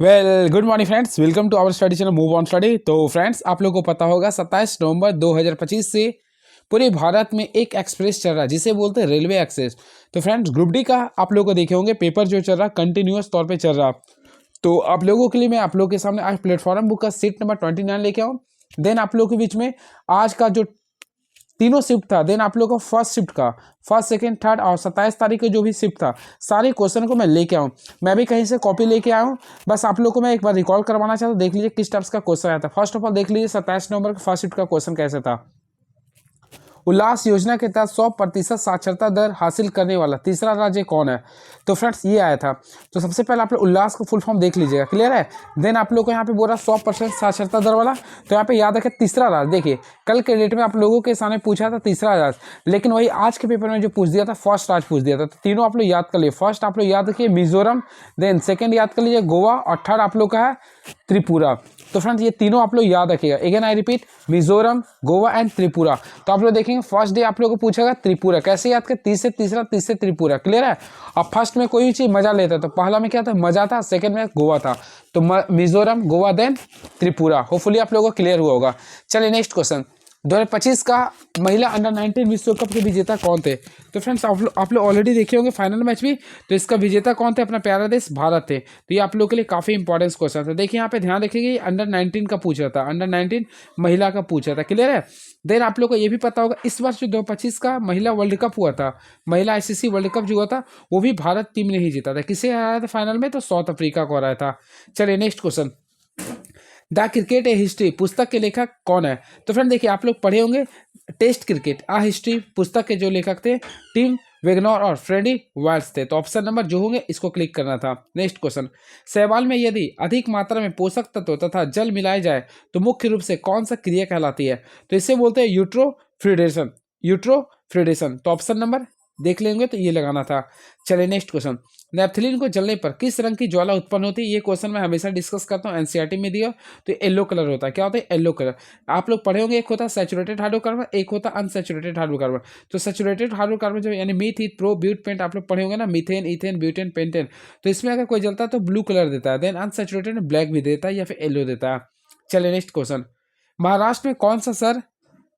Good morning friends, welcome to our study channel move on study. तो friends, आप लोगों को पता होगा 27 नवंबर 2025 से पूरे भारत में एक एक्सप्रेस चल रहा है जिसे बोलते हैं रेलवे एक्सेस। तो फ्रेंड्स, ग्रुप डी का आप लोगों को देखे होंगे पेपर जो चल रहा कंटिन्यूअस तौर पे चल रहा। तो आप लोगों के लिए मैं आप लोगों के सामने आज प्लेटफॉर्म बुक का सीट नंबर 29 लेके आऊँ। देन आप लोगों के बीच में आज का जो तीनों शिफ्ट था, देन आप लोगों को फर्स्ट शिफ्ट का फर्स्ट सेकंड थर्ड और 27 तारीख को जो भी शिफ्ट था सारे क्वेश्चन को मैं लेके आऊँ। मैं भी कहीं से कॉपी लेके आया हूँ। बस आप लोग को मैं एक बार रिकॉल करवाना चाहता हूँ, देख लीजिए किस टाइप्स का क्वेश्चन आया था। फर्स्ट ऑफ ऑल देख लीजिए 27 नवंबर का फर्स्ट शिफ्ट का क्वेश्चन कैसे था। उल्लास योजना के तहत 100% साक्षरता दर हासिल करने वाला तीसरा राज्य कौन है। तो फ्रेंड्स ये आया था। तो सबसे पहले आप लोग उल्लास को फुल फॉर्म देख लीजिएगा, क्लियर है। देन आप लोग को यहाँ पे बोल रहा 100% साक्षरता दर वाला, तो यहाँ पे याद रखें तीसरा राज्य। देखिए कल के डेट में आप लोगों के सामने पूछा था तीसरा राज्य, लेकिन वही आज के पेपर में जो पूछ दिया था फर्स्ट राज्य पूछ दिया था। तो तीनों आप लोग याद कर लिए। फर्स्ट आप लोग याद रखिए मिजोरम, देन सेकेंड याद कर लीजिए गोवा और थर्ड आप लोग का है त्रिपुरा। तो फ्रेंड्स ये तीनों आप लोग याद रखिएगा। Again I repeat, Mizoram, Goa and Tripura. तो आप लोग देखेंगे फर्स्ट डे आप लोग को पूछेगा त्रिपुरा, कैसे याद कर, तीस से तीसरा, तीस से त्रिपुरा, क्लियर है। अब फर्स्ट में कोई चीज मजा लेता है, तो पहला में क्या था, मजा था, सेकंड में गोवा था। तो मिजोरम, गोवा, देन त्रिपुरा। होपफुली आप लोगों को क्लियर हुआ होगा। चलिए नेक्स्ट क्वेश्चन, 2025 का महिला अंडर 19 विश्व कप के विजेता कौन थे। तो फ्रेंड्स आप लोग ऑलरेडी देखे होंगे फाइनल मैच भी। तो इसका विजेता कौन थे, अपना प्यारा देश भारत थे। तो ये आप लोगों के लिए काफी इंपॉर्टेंस क्वेश्चन था। देखिए यहाँ पे ध्यान रखिएगा, अंडर 19 का पूछा था, अंडर 19 महिला का पूछा था, क्लियर है। देन आप लोग को ये भी पता होगा इस वर्ष जो 2025 का महिला वर्ल्ड कप हुआ था, महिला आईसीसी वर्ल्ड कप जो हुआ था, वो भी भारत टीम ने ही जीता था। किसे हराया था फाइनल में, तो साउथ अफ्रीका को हराया था। चलिए next question, the cricket A history पुस्तक के लेखक कौन है। तो फ्रेंड देखिए आप लोग पढ़े होंगे टेस्ट क्रिकेट आ हिस्ट्री पुस्तक के जो लेखक थे टिम वेगनर और फ्रेडी वाल्स थे। तो ऑप्शन नंबर जो होंगे इसको क्लिक करना था। नेक्स्ट क्वेश्चन, शैवाल में यदि अधिक मात्रा में पोषक तत्व तथा जल मिलाए जाए तो मुख्य रूप से कौन सा क्रिया कहलाती है। तो इसे बोलते हैं यूट्रोफ्रिडेशन, यूट्रोफ्रिडेशन। तो ऑप्शन नंबर देख लेंगे तो ये लगाना था। चलिए नेक्स्ट क्वेश्चन, नेपथलीन को जलने पर किस रंग की ज्वाला उत्पन्न होती है। ये क्वेश्चन मैं हमेशा डिस्कस करता हूँ, एनसीईआरटी में दिया। तो येलो कलर होता है, क्या होता है, येलो कलर। आप लोग पढ़े होंगे एक होता है सैचुरेटेड हाइड्रोकार्बन, एक होता है अनसैचुरेटेड हाइड्रोकार्बन। तो सैचुरेटेड हाइड्रोकार्बन जो यानी मीथ, ईथ, प्रो, ब्यूट, पेंट आप लोग पढ़े होंगे ना, मीथेन, इथेन, ब्यूटेन, पेंटेन। तो इसमें अगर कोई जलता है तो ब्लू कलर देता है, देन अनसैचुरेटेड में ब्लैक भी देता है या फिर येलो देता है। चलिए नेक्स्ट क्वेश्चन, महाराष्ट्र में कौन सा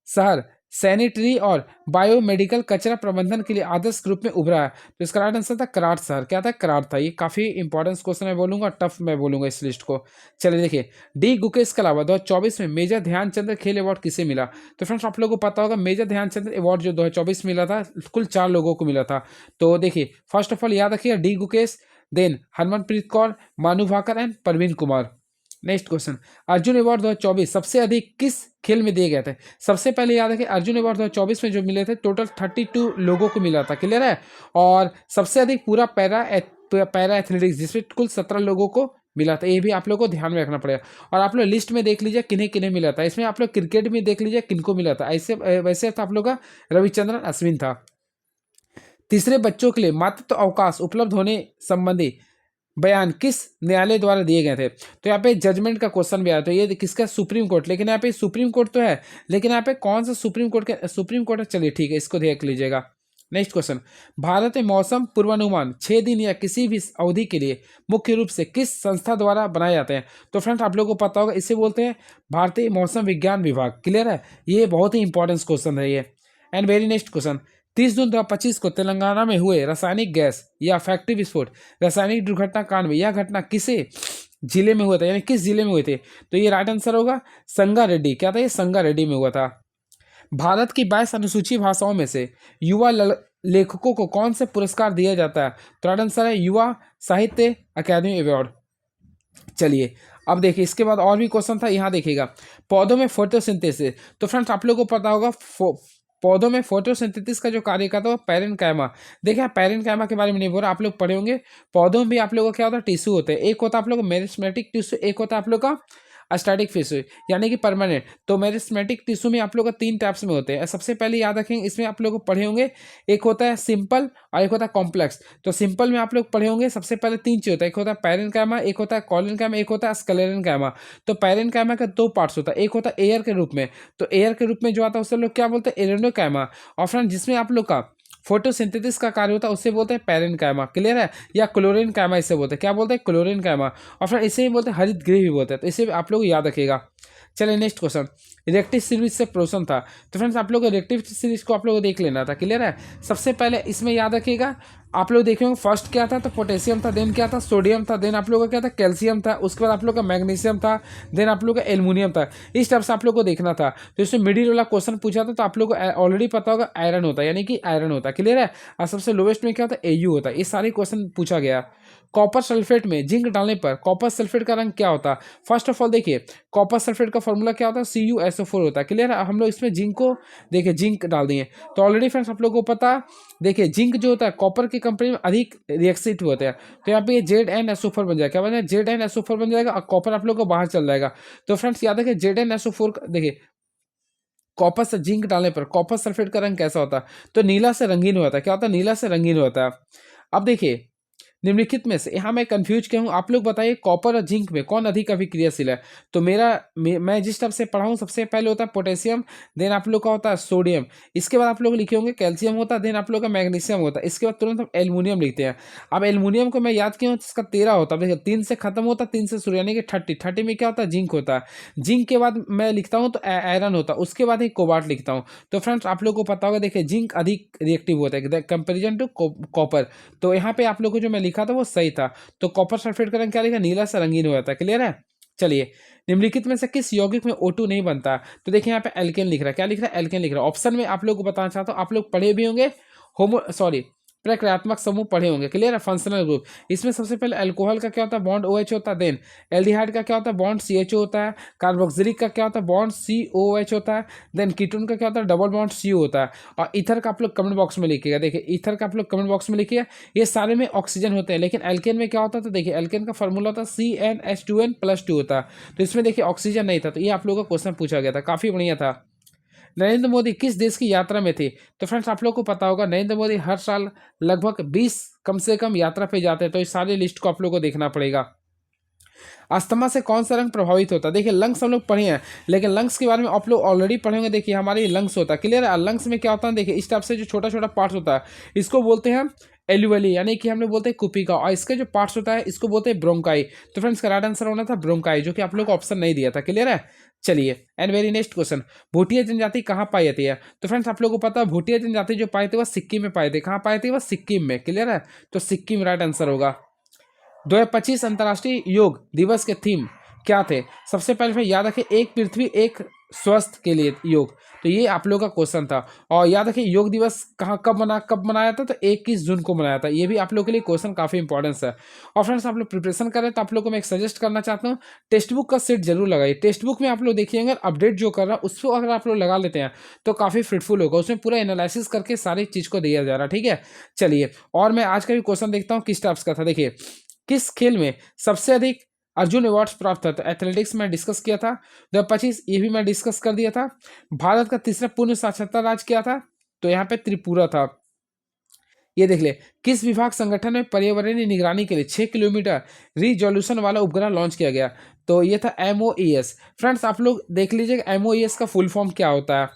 शहर सैनिटरी और बायोमेडिकल कचरा प्रबंधन के लिए आदर्श रूप में उभरा है। तो इसका राइट आंसर था कराड़ शहर। क्या था, कराड़ था। ये काफी इंपॉर्टेंस क्वेश्चन मैं बोलूंगा, टफ मैं बोलूंगा इस लिस्ट को। चलिए देखिए, डी गुकेश के अलावा 2024 में मेजर ध्यानचंद्र खेल अवार्ड किसे मिला। तो फ्रेंड्स आप लोगों को पता होगा मेजर ध्यानचंद्र अवार्ड जो 2024 मिला था कुल 4 लोगों को मिला था। तो देखिए फर्स्ट ऑफ ऑल याद रखिए D Gukesh, then Harmanpreet Kaur, Manu Bhaker and Praveen Kumar. Next question, Arjuna award 2024 सबसे अधिक किस खेल में दिए गए थे। सबसे पहले याद है कि अर्जुन अवार्ड 2024 में जो मिले थे टोटल 32 लोगों को मिला था, क्लियर है। और सबसे अधिक पूरा पैरा एथलेटिक्स जिसमें कुल 17 लोगों को मिला था। ये भी आप लोगों को ध्यान में रखना पड़ेगा। और आप लोग लिस्ट में देख लीजिए किन्हें किन्हें मिला था। इसमें आप लोग क्रिकेट में देख लीजिए किनको मिला था। ऐसे वैसे था आप लोग का रविचंद्रन अश्विन था। तीसरे बच्चों के लिए मातृत्व अवकाश उपलब्ध होने संबंधी बयान किस न्यायालय द्वारा दिए गए थे। तो यहाँ पे जजमेंट का क्वेश्चन भी आया, तो ये किसका, सुप्रीम कोर्ट। लेकिन यहाँ पे सुप्रीम कोर्ट तो है, लेकिन यहाँ पे कौन सा सुप्रीम कोर्ट है, चलिए ठीक है इसको देख लीजिएगा। नेक्स्ट क्वेश्चन, भारत में मौसम पूर्वानुमान 6 दिन या किसी भी अवधि के लिए मुख्य रूप से किस संस्था द्वारा बनाए जाते हैं। तो फ्रेंड्स आप लोगों को पता होगा इसे बोलते हैं भारतीय मौसम विज्ञान विभाग, क्लियर है। ये बहुत ही इंपॉर्टेंट क्वेश्चन है ये। एंड वेरी नेक्स्ट क्वेश्चन, 30 जून 2025 को तेलंगाना में हुए रासायनिक गैस या फैक्ट्री विस्फोट रासायनिक दुर्घटना कांड में यह घटना किसे जिले में हुआ था, यानी किस जिले में हुए थे। तो ये राइट आंसर होगा संगारेड्डी। क्या था, ये संगारेड्डी में हुआ था। भारत की 22 अनुसूची भाषाओं में से युवा लेखकों को कौन से पुरस्कार दिया जाता है। तो राइट आंसर है युवा साहित्य अकादमी अवार्ड। चलिए अब देखिए इसके बाद और भी क्वेश्चन था, यहाँ देखिएगा पौधों में फोटोसिंथेसिस। तो फ्रेंड्स आप लोगों को पता होगा पौधों में फोटोसिंथेसिस का जो कार्य करता है वो पैरेनकाइमा। देखिए पैरेनकाइमा के बारे में नहीं बोल रहा, आप लोग पढ़े होंगे पौधों में भी आप लोगों को क्या होता है, टिश्यू होते हैं। एक होता है आप लोग मेरिस्टेमेटिक टिश्यू, एक होता है आप लोग का स्टैटिक टिश्यू यानी कि परमानेंट। तो मेरिस्टेमेटिक टिश्यू में आप लोग का 3 टाइप्स में होते हैं। सबसे पहले याद रखेंगे इसमें आप लोग पढ़े होंगे एक होता है सिंपल और एक होता है कॉम्प्लेक्स। तो सिंपल में आप लोग पढ़े होंगे सबसे पहले 3 चीज होता है, एक होता है पैरेनकाइमा, एक होता है कॉलिनकाइमा, एक होता है स्क्लेरेनकाइमा। तो पैरेनकाइमा का 2 पार्ट्स होता है, एक होता है एयर के रूप में, तो एयर के रूप में जो आता है उसे लोग क्या बोलते हैं एरेनोकाइमा। और फ्रेंड जिसमें आप लोग का फोटोसिंथेसिस का कार्य होता है उससे बोलते हैं पैरेनकाइमा, क्लियर है, या क्लोरेनकाइमा इसे बोलते हैं, क्या बोलते हैं, क्लोरेनकाइमा। और फिर इसे ही बोलते हैं हरित गृह भी बोलते हैं, तो इसे भी आप लोग याद रखिएगा। चलिए नेक्स्ट क्वेश्चन, इरेक्टिव सीरीज से प्रोशन था। तो फ्रेंड्स आप लोग इरेक्टिव सीरीज को आप लोग को देख लेना था, क्लियर है। सबसे पहले इसमें याद रखिएगा, आप लोग देखेंगे फर्स्ट क्या था, तो पोटेशियम था, देन क्या था, सोडियम था, देन आप लोग का क्या था, कैल्शियम था, उसके बाद आप लोग का मैग्नीशियम था, देन आप लोग का एल्युमिनियम था। इस टाइप से आप लोग को देखना था। तो इसमें मिडिल वाला क्वेश्चन पूछा था, तो आप लोग को ऑलरेडी पता होगा आयरन होता है, यानी कि आयरन होता है, क्लियर है। और सबसे लोवेस्ट में क्या होता है, एयू होता है। ये सारे क्वेश्चन पूछा गया। कॉपर सल्फेट में जिंक डालने पर कॉपर सल्फेट का रंग क्या होता है। फर्स्ट ऑफ ऑल देखिए, कॉपर सल्फेट का फॉर्मूला क्या होता है, CuSO4 होता है, क्लियर है। हम लोग इसमें जिंक को देखिए जिंक डाल दिए, तो ऑलरेडी फ्रेंड्स आप लोग को पता, देखिए जिंक जो होता है कॉपर की कंपनी में अधिक रिएक्सिव होते हैं, तो यहाँ पे ये ZnSO4 बन जाएगा, क्या बन जाएगा, ZnSO4 बन जाएगा, और कॉपर आप लोग को बाहर चल जाएगा। तो फ्रेंड्स याद रखिए ZnSO4 देखिए, कॉपर से जिंक डालने पर कॉपर सल्फेट का रंग कैसा होता है, तो नीला से रंगीन होता है, क्या होता है, नीला से रंगीन होता है। अब देखिए निम्नलिखित में से, यहाँ मैं कंफ्यूज क्यों हूँ, आप लोग बताइए कॉपर और जिंक में कौन अधिक अभिक्रियाशील है। तो मैं जिस टाइप से पढ़ा हूँ, सबसे पहले होता है पोटेशियम, देन आप लोग का होता है सोडियम, इसके बाद आप लोग लिखे होंगे कैल्शियम होता है, देन आप लोग का मैग्नीशियम होता है, इसके बाद तुरंत हम एल्युमिनियम लिखते हैं। अब एल्युमिनियम को मैं याद किया हूँ, इसका 13 होता है, देखिए 3 से खत्म होता है, 3 से शुरू, यानी कि 30 में क्या होता है, जिंक होता है। जिंक के बाद मैं लिखता हूँ तो आयरन होता है, उसके बाद ही कोबाल्ट लिखता हूँ। तो फ्रेंड्स आप लोग को पता होगा, देखिए जिंक अधिक रिएक्टिव होता है कंपेरिजन टू कॉपर। तो यहाँ पे आप लोग को जो मैं लिखा था वो सही था। तो कॉपर सल्फेट का रंग क्या लिखा, नीला से रंगीन हो जाता है, क्लियर है। चलिए, निम्नलिखित में से किस यौगिक में O2 नहीं बनता। तो देखिए यहाँ पे एल्केन लिख रहा है, क्या लिख रहा है, एल्केन लिख रहा है। ऑप्शन में आप लोग को बताना चाहता हूँ, आप लोग पढ़े भी होंगे, प्रक्रियात्मक समूह पढ़े होंगे, क्लियर है, फंक्शनल ग्रुप। इसमें सबसे पहले अल्कोहल का क्या होता है, बॉन्ड OH होता है, देन एल्डिहाइड का क्या होता है, बॉन्ड CHO होता है, कार्बोक्सिलिक का क्या होता है, बॉन्ड COH होता है, देन कीटोन का क्या होता है, डबल बॉन्ड CO होता है। और ईथर का आप लोग कमेंट बॉक्स में लिखिएगा, देखिए ईथर का आप लोग कमेंट बॉक्स में लिखिए। ये सारे में ऑक्सीजन होते हैं, लेकिन एल्केन में क्या होता है, तो देखिए एल्केन का फॉर्मूला होता है CnH2n+2 होता है। तो इसमें देखिए ऑक्सीजन नहीं था, तो ये आप लोगों का क्वेश्चन पूछा गया था, काफी बढ़िया था। नरेंद्र मोदी किस देश की यात्रा में थे। तो फ्रेंड्स आप लोग को पता होगा, नरेंद्र मोदी हर साल लगभग 20 कम से कम यात्रा पे जाते हैं, तो इस सारी लिस्ट को आप लोग को देखना पड़ेगा। अस्थमा से कौन सा रंग प्रभावित होता है। देखिए लंग्स हम लोग पढ़े हैं, लेकिन लंग्स के बारे में आप लोग ऑलरेडी पढ़े होंगे। देखिए हमारे लंग्स होता है, क्लियर है। लंग्स में क्या होता है, देखिए इस टाइप से जो छोटा छोटा पार्ट होता है, इसको बोलते हैं एल्यूवेली, यानी कि हम लोग बोलते हैं कुपिका, और इसके जो पार्ट्स होता है इसको बोलते हैं ब्रोंकाई। तो फ्रेंड्स का राइट आंसर होना था ब्रोंकाई, जो कि आप लोग को ऑप्शन नहीं दिया था, क्लियर है। चलिए and very next question, Bhutia जनजाति कहाँ पाई जाती है। तो फ्रेंड्स आप लोग को पता है, भूटिया जनजाति जो पाए थे वह सिक्किम में पाए थे। कहाँ पाए थे, वह सिक्किम में, क्लियर है। तो सिक्किम राइट आंसर होगा। 2025 अंतर्राष्ट्रीय योग दिवस के थीम क्या थे। सबसे पहले फिर याद रखें, एक पृथ्वी एक स्वस्थ के लिए योग, तो ये आप लोग का क्वेश्चन था। और याद रखें योग दिवस कब मनाया था, तो 21 जून को मनाया था। ये भी आप लोग के लिए क्वेश्चन काफी इंपॉर्टेंस है। और फ्रेंड्स आप लोग प्रिपरेशन कर रहे हैं, तो आप लोग को मैं एक सजेस्ट करना चाहता हूँ, टेक्स्ट बुक का सेट जरूर लगाइए। टेक्स्ट बुक में आप लोग देखिएगा अपडेट जो कर रहा है उसको अगर आप लोग लगा लेते हैं तो काफी फ्रूटफुल होगा, उसमें पूरा एनालिसिस करके सारी चीज को दिया जा रहा है, ठीक है। चलिए, और मैं आज का भी क्वेश्चन देखता हूँ किस टाइप्स का था। देखिए, किस खेल में सबसे अधिक अर्जुन अवार्ड्स प्राप्त था। तो एथलेटिक्स में डिस्कस किया था। 2025 ये भी मैं डिस्कस कर दिया था। भारत का तीसरा पूर्ण साक्षरता राज्य क्या था, तो यहाँ पे त्रिपुरा था। ये देख ले, किस विभाग संगठन में पर्यावरणीय निगरानी के लिए 6 किलोमीटर रिजोल्यूशन वाला उपग्रह लॉन्च किया गया। तो ये था MOES। फ्रेंड्स आप लोग देख लीजिएगा MOES का फुल फॉर्म क्या होता है।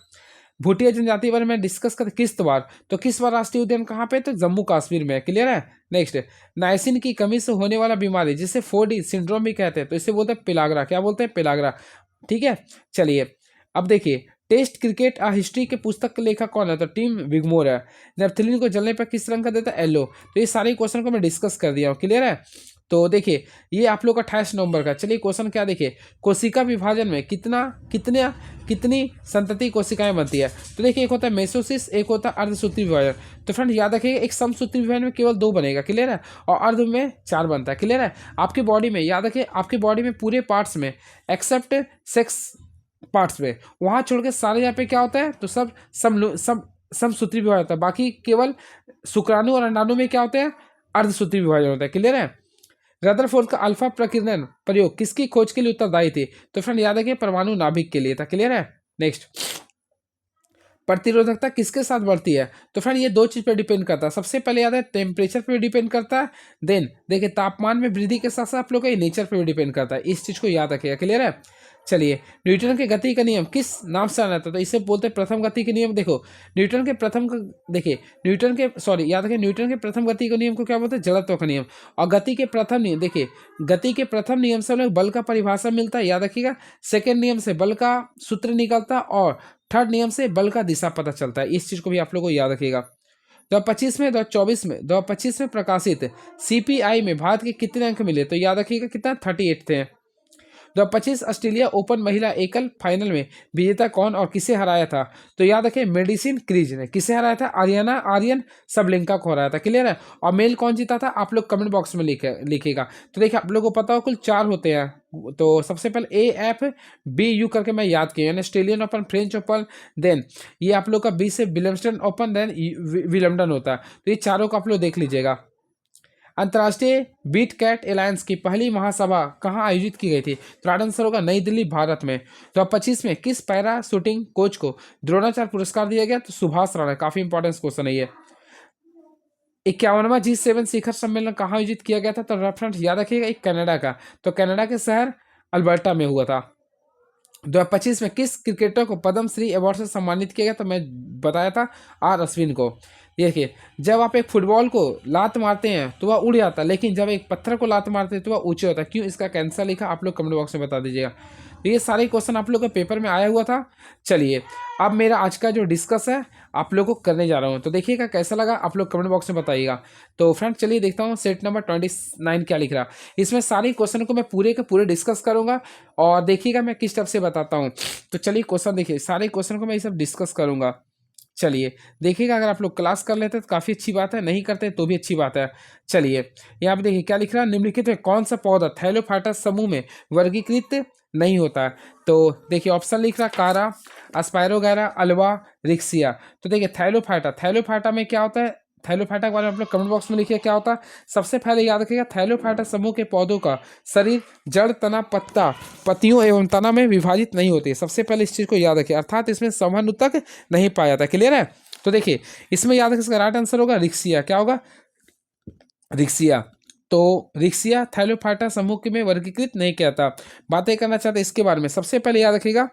भूटिया जनजाति बारे में डिस्कस कर किस बार, तो किस बार राष्ट्रीय उद्यान कहाँ पे, तो जम्मू कश्मीर में, क्लियर है। नेक्स्ट, नाइसिन की कमी से होने वाला बीमारी जिसे 4D सिंड्रोम भी कहते हैं, तो इसे बोलते हैं पिलागरा, क्या बोलते हैं, पिलागरा, ठीक है। चलिए अब देखिए, टेस्ट क्रिकेट आ हिस्ट्री के पुस्तक के लेखक कौन है, तो टीम विगमोर है। नेपथलीन को जलने पर किस रंग का देता है, येलो। तो ये सारे क्वेश्चन को मैं डिस्कस कर दिया हूँ, क्लियर है। तो देखिए ये आप लोग का 28 नवंबर का। चलिए क्वेश्चन क्या, देखिए कोशिका विभाजन में कितनी संतति कोशिकाएं बनती है। तो देखिए एक होता है मेसोसिस, एक होता है अर्धसूत्री विभाजन। तो फ्रेंड याद रखिएगा, एक समसूत्री विभाजन में केवल 2 बनेगा, क्लियर है, और अर्ध में 4 बनता है, क्लियर है। आपकी बॉडी में याद रखिए, आपकी बॉडी में पूरे पार्ट्स में एक्सेप्ट सेक्स पार्ट्स में, वहां छोड़ के सारे यहाँ पे क्या होता है, तो सब समसूत्री विभाजन होता है। बाकी केवल शुक्राणु और अंडाणु में क्या होते हैं, अर्धसूत्री विभाजन होता है, क्लियर है। रदरफोर्ड का अल्फा प्रकीर्णन प्रयोग किसकी खोज के लिए उत्तरदायी थे। तो फ्रेंड याद रखिए परमाणु नाभिक के लिए था, क्लियर है। नेक्स्ट, प्रतिरोधकता किसके साथ बढ़ती है? तो फ्रेंड ये दो चीज़ पे डिपेंड करता है। सबसे पहले याद है टेम्परेचर पे डिपेंड करता है, देन देखिए तापमान में वृद्धि के साथ साथ आप लोग का ये नेचर पे भी डिपेंड करता है। इस चीज़ को याद रखिएगा। क्लियर है? चलिए, न्यूटन के गति का नियम किस नाम से जाना जाता है? तो इसे बोलते हैं प्रथम गति के नियम। देखो न्यूटन के प्रथम देखिए न्यूटन के सॉरी याद रखिए न्यूटन के प्रथम गति के नियम को क्या बोलते हैं? जड़त्व का नियम। और गति के प्रथम नियम देखिए, गति के प्रथम नियम से हम लोग बल का परिभाषा मिलता है, याद रखिएगा। सेकेंड नियम से बल का सूत्र निकलता है और थर्ड नियम से बल का दिशा पता चलता है। इस चीज को भी आप लोगों को याद रखिएगा। 2025 में प्रकाशित सीपीआई में भारत के कितने अंक मिले? तो याद रखिएगा कितना, 38 थे। 2025 ऑस्ट्रेलिया ओपन महिला एकल फाइनल में विजेता कौन और किसे हराया था? तो याद रखिए मेडिसिन क्रीज ने। किसे हराया था? आर्यन सबलिंका को हराया था। क्लियर है? और मेल कौन जीता था? आप लोग कमेंट बॉक्स में लिखेगा। तो देखिए आप लोगों को पता हो कुल 4 होते हैं। तो सबसे पहले AFBU करके मैं याद किया, यानी Australian Open, French Open, then ये आप लोग का B से विलियम्सटन ओपन, देन विलम्बडन होता है। तो ये चारों को आप लोग देख लीजिएगा। अंतर्राष्ट्रीय बीट कैट एलायंस की पहली महासभा कहाँ आयोजित की गई थी? तो राइट आंसर होगा नई दिल्ली, भारत में। तो अब 25 में किस पैरा शूटिंग कोच को द्रोणाचार्य पुरस्कार दिया गया? तो सुभाष राणा। काफी इंपॉर्टेंट क्वेश्चन है ये। 51वां G7 शिखर सम्मेलन कहाँ आयोजित किया गया था? तो रेफरेंस याद रखिएगा, एक कनाडा का। तो कनाडा के शहर अल्बर्टा में हुआ था। 2025 में किस क्रिकेटर को पद्म श्री अवार्ड से सम्मानित किया गया? तो मैं बताया था R अश्विन को। देखिए जब आप एक फुटबॉल को लात मारते हैं तो वह उड़ जाता है, लेकिन जब एक पत्थर को लात मारते हैं तो वह ऊंचे होता है। क्यों? इसका कैंसर लिखा आप लोग कमेंट बॉक्स में बता दीजिएगा। तो ये सारे क्वेश्चन आप लोग के पेपर में आया हुआ था। चलिए अब मेरा आज का जो डिस्कस है आप लोग को करने जा रहा हूँ, तो देखिएगा कैसा लगा आप लोग कमेंट बॉक्स में बताइएगा। तो फ्रेंड चलिए देखता हूँ सेट नंबर 29 क्या लिख रहा। इसमें सारे क्वेश्चन को मैं पूरे के पूरे डिस्कस करूंगा और देखिएगा मैं किस टाइप से बताता हूँ। तो चलिए क्वेश्चन देखिए, सारे क्वेश्चन को मैं ये सब डिस्कस करूंगा। चलिए देखिएगा, अगर आप लोग क्लास कर लेते हैं तो काफ़ी अच्छी बात है, नहीं करते तो भी अच्छी बात है। चलिए यहाँ पे देखिए क्या लिख रहा है, निम्नलिखित में कौन सा पौधा थैलोफाइटा समूह में वर्गीकृत नहीं होता है? तो देखिए ऑप्शन लिख रहा कारा, अस्पायरोगैरा, अल्वा, रिक्सिया। तो देखिए थैलोफाइटा में क्या होता है? थैलोफाइटा के बारे में आप लोग कमेंट बॉक्स में लिखिए क्या होता है। सबसे पहले याद रखिएगा थैलोफाइटा समूह के पौधों का शरीर जड़, तना, पत्ता, पत्तियों एवं तना में विभाजित नहीं होती है। सबसे पहले इस चीज को याद रखिए, अर्थात इसमें समानुतक नहीं पाया जाता। क्लियर है? तो देखिए इसमें याद रखिए इसका राइट आंसर होगा रिक्सिया। क्या होगा? रिक्सिया। तो रिक्सिया थैलोफाइटा समूह में वर्गीकृत नहीं किया था। बातें करना चाहते इसके बारे में, सबसे पहले याद रखिएगा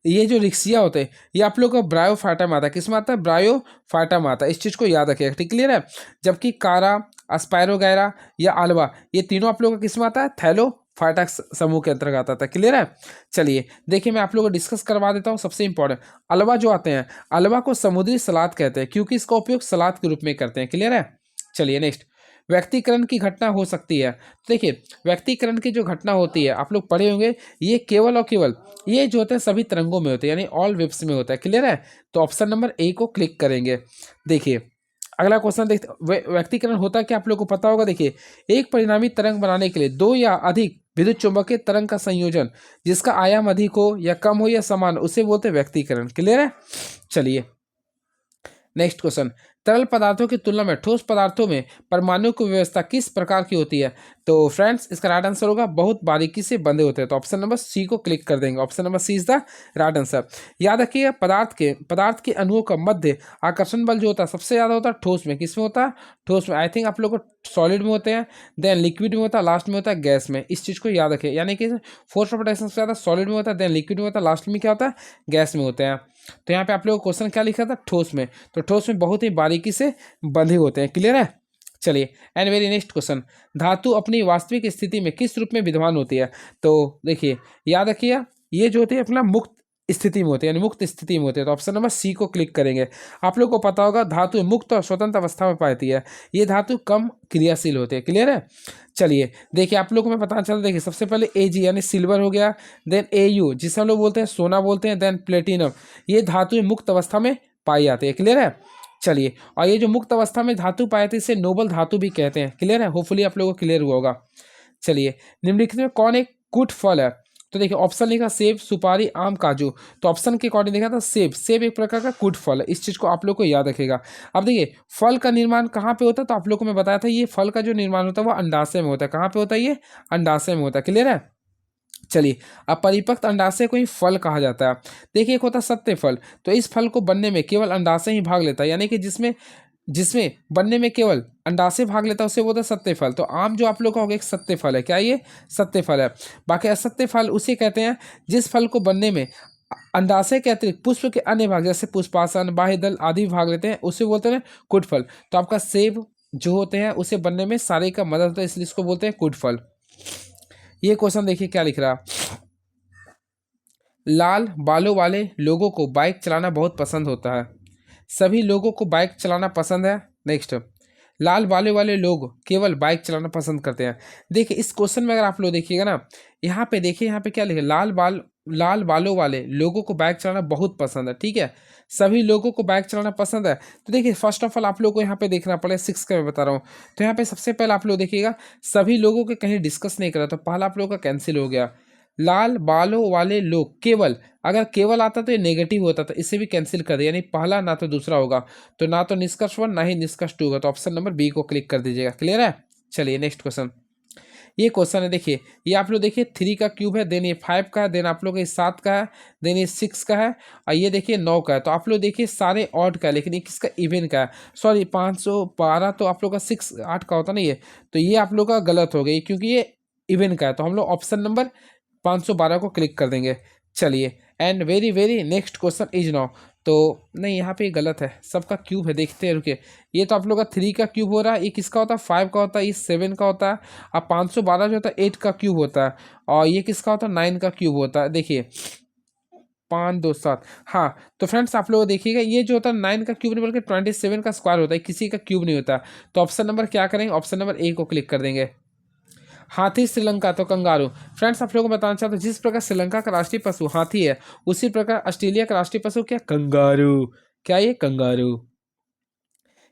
ये जो रिक्सिया होते हैं ये आप लोग को ब्रायोफाइटा में आता है। किस में आता है? ब्रायोफाइटा में आता है। इस चीज को याद रखिएगा। ठीक, क्लियर है? जबकि कारा, अस्पायरोगैरा या आल्वा ये तीनों आप लोग का किस में आता है? थैलोफाइटा समूह के अंतर्गत आता है। क्लियर है? चलिए देखिए मैं आप लोगों को डिस्कस करवा देता हूँ। सबसे इंपॉर्टेंट अल्वा जो आते हैं, अल्वा को समुद्री सलाद कहते हैं क्योंकि इसका उपयोग सलाद के रूप में करते हैं। क्लियर है? चलिए नेक्स्ट, व्यक्तिकरण की घटना हो सकती है। तो देखिए व्यक्तिकरण की जो घटना होती है आप लोग पढ़े होंगे, ये केवल और केवल ये जो होते हैं सभी तरंगों में होते हैं, यानी ऑल वेव्स में होता है। क्लियर है? तो ऑप्शन नंबर A को क्लिक करेंगे। देखिए अगला क्वेश्चन देखते, व्यक्तिकरण होता है क्या आप लोग को पता होगा। देखिए एक परिणामी तरंग बनाने के लिए दो या अधिक विद्युत चुंबकीय तरंग का संयोजन जिसका आयाम अधिक हो या कम हो या समान, उसे बोलते हैं व्यक्तिकरण। क्लियर है? चलिए नेक्स्ट क्वेश्चन, तरल पदार्थों की तुलना में ठोस पदार्थों में परमाणु की व्यवस्था किस प्रकार की होती है? तो फ्रेंड्स इसका राइट आंसर होगा बहुत बारीकी से बंधे होते हैं। तो ऑप्शन नंबर C को क्लिक कर देंगे। Option number C is the right answer. याद रखिएगा पदार्थ के अणुओं का मध्य आकर्षण बल जो होता है सबसे ज्यादा होता है ठोस में। किस में होता है? ठोस में। आई थिंक आप लोग को सॉलिड में होते हैं, देन लिक्विड में होता है, लास्ट में होता है गैस में। इस चीज को याद रखिए, यानी कि फोर्स ऑफ अट्रैक्शन सबसे ज्यादा सॉलिड में होता है, देन लिक्विड में होता है, लास्ट में क्या होता है? गैस में होते हैं। तो यहाँ पे आप लोगों को क्वेश्चन क्या लिखा था? ठोस में। तो ठोस में बहुत ही बारीकी से बंधे होते हैं। क्लियर है? चलिए एंड वेरी नेक्स्ट क्वेश्चन, धातु अपनी वास्तविक स्थिति में किस रूप में विद्यमान होती है? तो देखिए याद रखिए ये जो होती है अपना मुक्त स्थिति में होते हैं, यानी मुक्त स्थिति में होते हैं। तो ऑप्शन नंबर C को क्लिक करेंगे। आप लोग को पता होगा धातु मुक्त और स्वतंत्र अवस्था में पाती है, ये धातु कम क्रियाशील होते हैं। क्लियर है? चलिए देखिए आप लोग को मैं पता चला, देखिए सबसे पहले Ag यानी सिल्वर हो गया, देन Au जिसे हम लोग बोलते हैं सोना बोलते हैं, देन प्लेटिनम, ये धातु मुक्त अवस्था में पाई जाती है। क्लियर है? चलिए और ये जो मुक्त अवस्था में धातु पाए थे इसे नोबल धातु भी कहते हैं। क्लियर है? होपफुली आप लोगों को क्लियर हुआ होगा। चलिए निम्नलिखित में कौन एक कुट फल है? तो देखिए ऑप्शन लिखा सेब, सुपारी, आम, काजू। तो ऑप्शन के अकॉर्डिंग देखा था सेब एक प्रकार का कुट फल है। इस चीज को आप लोग को याद रखेगा। अब देखिए फल का निर्माण कहाँ पे होता है? तो आप लोग को मैं बताया था ये फल का जो निर्माण होता है वो अंडाशय में होता है। कहाँ पे होता है? ये अंडाशय में होता है। क्लियर है? चलिए, अब परिपक्व अंडाशय को ही फल कहा जाता है। देखिए, एक होता है सत्य फल, तो इस फल को बनने में केवल अंडाशय ही भाग लेता है, यानी कि जिसमें जिसमें बनने में केवल अंडाशय भाग लेता है उसे बोलते हैं सत्य फल। तो आम जो आप लोग का होगा एक सत्य फल है, क्या ये सत्य फल है। बाकी असत्य फल उसे कहते हैं जिस फल को बनने में अंडाशय के अतिरिक्त पुष्प के अन्य भाग जैसे पुष्पासन, बाह्यदल आदि भाग लेते हैं, उसे बोलते हैं कुट फल। तो आपका सेब जो होते हैं उसे बनने में सारे का मदद होता है, इसलिए इसको बोलते हैं कुट फल। ये क्वेश्चन देखिए क्या लिख रहा है। लाल बालों वाले लोगों को बाइक चलाना बहुत पसंद होता है। सभी लोगों को बाइक चलाना पसंद है। नेक्स्ट, लाल बालों वाले लोग केवल बाइक चलाना पसंद करते हैं। देखिए, इस क्वेश्चन में अगर आप लोग देखिएगा ना, यहाँ पे देखिए, यहाँ पे क्या लिखा, लाल बालों वाले लोगों को बाइक चलाना बहुत पसंद है। ठीक है, सभी लोगों को बाइक चलाना पसंद है। तो देखिए, फर्स्ट ऑफ ऑल आप लोग को यहाँ पे देखना पड़ेगा, 6 का मैं बता रहा हूँ। तो यहाँ पे सबसे पहले आप लोग देखिएगा, सभी लोगों के कहीं डिस्कस नहीं करा, तो पहला आप लोग का कैंसिल हो गया। लाल बालों वाले लोग केवल, अगर केवल आता तो ये नेगेटिव होता, तो इसे भी कैंसिल कर दिया, यानी पहला ना तो दूसरा होगा, तो ना तो निष्कर्ष 1 ना ही निष्कर्ष 2 होगा। तो ऑप्शन नंबर बी को क्लिक कर दीजिएगा। क्लियर है। चलिए नेक्स्ट क्वेश्चन। ये क्वेश्चन है, देखिए, ये आप लोग देखिए 3 का क्यूब है, देन ये 5 का है, देन आप लोग ये 7 का है, देन ये 6 का है, और ये देखिए 9 का है। तो आप लोग देखिए सारे ऑड का है, लेकिन ये किसका इवन का है, सॉरी 512, तो आप लोग का 6 8 का होता नहीं है, तो ये आप लोग का गलत हो गई, क्योंकि ये इवन का है। तो हम लोग ऑप्शन नंबर 512 को क्लिक कर देंगे। चलिए, and very very next question is now. तो नहीं, यहाँ पे गलत है, सबका क्यूब है, देखते हैं रुके। ये तो आप लोग का 3 का क्यूब हो रहा है, ये किसका होता है 5 का होता है, ये 7 का होता है, अब 512 जो होता है 8 का क्यूब होता है, और ये किसका होता है 9 का क्यूब होता है। देखिए 5 2 7, हाँ। तो फ्रेंड्स आप लोग देखिएगा, ये जो होता है 9 का क्यूब नहीं बल्कि 27 का स्क्वायर होता है, किसी का क्यूब नहीं होता। तो ऑप्शन नंबर क्या करेंगे, ऑप्शन नंबर ए को क्लिक कर देंगे। हाथी श्रीलंका तो कंगारू। फ्रेंड्स आप लोगों को बताना चाहता हूँ, जिस प्रकार श्रीलंका का राष्ट्रीय पशु हाथी है, उसी प्रकार ऑस्ट्रेलिया का राष्ट्रीय पशु क्या, कंगारू। क्या ये कंगारू।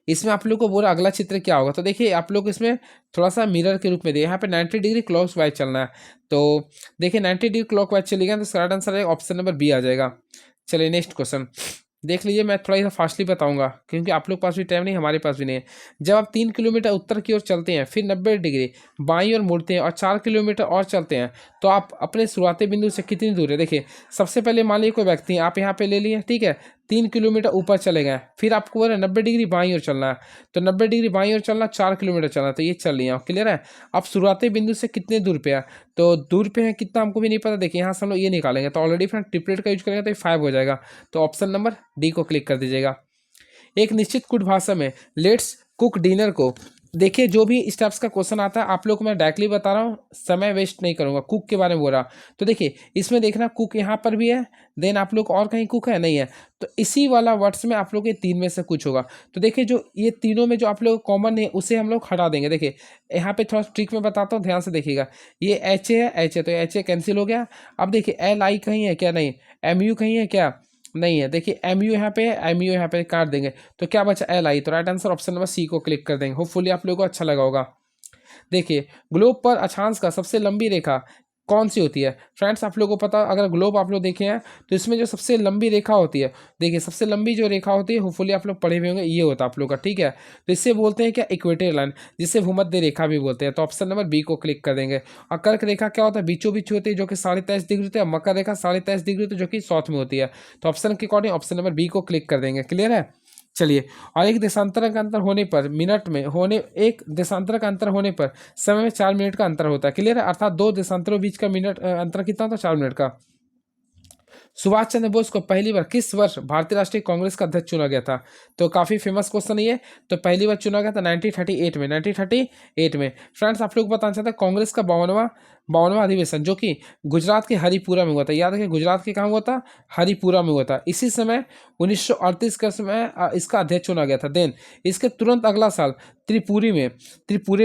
इसमें आप लोग को बोला अगला चित्र क्या होगा, तो देखिए आप लोग इसमें थोड़ा सा मिरर के रूप में दिए, यहाँ पे 90 डिग्री क्लॉक वाइज चलना है। तो देखिए 90 डिग्री क्लॉक वाइज चलेगा, तो correct answer option number B आ जाएगा। चलिए नेक्स्ट क्वेश्चन देख लीजिए, मैं थोड़ा सा फास्टली बताऊंगा क्योंकि आप लोग पास भी टाइम नहीं, हमारे पास भी नहीं है। जब आप 3 किलोमीटर उत्तर की ओर चलते हैं, फिर 90 डिग्री बाईं ओर मुड़ते हैं और 4 किलोमीटर और चलते हैं, तो आप अपने शुरुआती बिंदु से कितनी दूर है। देखिए सबसे पहले मान लीजिए कोई व्यक्ति आप यहाँ पे ले लिए, ठीक है, 3 किलोमीटर ऊपर चले गए, फिर आपको बोल रहे 90 डिग्री बाईं ओर चलना है, तो 90 डिग्री बाईं ओर चलना, 4 किलोमीटर चलना, तो ये चल लिया। क्लियर है। अब शुरुआती बिंदु से कितने दूर पे है, तो दूर पे है कितना हमको भी नहीं पता। देखिए यहाँ से हम लोग ये निकालेंगे, तो ऑलरेडी फ्रेंड ट्रिपलेट का यूज करेंगे तो ये 5 हो जाएगा। तो ऑप्शन नंबर डी को क्लिक कर दीजिएगा। एक निश्चित कुट भाषा में लेट्स कुक डिनर को, देखिए जो भी स्टेप्स का क्वेश्चन आता है आप लोग को मैं डायरेक्टली बता रहा हूँ, समय वेस्ट नहीं करूंगा, कुक के बारे में बोल रहा। तो देखिए इसमें देखना कुक यहाँ पर भी है, देन आप लोग और कहीं कुक है नहीं है, तो इसी वाला वर्ड्स में आप लोग के 3 में से कुछ होगा। तो देखिए जो ये तीनों में जो आप लोग कॉमन है उसे हम लोग हटा देंगे। देखिए यहाँ पे थोड़ा ट्रिक में बताता हूँ, ध्यान से देखिएगा। ये एच ए है, एच ए, तो एच ए कैंसिल हो गया। अब देखिए एल आई कहीं है क्या, नहीं। एम यू कहीं है क्या, नहीं है। देखिए एम यू यहाँ पे है, एम यू यहाँ पे काट देंगे, तो क्या बचा एल आई। तो right answer option number C को क्लिक कर देंगे। होपफुली आप लोगों को अच्छा लगा होगा। देखिए ग्लोब पर अक्षांश का सबसे लंबी रेखा कौन सी होती है। फ्रेंड्स आप लोगों को पता, अगर ग्लोब आप लोग देखे हैं तो इसमें जो सबसे लंबी रेखा होती है, देखिए सबसे लंबी जो रेखा होती है, होपफुली आप लोग पढ़े हुए होंगे, ये होता है आप लोग का, ठीक है। तो इससे बोलते हैं क्या, इक्वेटोरियल लाइन, जिसे भूमध्य रेखा भी बोलते हैं। तो ऑप्शन नंबर बी को क्लिक कर देंगे। और कर्क रेखा क्या होता है, बीचों बीच होती है, जो कि 23.5 डिग्री होती है। मकर रेखा 23.5 डिग्री होती है, जो कि साउथ में होती है। तो ऑप्शन के अकॉर्डिंग ऑप्शन नंबर बी को क्लिक कर देंगे। क्लियर है। चलिए, और एक देशांतर का अंतर होने पर मिनट में होने, एक देशांतर का अंतर होने पर समय में 4 मिनट का अंतर होता है। क्लियर है। अर्थात 2 देशांतरों बीच का मिनट अंतर कितना होता है, 4 मिनट का। सुभाष चंद्र बोस को पहली बार किस वर्ष भारतीय राष्ट्रीय कांग्रेस का अध्यक्ष चुना गया था। तो काफी फेमस क्वेश्चन है ये। तो पहली बार चुना गया था 1938 में, 1938 में। फ्रेंड्स आप लोग बताना चाहते हैं कांग्रेस का 52वां अधिवेशन जो कि गुजरात के हरिपुरा में हुआ था। याद रखिए गुजरात के कहाँ हुआ था, हरिपुरा में हुआ था। इसी समय 1938 के समय इसका अध्यक्ष चुना गया था। देन इसके तुरंत अगला साल त्रिपुरी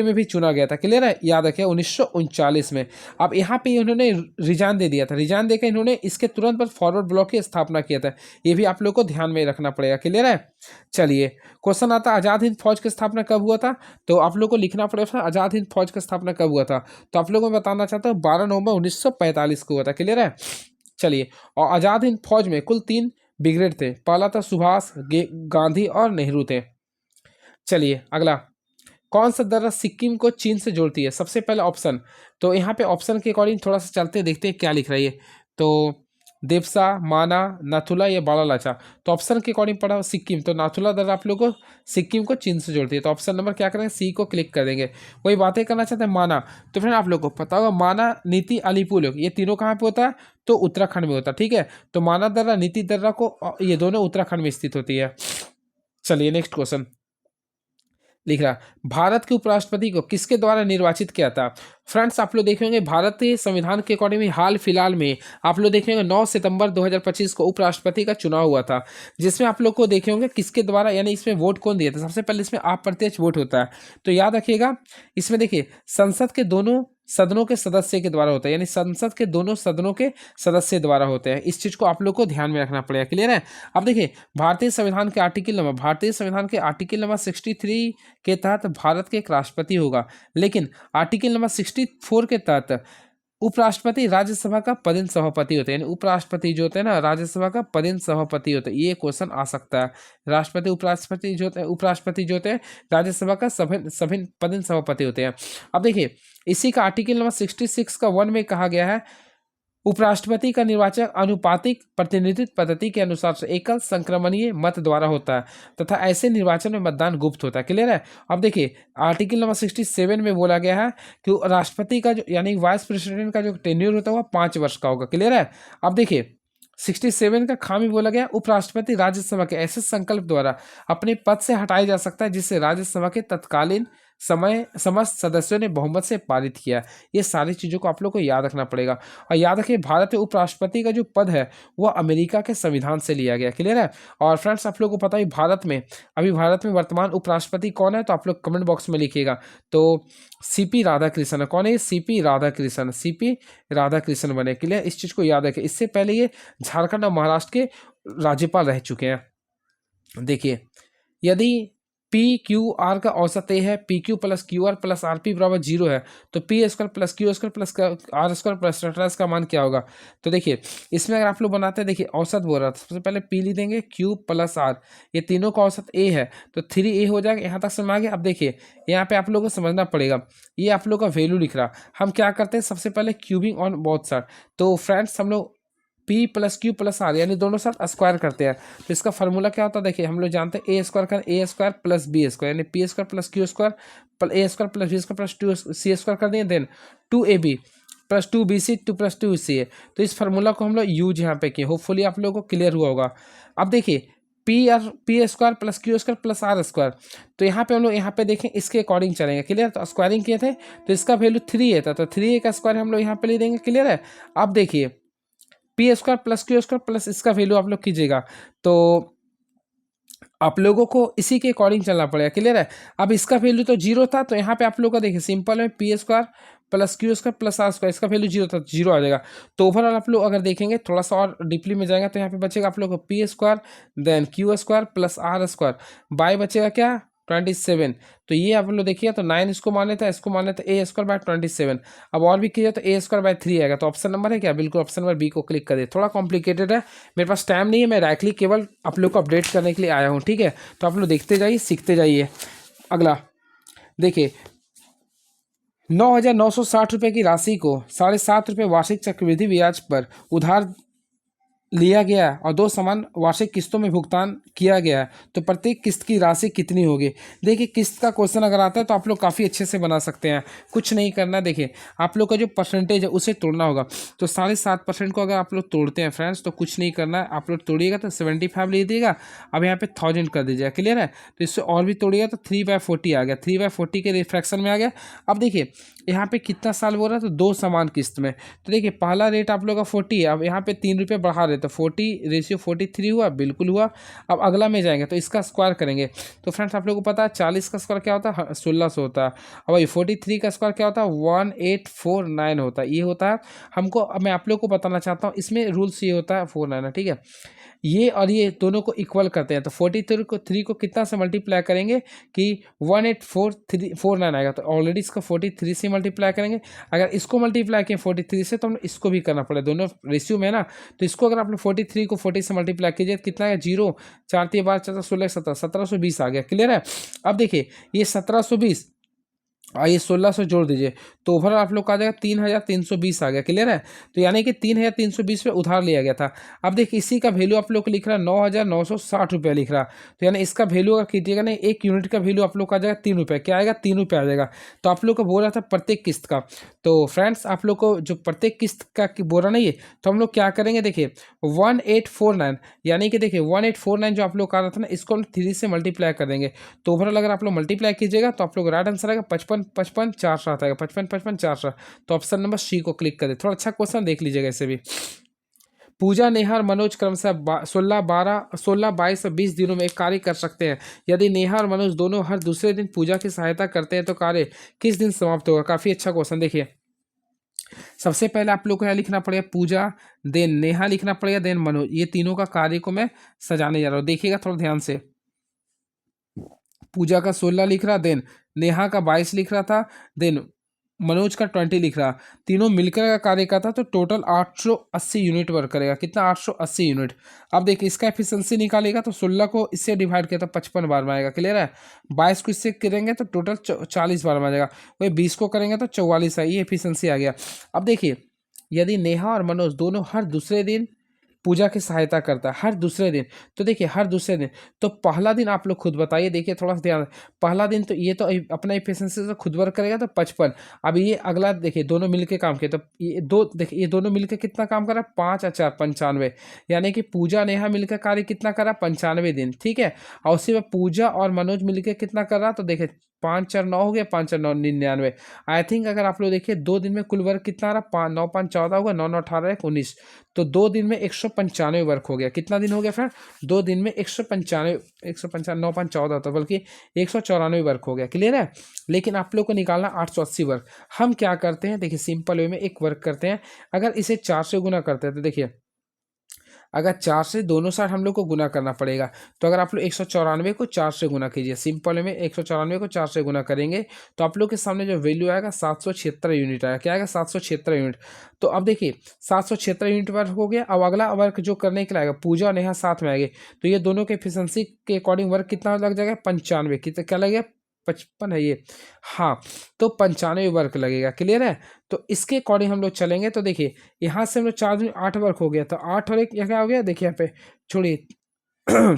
में भी चुना गया था। क्लियर है। याद रखिए 1939 में। अब यहाँ पे उन्होंने रिजाइन दे दिया था, रिजाइन देकर इन्होंने इसके तुरंत बाद फॉरवर्ड ब्लॉक की स्थापना किया था। ये भी आप लोग को ध्यान में रखना पड़ेगा। क्लियर है। चलिए क्वेश्चन आता है आजाद हिंद फौज की स्थापना कब हुआ था। तो आप लोग को लिखना पड़ेगा आजाद हिंद फौज की स्थापना कब हुआ था। तो आप लोगों को बताना चाहता हूँ 12 नवंबर 1945 को हुआ था। क्लियर है। चलिए, और आजाद हिंद फौज में कुल 3 ब्रिगेड थे। पहला था सुभाष, गांधी और नेहरू थे। चलिए अगला, कौन सा दर्रा सिक्किम को चीन से जोड़ती है? सबसे पहला ऑप्शन, तो यहाँ पे ऑप्शन के अकॉर्डिंग थोड़ा सा चलते हैं, देखते हैं क्या लिख रहा है ये। तो देवसा, माना, नाथुला या बालालाचा। तो ऑप्शन के अकॉर्डिंग पढ़ा सिक्किम, तो नाथुला दर्रा आप लोगों को सिक्किम को चीन से जोड़ती है। तो ऑप्शन नंबर क्या करेंगे, सी को क्लिक कर देंगे। वही बातें करना चाहते हैं माना, तो फ्रेंड आप लोग को पता होगा माना, नीति, अलीपुर ये तीनों कहाँ पे होता है? तो उत्तराखंड में होता है, ठीक है। तो माना दर्रा, नीति दर्रा को ये दोनों उत्तराखंड में स्थित होती है। चलिए नेक्स्ट क्वेश्चन लिख रहा, भारत के उपराष्ट्रपति को किसके द्वारा निर्वाचित किया था? फ्रेंड्स आप लोग देखेंगे भारतीय संविधान के अकॉर्डिंग हाल फिलहाल में आप लोग देखेंगे 9 सितंबर 2025 को उपराष्ट्रपति का चुनाव हुआ था, जिसमें आप लोग को देखे होंगे किसके द्वारा, यानी इसमें वोट कौन दिया था? सबसे पहले इसमें आप प्रत्यक्ष वोट होता है, तो याद रखिएगा इसमें देखिए संसद के दोनों सदनों के सदस्य के द्वारा होता है, यानी संसद के दोनों सदनों के सदस्य द्वारा होते हैं। इस चीज को आप लोग को ध्यान में रखना पड़ेगा, क्लियर है। अब देखिए भारतीय संविधान के आर्टिकल नंबर 63 के तहत भारत के एक राष्ट्रपति होगा, लेकिन आर्टिकल नंबर 64 के तहत उपराष्ट्रपति राज्यसभा का पदेन सभापति होते हैं, यानी उपराष्ट्रपति जो होते हैं ना राज्यसभा का पदेन सभापति होते हैं। ये क्वेश्चन आ सकता है, राष्ट्रपति उपराष्ट्रपति जो होते हैं राज्यसभा का सभी पदेन सभापति होते हैं। अब देखिए इसी का आर्टिकल नंबर 66 का 1 में कहा गया है, उपराष्ट्रपति का निर्वाचन अनुपातिक प्रतिनिधित्व पद्धति के अनुसार से एकल संक्रमणीय मत द्वारा होता है तथा ऐसे निर्वाचन में मतदान गुप्त होता है, क्लियर है। अब देखिए आर्टिकल नंबर 67 में बोला गया है कि राष्ट्रपति का जो यानी वाइस प्रेसिडेंट का जो टेन्योर होता है वह 5 वर्ष का होगा, क्लियर है। अब देखिए 67 का खामी बोला गया, उपराष्ट्रपति राज्यसभा के ऐसे संकल्प द्वारा अपने पद से हटाया जा सकता है जिसे राज्यसभा के तत्कालीन समस्त सदस्यों ने बहुमत से पारित किया। ये सारी चीज़ों को आप लोग को याद रखना पड़ेगा। और याद रखिए भारत में उपराष्ट्रपति का जो पद है वह अमेरिका के संविधान से लिया गया, क्लियर है। और फ्रेंड्स आप लोग को पता है भारत में वर्तमान उपराष्ट्रपति कौन है, तो आप लोग कमेंट बॉक्स में लिखिएगा। तो सीपी राधाकृष्णन, कौन है? सीपी राधाकृष्णन बने, क्लियर। इस चीज़ को याद रखें। इससे पहले ये झारखंड और महाराष्ट्र के राज्यपाल रह चुके हैं। देखिए यदि पी क्यू आर का औसत ए है, P Q plus Q R plus R P बराबर 0 है, तो P square plus Q square plus R square plus S का मान क्या होगा? तो देखिए इसमें अगर आप लोग बनाते हैं, देखिए औसत बोल रहा था, सबसे पहले पी लिख देंगे, क्यू प्लस आर, ये तीनों का औसत ए है तो 3a हो जाएगा। यहाँ तक समझ आ गया। अब देखिए यहाँ पे आप लोगों को समझना पड़ेगा, ये आप लोग का वैल्यू लिख रहा, हम क्या करते हैं सबसे पहले क्यूबिंग ऑन बोथ साइड। तो फ्रेंड्स हम लोग P plus Q plus R यानी दोनों साथ स्क्वायर करते हैं, तो इसका फार्मूला क्या होता है? देखिए हम लोग जानते हैं A square plus B square, यानी P square plus Q square A square plus B square plus 2c square कर दिए, then 2ab plus 2bc 2 plus 2ca। तो इस फार्मूला को हम लोग यूज यहाँ पे किए, होपफुली आप लोगों को क्लियर हुआ होगा। अब देखिए P square plus Q square plus R square, तो यहाँ पे हम लोग यहाँ पे देखें इसके अकॉर्डिंग चलेंगे, क्लियर। तो स्क्वायरिंग किए थे तो इसका वैल्यू 3a था, तो 3a का स्क्वायर हम लोग यहाँ पे ले देंगे, क्लियर है। अब देखिए P square plus Q square plus इसका वैल्यू आप लोग कीजिएगा, तो आप लोगों को इसी के अकॉर्डिंग चलना पड़ेगा, क्लियर है। अब इसका वैल्यू तो 0 था, तो यहाँ पे आप लोग का देखिए सिंपल है, P square plus Q square plus R square, इसका वैल्यू 0 था, 0 आ जाएगा। तो ओवरऑल आप लोग अगर देखेंगे थोड़ा सा और डीपली में जाएगा तो यहाँ पे बचेगा आप लोग को P square then Q square plus R square by बचेगा क्या 27। तो ये आप लोग देखिए, तो 9 इसको मान लेता है, इसको मान लेता है ए स्क्वायर बाय 27। अब और भी किया तो ए स्क्वायर बाय 3 आएगा। तो ऑप्शन नंबर है क्या? बिल्कुल ऑप्शन नंबर बी को क्लिक कर दे। थोड़ा कॉम्प्लिकेटेड है, मेरे पास टाइम नहीं है, मैं डायरेक्टली केवल आप लोग को अपडेट करने के लिए आया हूँ, ठीक है। तो आप लोग देखते जाइए, सीखते जाइए। अगला देखिए 9,960 रुपये की राशि को 7.5 वार्षिक चक्रवृद्धि ब्याज पर उधार लिया गया और 2 समान वार्षिक किस्तों में भुगतान किया गया है, तो प्रत्येक किस्त की राशि कितनी होगी? देखिए किस्त का क्वेश्चन अगर आता है तो आप लोग काफ़ी अच्छे से बना सकते हैं, कुछ नहीं करना। देखिए आप लोग का जो परसेंटेज है उसे तोड़ना होगा, तो 7.5% को अगर आप लोग तोड़ते हैं फ्रेंड्स तो कुछ नहीं करना है, आप लोग तोड़िएगा तो 75 ले दीजिएगा। अब यहाँ पे 1000 कर दीजिएगा, क्लियर है। तो इससे और भी तोड़िएगा तो 3/40 आ गया, 3/40 के रिफ्रैक्शन में आ गया। अब देखिए यहाँ पे कितना साल बोल रहा है, तो 2 समान किस्त में। तो देखिए पहला रेट आप लोग का 40 है, अब यहाँ पे 3 रुपये बढ़ा रहे तो 40/43 हुआ, बिल्कुल हुआ। अब अगला में जाएंगे तो इसका स्क्वायर करेंगे, तो फ्रेंड्स आप लोगों को पता है 40 का स्क्वायर क्या होता है? 1600 होता है। अब भाई 43 का स्क्वायर क्या होता है? 1849 होता है, ये होता है हमको। अब मैं आप लोग को बताना चाहता हूँ, इसमें रूल्स ये होता है 49 है, ठीक है। ये और ये दोनों को इक्वल करते हैं, तो 43 को कितना से मल्टीप्लाई करेंगे कि 18449 आएगा, तो ऑलरेडी इसका 43 से मल्टीप्लाई करेंगे। अगर इसको मल्टीप्लाई किए 43 से तो हम इसको भी करना पड़ेगा, दोनों रेशियो में है ना। तो इसको अगर आप लोग 43 को 40 से मल्टीप्लाई कीजिए तो कितना है? 0 4 3 12 14 16 17 1720 आ गया, क्लियर है। अब देखिए ये 1720 आइए 1600 जोड़ दीजिए, तो ओवरऑल आप लोग का आ जाएगा 3320 आ गया। क्लियर है? तो यानी कि 3320 पे उधार लिया गया था। अब देखिए इसी का वैल्यू आप लोग को लिख रहा है 9960 रुपया लिख रहा। तो यानी इसका वैल्यू अगर कीजिएगा ना, एक यूनिट का वैल्यू आप लोग का आ जाएगा 3 रुपये। क्या आएगा? 3 रुपये आ जाएगा। तो आप लोग को बोल रहा था प्रत्येक किस्त का। तो फ्रेंड्स आप लोग को जो प्रत्येक किस्त का बोल रहा नहीं है, तो हम लोग क्या करेंगे, देखिए 1849, यानी कि देखिए 1849 जो आप लोग का रहा था ना, इसको हम 3 से मल्टीप्लाई कर देंगे। तो ओवरऑल अगर आप लोग मल्टीप्लाई कीजिएगा तो आप लोग राइट आंसर आएगा 55 55 400 आएगा, 55 55 400। तो ऑप्शन नंबर सी को क्लिक कर दे। थोड़ा अच्छा क्वेश्चन देख लीजिएगा इसे भी। पूजा, नेहा और मनोज क्रमशः 16 12 16 22 और 20 दिनों में एक कार्य कर सकते हैं। यदि नेहा और मनोज दोनों हर दूसरे दिन पूजा की सहायता करते हैं तो कार्य किस दिन समाप्त होगा? काफी अच्छा क्वेश्चन। देखिए सबसे पहले आप लोग को यहाँ लिखना पड़ेगा पूजा, देन नेहा लिखना पड़ेगा, देन मनोज। ये तीनों का कार्य को मैं सजाने जा रहा हूँ, देखिएगा थोड़ा ध्यान से। पूजा का 16 लिख रहा, देन नेहा का 22 लिख रहा था, देन मनोज का 20 लिख रहा। तीनों मिलकर का कार्य करता तो टोटल 880 यूनिट वर्क करेगा। कितना? 880 यूनिट। अब देखिए इसका एफिशिएंसी निकालेगा तो 16 को इससे डिवाइड किया तो 55 बार में आएगा। क्लियर है? 22 को इससे करेंगे तो टोटल 40 बार में आ जाएगा। वही 20 को करेंगे तो 44 है। ये एफिशिएंसी आ गया। अब देखिए यदि नेहा और मनोज दोनों हर दूसरे दिन पूजा की सहायता करता है, हर दूसरे दिन, तो देखिए हर दूसरे दिन, तो पहला दिन आप लोग खुद बताइए। देखिए थोड़ा सा ध्यान, पहला दिन तो ये तो अपना एफिशिएंसी से खुद वर्क करेगा तो 55। अब ये अगला देखिए दोनों मिलके काम किए तो ये दो, देखिए ये दोनों मिलके कितना काम करा? 5 और 4 95। यानी कि पूजा नेहा मिलकर कार्य कितना करा? 95 दिन। ठीक है? और उसी में पूजा और मनोज मिलकर कितना कर रहा? तो देखिए 5 4 9 हो गया, 5 4 9 99। आई थिंक अगर आप लोग देखिए 2 दिन में कुल वर्क कितना आ रहा? 5 9 5 14 होगा, 9 9 18 19। तो 2 दिन में 195 वर्क हो गया। कितना दिन हो गया फ्रेंड? 2 दिन में 195, 195 9 5 14 होता, बल्कि 194 वर्क हो गया। क्लियर है? लेकिन आप लोग को निकालना 880 वर्क। हम क्या करते हैं, देखिए सिंपल वे में एक वर्क करते हैं। अगर इसे 4 से गुना करते हैं तो देखिए अगर 4 से दोनों साइड हम लोग को गुना करना पड़ेगा। तो अगर आप लोग 194 को 4 से गुना कीजिए, सिंपल में 194 को 4 से गुना करेंगे तो आप लोग के सामने जो वैल्यू आएगा 776 यूनिट आएगा। क्या आएगा? 776 यूनिट। तो अब देखिए 776 यूनिट वर्क हो गया। अब अगला वर्क जो करने के लिए आएगा, पूजा और नेहा साथ में आएंगे, तो ये दोनों के एफिशिएंसी के अकॉर्डिंग वर्क कितना लग जाएगा? 95। कितना क्या लगेगा? 55 है ये। हाँ, तो 95 वर्क लगेगा। क्लियर है? तो इसके अकॉर्डिंग हम लोग चलेंगे तो देखिए यहाँ से हम लोग 4 दिन 8 वर्क हो गया, तो 8 और 1 क्या हो गया? देखिए यहाँ पे छोड़िए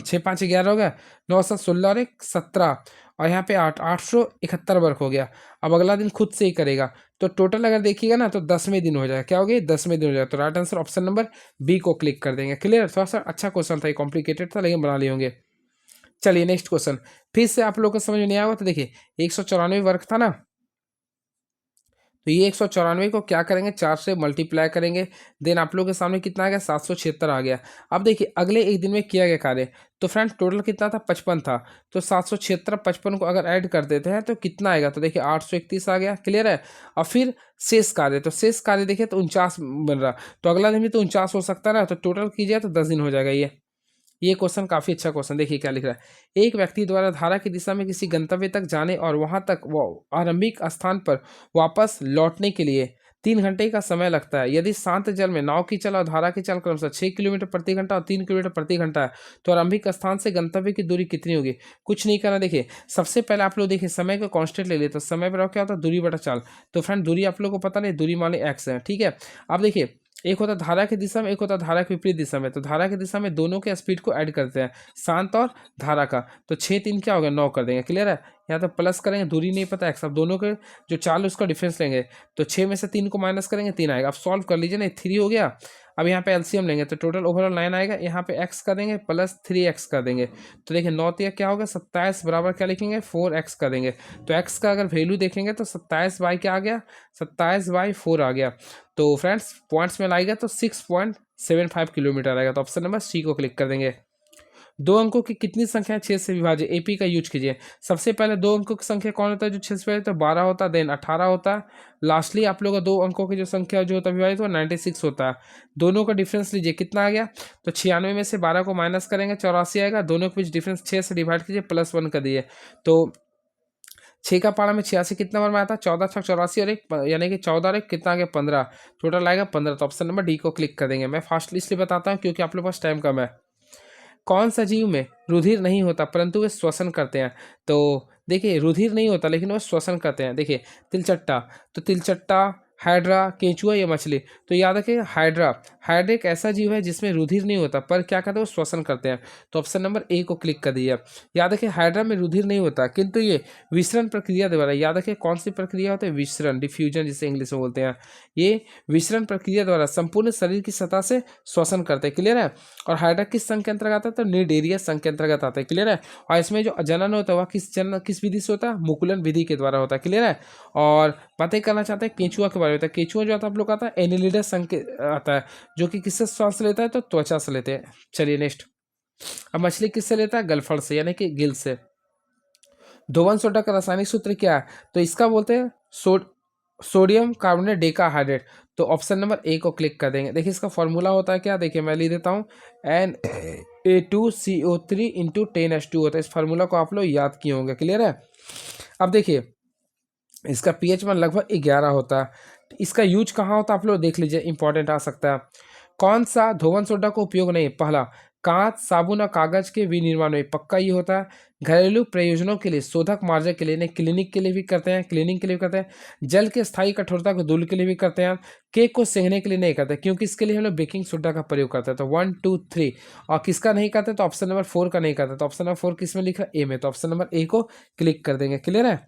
6 5 11 हो गया, 9 7 16 और 1 17, और यहाँ पे 871 वर्क हो गया। अब अगला दिन खुद से ही करेगा तो टोटल अगर देखिएगा ना तो 10वें दिन हो जाएगा। क्या हो गया? 10वें दिन हो जाएगा। तो right answer option number B को क्लिक कर देंगे। क्लियर? थोड़ा सा अच्छा क्वेश्चन था, ये कॉम्प्लिकेटेड था लेकिन बना लिए होंगे। चलिए नेक्स्ट क्वेश्चन। फिर से आप लोग को समझ में नहीं आया तो देखिए 194 वर्क था ना, तो ये 194 को क्या करेंगे? 4 से मल्टीप्लाई करेंगे। देन आप लोग के सामने कितना आ गया? 776 आ गया। अब देखिए अगले एक दिन में किया गया कार्य, तो फ्रेंड टोटल कितना था? 55 था। तो 776 55 को अगर ऐड कर देते हैं तो कितना आएगा? तो देखिए 831 आ गया। क्लियर है? और फिर शेष कार्य, तो शेष कार्य देखिए तो 49 बन रहा, तो अगला दिन भी तो 49 हो सकता है ना, तो टोटल कीजिए तो 10 दिन हो जाएगा। ये क्वेश्चन काफी अच्छा क्वेश्चन। देखिए क्या लिख रहा है। एक व्यक्ति द्वारा धारा की दिशा में किसी गंतव्य तक जाने और वहां तक वो आरंभिक स्थान पर वापस लौटने के लिए 3 घंटे का समय लगता है। यदि शांत जल में नाव की चल और धारा की चल क्रमशः 6 किलोमीटर प्रति घंटा और 3 किलोमीटर प्रति घंटा है, तो आरंभिक स्थान से गंतव्य की दूरी कितनी होगी? कुछ नहीं करना। देखिए सबसे पहले आप लोग देखिए समय को कांस्टेंट ले लिए, तो समय पर क्या होता है? दूरी बटा चाल। तो फ्रेंड दूरी आप लोग को पता नहीं, दूरी मान ली एक्स है। ठीक है? अब देखिए एक होता है धारा की दिशा में, एक होता है धारा के विपरीत दिशा में। तो धारा की दिशा में दोनों के स्पीड को ऐड करते हैं, शांत और धारा का। तो 6 3 क्या हो गया? 9 कर देंगे। क्लियर है? यहाँ तो प्लस करेंगे, दूरी नहीं पता एक्स, अब दोनों के जो चाल उसका डिफरेंस लेंगे, तो 6 में से 3 को माइनस करेंगे, 3 आएगा। अब सॉल्व कर लीजिए ना, 3 हो गया। अब यहाँ पे एलसीएम लेंगे तो टोटल ओवरऑल 9 आएगा। यहाँ पे एक्स कर देंगे प्लस 3x कर देंगे, तो देखिए 9 3 क्या होगा? 27 बराबर क्या लिखेंगे? 4x कर देंगे। तो x का अगर वैल्यू देखेंगे तो 27 बाई क्या आ गया? 27 बाई 4 आ गया। तो फ्रेंड्स पॉइंट्स में लाएगा तो 6.75 किलोमीटर आएगा। तो ऑप्शन नंबर सी को क्लिक कर देंगे। दो अंकों की कितनी संख्या 6 से विभाजित? एपी का यूज कीजिए। सबसे पहले 2 अंकों की संख्या कौन होता है जो 6 से विभाजित? तो 12 होता है, देन 18 होता है। लास्टली आप लोग का 2 अंकों की जो संख्या जो होता है विभाजित वो 96 होता है। दोनों का डिफरेंस लीजिए, कितना आ गया? तो 96 में से 12 को माइनस करेंगे, 84 आएगा। दोनों के बीच डिफरेंस 6 से डिवाइड कीजिए, +1 कर दिए। तो 6 का पारा में 86 कितना बार में आता है? 14 6 84 और 1 यानी कि 14 और 1 कितना आ गया? 15। टोटल आएगा 15। तो ऑप्शन नंबर डी को क्लिक कर देंगे। मैं फास्टली इसलिए बताता हूँ क्योंकि आप लोग पास टाइम कम है। कौन सा जीव में रुधिर नहीं होता परंतु वे श्वसन करते हैं? तो देखिए रुधिर नहीं होता लेकिन वह श्वसन करते हैं। देखिए तिलचट्टा, तो तिलचट्टा, हाइड्रा, केंचुआ या मछली। तो याद रखिए हाइड्रा। हाइड्रा एक ऐसा जीव है जिसमें रुधिर नहीं होता पर क्या करते हैं, वो श्वसन करते हैं। तो ऑप्शन नंबर ए को क्लिक कर दिया। याद रखिए हाइड्रा में रुधिर नहीं होता किंतु ये विसरण प्रक्रिया द्वारा, याद रखिए कौन सी प्रक्रिया होती है, विसरण, डिफ्यूजन जिसे इंग्लिश में बोलते हैं। ये विसरण प्रक्रिया द्वारा संपूर्ण शरीर की सतह से श्वसन करते हैं। क्लियर है? और हाइड्रा किस संघ के अंतर्गत आता है, तो निडेरिया संघ के अंतर्गत आता है। क्लियर है? और इसमें जो जनन होता है वह किस विधि से होता है, मुकुलन विधि के द्वारा होता है। क्लियर है? और बातें करना चाहते हैं केंचुआ के बारे में। केंचुआ जो आता है आप लोग आता है एनिलिडस संघ के आता है, जो कि किससे श्वास लेता है, तो त्वचा से लेते हैं। चलिए नेक्स्ट। अब मछली किससे लेता है, गलफड़ से यानी कि गिल से। धोवन सोडा का रासायनिक सूत्र क्या है, तो इसका बोलते हैं सोडियम कार्बोनेट डेकाहाइड्रेट। तो ऑप्शन नंबर ए को क्लिक कर देंगे। देखिए इसका फॉर्मूला होता है क्या, देखिए मैं लिख देता हूँ, Na2CO3 इंटू 10H2 होता है। इस फार्मूला को आप लोग याद किए होंगे। क्लियर है? अब देखिए इसका pH मान लगभग 11 होता है। इसका यूज कहाँ होता है आप लोग देख लीजिए, इंपॉर्टेंट आ सकता है। कौन सा धोवन सोडा का उपयोग नहीं, पहला कांच, साबुन और कागज के विनिर्माण में पक्का ये होता है। घरेलू प्रयोजनों के लिए, शोधक मार्जक के लिए, नहीं क्लिनिक के लिए भी करते हैं, क्लीनिंग के लिए भी करते हैं। जल के स्थायी कठोरता को दूर के लिए भी करते हैं। केक को सेंकने के लिए नहीं करते क्योंकि इसके लिए हम लोग बेकिंग सोडा का प्रयोग करते हैं। तो 1 2 3। और किसका नहीं करते, तो ऑप्शन नंबर 4 का नहीं करते। तो ऑप्शन नंबर 4 किस में लिखा, ए में। तो ऑप्शन नंबर ए को क्लिक कर देंगे। क्लियर है?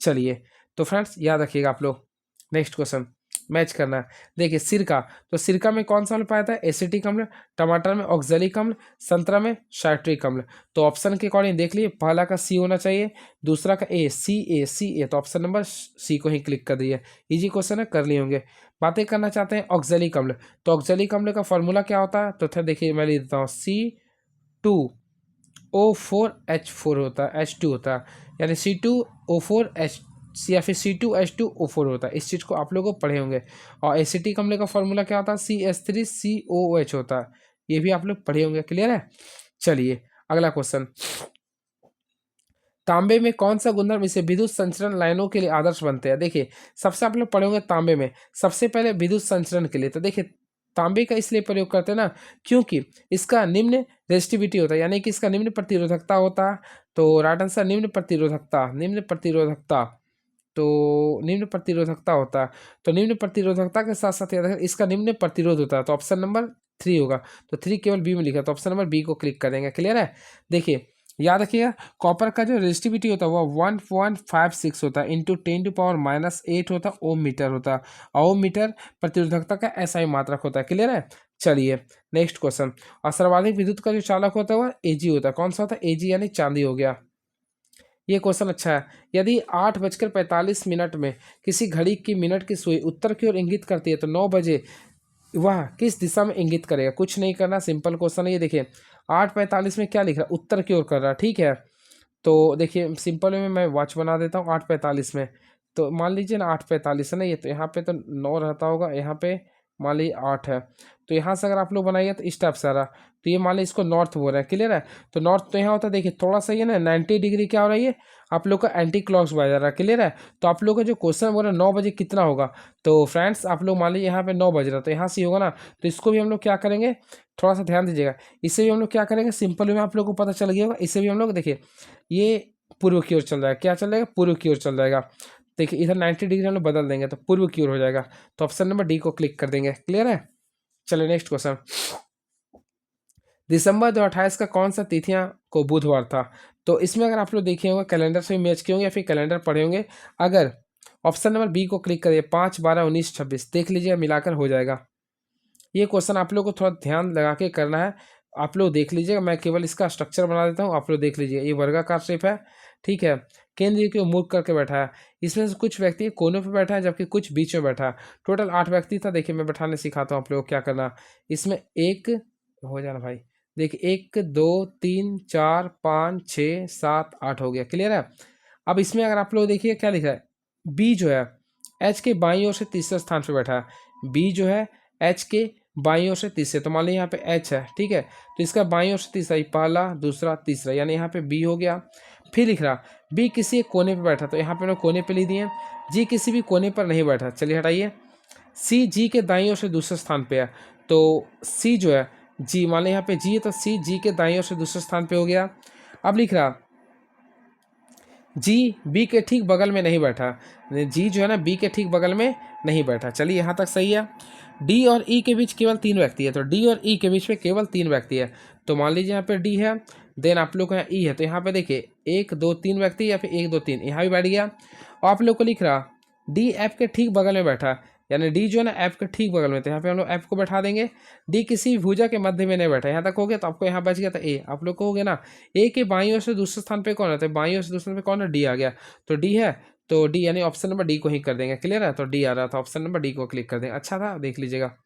चलिए तो फ्रेंड्स याद रखिएगा आप लोग। नेक्स्ट क्वेश्चन मैच करना है। देखिए सिरका, तो सिरका में कौन सा अम्ल पाया जाता है, एसिटिक अम्ल। टमाटर में ऑक्जेलिक अम्ल। संतरा में साइट्रिक अम्ल। तो ऑप्शन के अकॉर्डिंग देख लिए, पहला का सी होना चाहिए, दूसरा का ए, सी ए। तो ऑप्शन नंबर सी को ही क्लिक कर दिए। इजी क्वेश्चन है, कर लिए होंगे। बातें करना चाहते हैं ऑक्जेलिक अम्ल, तो ऑक्जेलिक अम्ल का फॉर्मूला क्या होता है, तो देखिए मैं लिख देता हूँ, C2O4H4 होता है, H2 होता है, यानी C2O4H या फिर C2H2O4 होता है। इस चीज़ को आप लोगों को पढ़े होंगे। और एसिटिक अम्ल का फॉर्मूला क्या होता है, CH3COOH होता है। ये भी आप लोग पढ़े होंगे। क्लियर है? चलिए अगला क्वेश्चन। तांबे में कौन सा गुणधर्म इसे विद्युत संचरण लाइनों के लिए आदर्श बनते हैं। देखिए सबसे आप लोग पढ़े होंगे तांबे में सबसे पहले विद्युत संचरण के लिए, तो देखिए तांबे का इसलिए प्रयोग करते हैं ना क्योंकि इसका निम्न रेजिस्टिविटी होता है, यानी कि इसका निम्न प्रतिरोधकता होता है। तो राइट आंसर निम्न प्रतिरोधकता, तो निम्न प्रतिरोधकता होता है। तो निम्न प्रतिरोधकता के साथ साथ याद इसका निम्न प्रतिरोध होता है। तो ऑप्शन नंबर 3 होगा। तो 3 केवल बी में लिखा, तो ऑप्शन नंबर बी को क्लिक करेंगे। क्लियर है? देखिए याद रखिएगा कॉपर का जो रेजिस्टिविटी होता है वो 1.56 होता है इंटू 10⁻⁸ होता है, ओम मीटर होता है। ओम मीटर प्रतिरोधकता का ऐसा ही मात्रक होता है। क्लियर है? चलिए नेक्स्ट क्वेश्चन। और सर्वाधिक विद्युत का जो चालक होता है वह एजी होता है। कौन सा होता है, एजी यानी चांदी हो गया। ये क्वेश्चन अच्छा है। यदि 8:45 में किसी घड़ी की मिनट की सुई उत्तर की ओर इंगित करती है तो 9 बजे वह किस दिशा में इंगित करेगा। कुछ नहीं करना, सिंपल क्वेश्चन है ये। देखिए 8:45 में क्या लिख रहा है, उत्तर की ओर कर रहा है। ठीक है, तो देखिए सिंपल में मैं वॉच बना देता हूँ 8:45 में। तो मान लीजिए ना 8:45 है ना, ये तो यहाँ पे तो 9 रहता होगा, यहाँ पे मान लीजिए 8 है। तो यहाँ से अगर आप लोग बनाइए तो इस टाइप से आ रहा, तो ये मान लीजिए इसको नॉर्थ बोल रहा है। क्लियर है? तो नॉर्थ तो यहाँ होता है, देखिए थोड़ा सा ये ना 90 डिग्री क्या हो रहा है, ये आप लोग का एंटी क्लॉक वाइज आ रहा है। क्लियर है? तो आप लोग का जो क्वेश्चन बोल रहा है 9 बजे कितना होगा, तो फ्रेंड्स आप लोग मान लीजिए यहाँ पे 9 बज रहा है, तो यहाँ से होगा ना, तो इसको भी हम लोग क्या करेंगे, थोड़ा सा ध्यान दीजिएगा। इसे भी हम लोग क्या करेंगे, सिंपल में आप लोग को पता चल गया होगा। इसे भी हम लोग देखिए ये पूर्व की ओर चल जाएगा, क्या चल जाएगा, पूर्व की ओर चल जाएगा। देखिए इधर 90 डिग्री हम लोग बदल देंगे तो पूर्व की ओर हो जाएगा। तो ऑप्शन नंबर डी को क्लिक कर देंगे। क्लियर है? चलिए नेक्स्ट क्वेश्चन। दिसंबर 2028 का कौन सा तिथियां को बुधवार था। तो इसमें अगर आप लोग देखे होंगे कैलेंडर से मैच किए होंगे या फिर कैलेंडर पढ़े होंगे, अगर ऑप्शन नंबर बी को क्लिक करिए 5, 12, 19, 26 देख लीजिए, मिलाकर हो जाएगा। ये क्वेश्चन आप लोग को थोड़ा ध्यान लगा के करना है। आप लोग देख लीजिएगा, मैं केवल इसका स्ट्रक्चर बना देता हूँ, आप लोग देख लीजिए। ये वर्गाकार शेप है, ठीक है, केंद्र की ओर मुख करके बैठा है। इसमें से कुछ व्यक्ति कोनों पे बैठा है जबकि कुछ बीच में बैठा है। टोटल 8 व्यक्ति था। देखिए मैं बैठाने सिखाता हूँ आप लोग को क्या करना। इसमें एक हो जाना भाई, देखिए 1 2 3 4 5 6 7 8 हो गया। क्लियर है? अब इसमें अगर आप लोग देखिए क्या लिखा है, बी जो है एच के बाईं ओर से तीसरे स्थान पर बैठा है। बी जो है एच के बाईं ओर से तीसरे, तो मान लीजिए यहाँ पे एच है, ठीक है, तो इसका बाईं ओर से तीसरा, पहला दूसरा तीसरा, यानी यहाँ पे बी हो गया। फिर लिख रहा बी किसी एक कोने पे बैठा, तो यहाँ पे उन्होंने कोने पे लिख दिए। जी किसी भी कोने पर नहीं बैठा, चलिए हटाइए। सी जी के दाईं ओर से दूसरे स्थान पे है, तो सी जो है जी, मान लें यहाँ पे जी है तो सी जी के दाईं ओर से दूसरे स्थान पे हो गया। अब लिख रहा जी बी के ठीक बगल में नहीं बैठा, जी जो है ना बी के ठीक बगल में नहीं बैठा। चलिए यहाँ तक सही है। डी और ई के बीच केवल 3 व्यक्ति है, तो डी और ई के बीच में केवल 3 व्यक्ति है। तो मान लीजिए यहाँ पे डी है, देन आप लोग का यहाँ ई है, तो यहाँ पे देखिए 1 2 3 व्यक्ति या फिर 1 2 3 यहाँ भी बैठ गया। और आप लोग को लिख रहा डी एफ के ठीक बगल में बैठा, यानी डी जो है ना एफ के ठीक बगल में, तो यहाँ पे हम लोग एफ को बैठा देंगे। डी किसी भुजा के मध्य में नहीं बैठा, यहाँ तक हो गया, तो आपको यहाँ बच गया था ए। आप लोग को हो गया ना ए के बाईं ओर से दूसरे स्थान पे कौन है, तो बाईं ओर से दूसरे स्थान पे कौन है, डी आ गया। तो डी है, तो डी यानी ऑप्शन नंबर डी को ही कर देंगे। क्लियर है, तो डी आ रहा था, ऑप्शन नंबर डी को क्लिक कर देंगे। अच्छा था, देख लीजिएगा।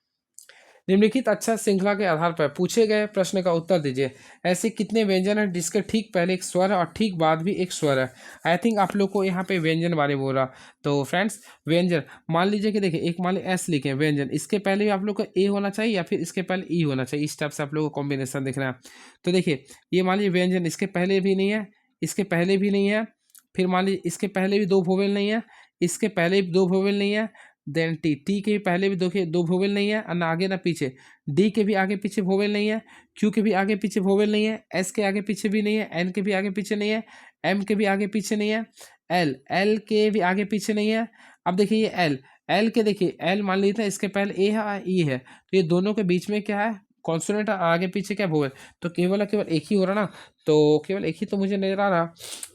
निम्नलिखित अच्छा श्रृंखला के आधार पर पूछे गए प्रश्न का उत्तर दीजिए। ऐसे कितने व्यंजन हैं जिसके ठीक पहले एक स्वर है और ठीक बाद भी एक स्वर है। आई थिंक आप लोग को यहाँ पे व्यंजन बारे बोल रहा। तो फ्रेंड्स व्यंजन मान लीजिए कि देखिए एक मान लीजिए एस लिखे व्यंजन, इसके पहले भी आप लोग को ए होना चाहिए या फिर इसके पहले ई होना चाहिए। इस टाइप से आप लोग को कॉम्बिनेशन दिख रहा है। तो देखिए ये मान लीजिए व्यंजन इसके पहले भी नहीं है, इसके पहले भी नहीं है, फिर मान लीजिए इसके पहले भी 2 वोवेल नहीं है, इसके पहले भी 2 वोवेल नहीं है, देन टी टी के भी पहले भी देखिए 2 वोवेल नहीं है, और ना आगे ना पीछे। डी के भी आगे पीछे वोवेल नहीं है, क्यू के भी आगे पीछे वोवेल नहीं है, एस के आगे पीछे भी नहीं है, एन के भी आगे पीछे नहीं है, एम के भी आगे पीछे नहीं है, एल एल के भी आगे पीछे नहीं है। अब देखिए ये एल एल के देखिए एल मान लीजिए इसके पहले ए है और ई है, तो ये दोनों के बीच में क्या है, कॉन्सोनेंट, आगे पीछे क्या वोवेल, तो केवल केवल एक ही हो रहा ना, तो केवल एक ही तो मुझे नजर आ रहा।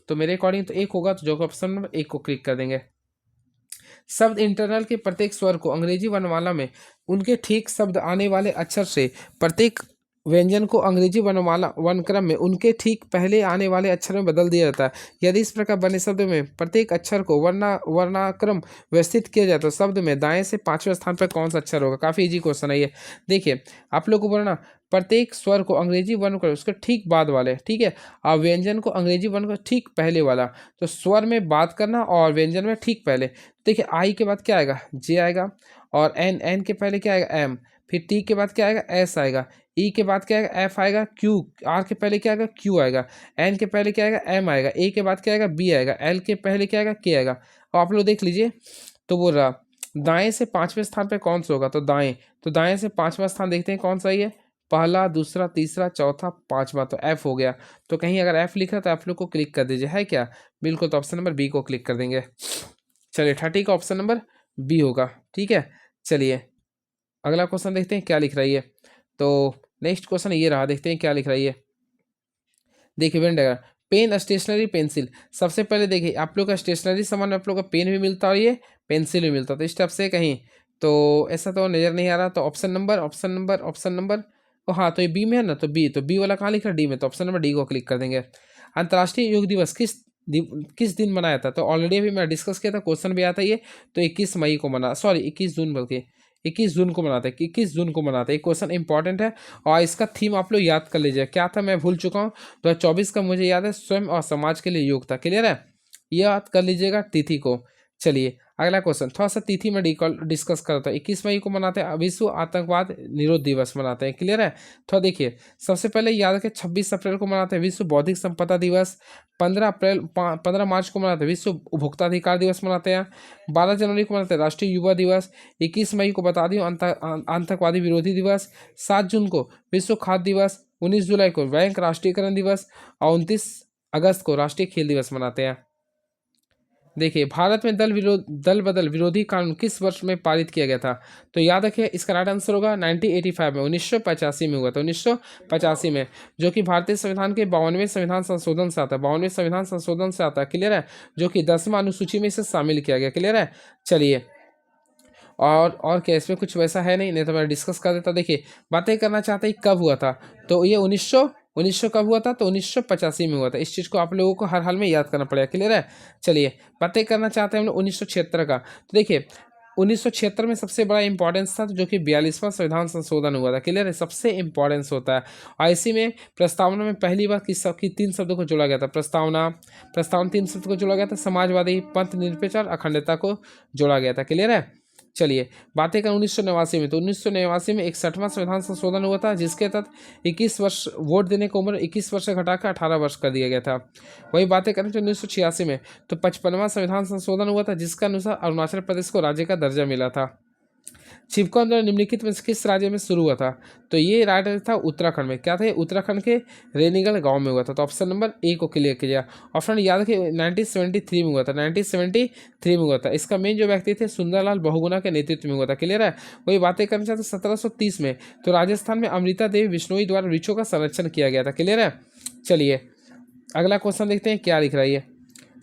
तो मेरे अकॉर्डिंग तो एक होगा, तो जो ऑप्शन नंबर एक को क्लिक कर देंगे। शब्द इंटरनल के प्रत्येक स्वर को अंग्रेजी वर्णमाला में उनके ठीक शब्द आने वाले अक्षर से, प्रत्येक व्यंजन को अंग्रेजी वर्णमाला वर्णक्रम में उनके ठीक पहले आने वाले अक्षर में बदल दिया जाता है। यदि इस प्रकार बने शब्द में प्रत्येक अक्षर को वर्णाक्रम व्यवस्थित किया जाए तो शब्द में दाएं से 5वें स्थान पर कौन सा अक्षर होगा। काफी इजी क्वेश्चन है ये। देखिए आप लोग को बोलना प्रत्येक स्वर को अंग्रेजी वर्ण कर उसके ठीक बाद वाले, ठीक है, और व्यंजन को अंग्रेजी वर्ण का ठीक पहले वाला। तो स्वर में बात करना और व्यंजन में ठीक पहले। देखिए आई के बाद क्या आएगा, जे आएगा, और एन एन के पहले क्या आएगा, एम, फिर टी के बाद क्या आएगा, एस आएगा, ई के बाद क्या आएगा, एफ आएगा, क्यू, आर के पहले क्या आएगा, क्यू आएगा, एन के पहले क्या आएगा, एम आएगा, ए के बाद क्या आएगा, बी आएगा, एल के पहले क्या आएगा, के आएगा। और आप लोग देख लीजिए, तो बोल रहा दाएं से 5वें स्थान पे कौन सा होगा, तो दाएं, तो दाएं से 5वां स्थान देखते हैं कौन सा है, पहला, दूसरा, तीसरा, चौथा, 5वां, तो एफ हो गया। तो कहीं अगर एफ लिखा तो आप लोग को क्लिक कर दीजिए, है क्या, बिल्कुल, तो ऑप्शन नंबर बी को क्लिक कर देंगे। चलिए 30 का ऑप्शन नंबर बी होगा, ठीक है। चलिए अगला क्वेश्चन देखते हैं क्या लिख रही है। तो नेक्स्ट क्वेश्चन ये रहा, देखते हैं क्या लिख रही है। देखिए Venn diagram, pen, stationery, pencil. सबसे पहले देखिए आप लोग का स्टेशनरी सामान में आप लोग का पेन भी मिलता है और ये पेंसिल भी मिलता है, तो इस टाइप से कहीं तो ऐसा तो नज़र नहीं आ रहा। तो ऑप्शन नंबर हाँ, तो ये बी में है ना, तो बी वाला कहाँ लिखा है, डी में, तो ऑप्शन नंबर डी को क्लिक कर देंगे। अंतर्राष्ट्रीय योग दिवस किस दिन मनाया था, तो ऑलरेडी अभी मैं डिस्कस किया था, क्वेश्चन भी आया था ये, तो 21 मई को मना, सॉरी 21 जून बल्कि 21 जून को मनाते हैं, 21 जून को मनाते हैं। क्वेश्चन इंपॉर्टेंट है और इसका थीम आप लोग याद कर लीजिए, क्या था मैं भूल चुका हूँ। 2024 का मुझे याद है, स्वयं और समाज के लिए योग था। क्लियर है, याद कर लीजिएगा तिथि को। चलिए अगला क्वेश्चन, थोड़ा सा तिथि में डिस्कस करता है। 21 मई को मनाते हैं विश्व आतंकवाद निरोध दिवस मनाते हैं। क्लियर है, थोड़ा देखिए, सबसे पहले याद रखें 26 अप्रैल को मनाते हैं विश्व बौद्धिक संपदा दिवस। 15 मार्च को मनाते हैं विश्व उपभोक्ता अधिकार दिवस मनाते हैं। 12 जनवरी को मनाते हैं राष्ट्रीय युवा दिवस। 21 मई को बता दी आतंकवादी विरोधी दिवस। 7 जून को विश्व खाद्य दिवस। 19 जुलाई को बैंक राष्ट्रीयकरण दिवस और 29 अगस्त को राष्ट्रीय खेल दिवस मनाते हैं। देखिए भारत में दल बदल विरोधी कानून किस वर्ष में पारित किया गया था, तो याद रखिए इसका राइट आंसर होगा 1985 में, 1985 में हुआ था, 1985 में, जो कि भारतीय संविधान के 52वें संविधान संशोधन से आता है, 52वें संविधान संशोधन से आता है। क्लियर है, जो कि 10वां अनुसूची में इसे शामिल किया गया। क्लियर है, चलिए और क्या इसमें कुछ वैसा है नहीं तो मैं डिस्कस कर देता। देखिए बातें करना चाहते हैं कब हुआ था, तो ये 1900 कब हुआ था, तो 1985 में हुआ था। इस चीज़ को आप लोगों को हर हाल में याद करना पड़ेगा। क्लियर है, चलिए बातें करना चाहते हैं हम लोग 1976 का। तो देखिए 1976 में सबसे बड़ा इंपॉर्टेंस था, जो कि 42वां संविधान संशोधन हुआ था। क्लियर है, सबसे इंपॉर्टेंस होता है। और इसी में प्रस्तावना में पहली बार किस 3 शब्दों को जोड़ा गया था, प्रस्तावना 3 शब्द को जोड़ा गया था, समाजवादी, पंथ निरपेक्ष और अखंडता को जोड़ा गया था। क्लियर है, चलिए बातें करें 1989 में, तो 1989 में 61वां संविधान संशोधन हुआ था, जिसके तहत 21 वर्ष वोट देने की उम्र 21 वर्ष से घटाकर 18 वर्ष कर दिया गया था। वही बातें करें तो 1986 में तो 55वां संविधान संशोधन हुआ था, जिसका अनुसार अरुणाचल प्रदेश को राज्य का दर्जा मिला था। चिपको आंदोलन निम्नलिखित में से किस राज्य में शुरू हुआ था? तो ये राज्य था उत्तराखंड में। क्या था ये? उत्तराखंड के रेनीगढ़ गांव में हुआ था। तो ऑप्शन नंबर ए को क्लियर किया। ऑप्शन याद रखिए 1973 में हुआ था। 1973 में हुआ था। इसका मेन जो व्यक्ति थे सुंदरलाल बहुगुणा के नेतृत्व में हुआ था। क्लियर है? वही बातें करना चाहते 1730 में तो राजस्थान में अमृता देवी बिश्नोई द्वारा वृक्षों का संरक्षण किया गया था। क्लियर है? चलिए अगला क्वेश्चन देखते हैं क्या लिख रहा है ये।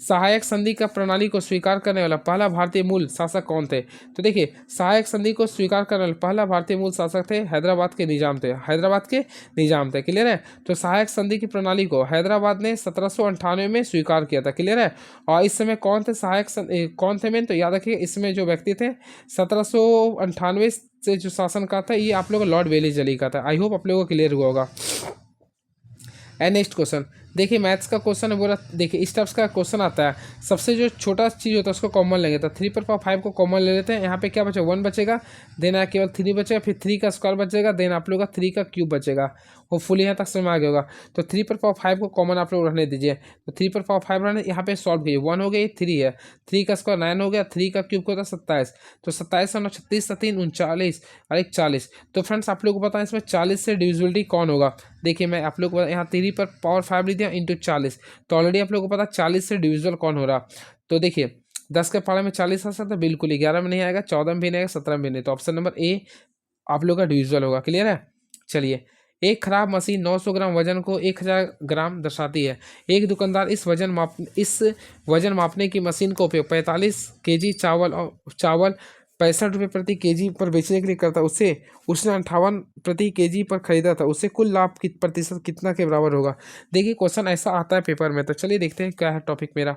सहायक संधि का प्रणाली को स्वीकार करने वाला पहला भारतीय मूल शासक कौन थे? तो देखिए सहायक संधि को स्वीकार करने वाला पहला भारतीय मूल शासक थे हैदराबाद के निजाम थे। हैदराबाद के निजाम थे। क्लियर है? तो सहायक संधि की प्रणाली को हैदराबाद ने 1798 में स्वीकार किया था। क्लियर है? और इस समय कौन थे कौन थे मेन? तो याद रखिए इसमें जो व्यक्ति थे 1798 से जो शासन का था ये आप लोगों का लॉर्ड वेलेस्ली का था। आई होप आप लोगों को क्लियर हुआ होगा। एंड नेक्स्ट क्वेश्चन देखिए मैथ्स का क्वेश्चन है बोला। देखिए इस टाइप्स का क्वेश्चन आता है सबसे जो छोटा चीज़ होता है उसको कॉमन लेंगे तो 3 पर 5 को कॉमन ले लेते हैं। यहाँ पे क्या बचेगा 1 बचेगा देन यहाँ केवल 3 बचेगा फिर 3 का स्क्वायर बचेगा देन आप लोग का 3 का क्यूब बचेगा। होपफुली यहाँ तक समझ में आ गया होगा। तो 3 पर 5 को कॉमन आप लोग रहने दीजिए। तो 3 पर 5 रहने यहाँ पे सॉल्व कीजिए 1 हो गई 3 है 3 का स्क्वायर 9 हो गया 3 का क्यूब होता है 27 तो 27 और 36 3 39 और 1 40। तो फ्रेंड्स आप लोग को बताएं इसमें 40 से डिविजिबिलिटी कौन होगा? देखिए मैं आप लोग को यहाँ 3 पर पावर 5 लिख दिया इंटू 40 तो ऑलरेडी आप लोग को पता 40 से डिविजिबल कौन हो रहा। तो देखिए 10 के पारे में 40 आ सकता है बिल्कुल ही 11 में नहीं आएगा 14 में भी नहीं आएगा 17 में भी नहीं। तो ऑप्शन नंबर ए आप लोग का डिविजिबल होगा। क्लियर है? चलिए एक खराब मशीन 900 ग्राम वजन को 1000 ग्राम दर्शाती है। एक दुकानदार इस वजन मापने की मशीन का उपयोग 45 केजी चावल 65 रुपये प्रति केजी पर बेचने के लिए करता उससे उसने 58 प्रति केजी पर खरीदा था उससे कुल लाभ प्रतिशत कितना के बराबर होगा? देखिए क्वेश्चन ऐसा आता है पेपर में। तो चलिए देखते हैं क्या है टॉपिक मेरा।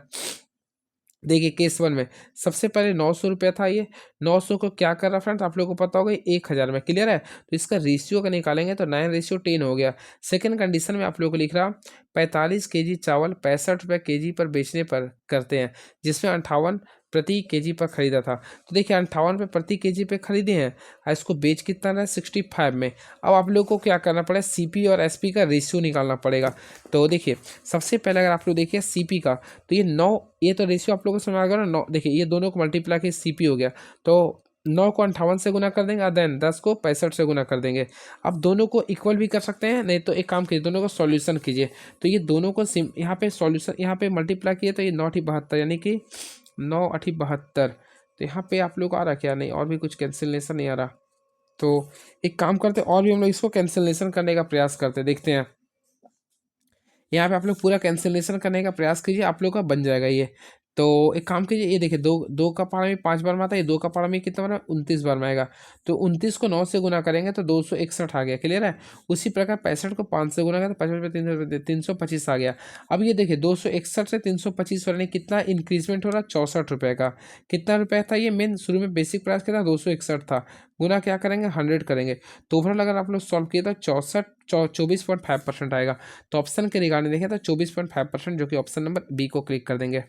देखिए केस 1 में सबसे पहले 900 रुपया था। ये 900 को क्या कर रहा फ्रेंड्स आप लोगों को पता होगा 1000 में। क्लियर है? तो इसका रेशियो का निकालेंगे तो 9:10 हो गया। सेकंड कंडीशन में आप लोगों को लिख रहा 45 केजी चावल 65 रुपये केजी पर बेचने पर करते हैं जिसमें 58 प्रति केजी पर खरीदा था। तो देखिए 58 रुपये प्रति केजी पे खरीदे हैं और इसको बेच कितना रहा है 65 में। अब आप लोग को क्या करना पड़ेगा सीपी और एसपी का रेशियो निकालना पड़ेगा। तो देखिए सबसे पहले अगर आप लोग देखिए सीपी का तो ये 9 ये तो रेशियो आप लोगों को समझ आ गया ना 9। देखिए ये दोनों को मल्टीप्लाई के सीपी हो गया तो 9 को 58 से गुना कर देंगे और देन 10 को 65 से गुना कर देंगे। अब दोनों को इक्वल भी कर सकते हैं नहीं तो एक काम कीजिए दोनों को सॉल्यूशन कीजिए। तो ये दोनों को यहाँ पे सॉल्यूशन यहाँ पे मल्टीप्लाई किए तो ये 9×8 यानी कि 9×8 तो यहाँ पे आप लोग को आ रहा क्या? नहीं और भी कुछ कैंसिलेशन नहीं आ रहा। तो एक काम करते और भी हम लोग इसको कैंसिलेशन करने का प्रयास करते देखते हैं। यहाँ पे आप लोग पूरा कैंसिलेशन करने का प्रयास कीजिए आप लोग का बन जाएगा ये। तो एक काम कीजिए ये देखिए दो का पारा में 5 बार में आता है 2 का पारा में कितना बार 29 बार में आएगा। तो 29 को 9 से गुना करेंगे तो 261 आ गया। क्लियर है? उसी प्रकार 65 को 5 से गुना करें तो 55 पे 325 आ गया। अब ये देखिए 261 से 325 यानी कितना इंक्रीजमेंट हो रहा है 64 रुपये का। कितना रुपये था ये मेन शुरू में बेसिक प्राइस कितना 261 था गुना क्या करेंगे 100 करेंगे। तो ओवरऑल अगर आप लोग सॉल्व किए तो 24.5% आएगा। तो ऑप्शन के रिगार्डिंग देखें तो 24.5% जो कि ऑप्शन नंबर बी को क्लिक कर देंगे।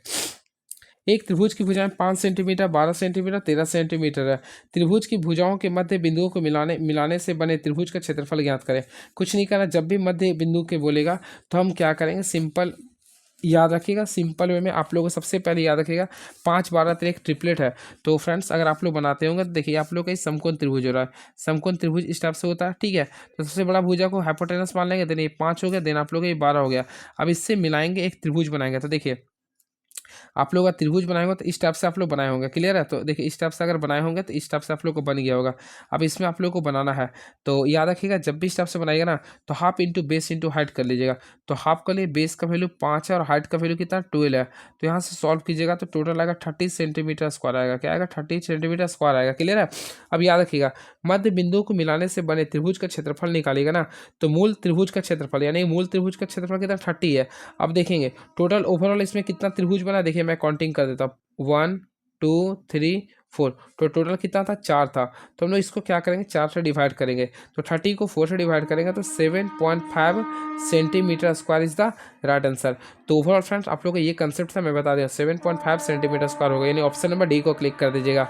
एक त्रिभुज की भुजाएं 5 सेंटीमीटर 12 सेंटीमीटर 13 सेंटीमीटर है। त्रिभुज की भुजाओं के मध्य बिंदुओं को मिलाने से बने त्रिभुज का क्षेत्रफल ज्ञात करें। कुछ नहीं करना जब भी मध्य बिंदु के बोलेगा तो हम क्या करेंगे सिंपल याद रखिएगा सिंपल वे में आप लोगों को सबसे पहले याद रखिएगा 5 12 13 ट्रिपलेट है। तो फ्रेंड्स अगर आप लोग बनाते होंगे तो देखिए आप लोग का समकोण त्रिभुज हो रहा है। समकोण त्रिभुज इस टाइप से होता है। ठीक है? तो सबसे बड़ा भुजा को हाइपोटेनस मान लेंगे देन ये 5 हो गया देन आप लोग ये 12 हो गया। अब इससे मिलाएंगे एक त्रिभुज बनाएंगे। तो देखिए आप लोग अगर त्रिभुज बनाए होंगे तो इस टाइप से आप लोग बनाए होंगे। क्लियर है? तो देखिए इस टाइप से अगर बनाए होंगे तो इस टाइप से आप लोग को बन गया होगा। अब इसमें आप लोग को बनाना है तो याद रखिएगा जब भी इस टाइप से बनाइएगा ना तो half into base into height कर लीजिएगा। तो हाफ का लिए बेस का वैल्यू 5 है और हाइट का वैल्यू कितना 12 है। तो यहाँ से सॉल्व कीजिएगा तो टोटल आएगा 30 सेंटीमीटर स्क्वायर आएगा। क्या आएगा 30 सेंटीमीटर स्क्वायर आएगा। क्लियर है? अब याद रखिएगा मध्य बिंदुओं को मिलाने से बने त्रिभुज का क्षेत्रफल निकालिएगा ना तो मूल त्रिभुज का क्षेत्रफल यानी मूल त्रिभुज का क्षेत्रफल कितना 30 है। अब देखेंगे टोटल ओवरऑल इसमें कितना त्रिभुज बना। देखिए मैं काउंटिंग कर देता हूँ 1 2 3 4 तो टोटल कितना था 4 था। तो हम लोग इसको क्या करेंगे 4 से डिवाइड करेंगे तो 30 को 4 से डिवाइड करेंगे तो 7.5 centimetre square is the right answer. तो ओवरऑल फ्रेंड्स आप लोग को ये कंसेप्ट था मैं बता दिया 7.5 सेंटीमीटर स्क्वायर होगा यानी ऑप्शन नंबर डी को क्लिक कर दीजिएगा।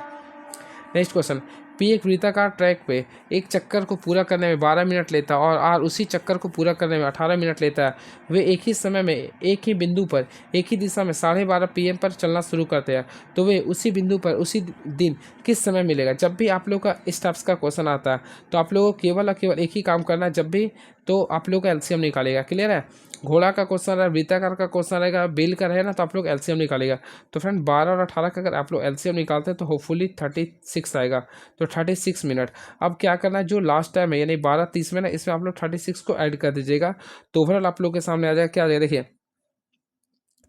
नेक्स्ट क्वेश्चन पी एक वृत्ताकार ट्रैक पे एक चक्कर को पूरा करने में 12 मिनट लेता है और आर उसी चक्कर को पूरा करने में 18 मिनट लेता है, वे एक ही समय में एक ही बिंदु पर एक ही दिशा में 12:30 PM पर चलना शुरू करते हैं, तो वे उसी बिंदु पर उसी दिन किस समय मिलेगा। जब भी आप लोग का इस टाइप्स का क्वेश्चन आता है तो आप लोगों को केवल और केवल एक ही काम करना है, जब भी तो आप लोग का एलसीएम निकालेगा। क्लियर है। घोड़ा का क्वेश्चन रहा, वृत्ताकार का क्वेश्चन रहेगा, बेल का रहे ना, तो आप लोग एलसीएम निकालेगा। तो फ्रेंड 12 और 18 का अगर आप लोग एलसीएम निकालते हैं तो होपफुली 36 आएगा, तो 36 मिनट। अब क्या करना है, जो लास्ट टाइम है यानी 12:30 में ना, इसमें आप लोग 36 को ऐड कर दीजिएगा, तो ओवरऑल आप लोग के सामने आ जाएगा। क्या आ जाएगा देखिए,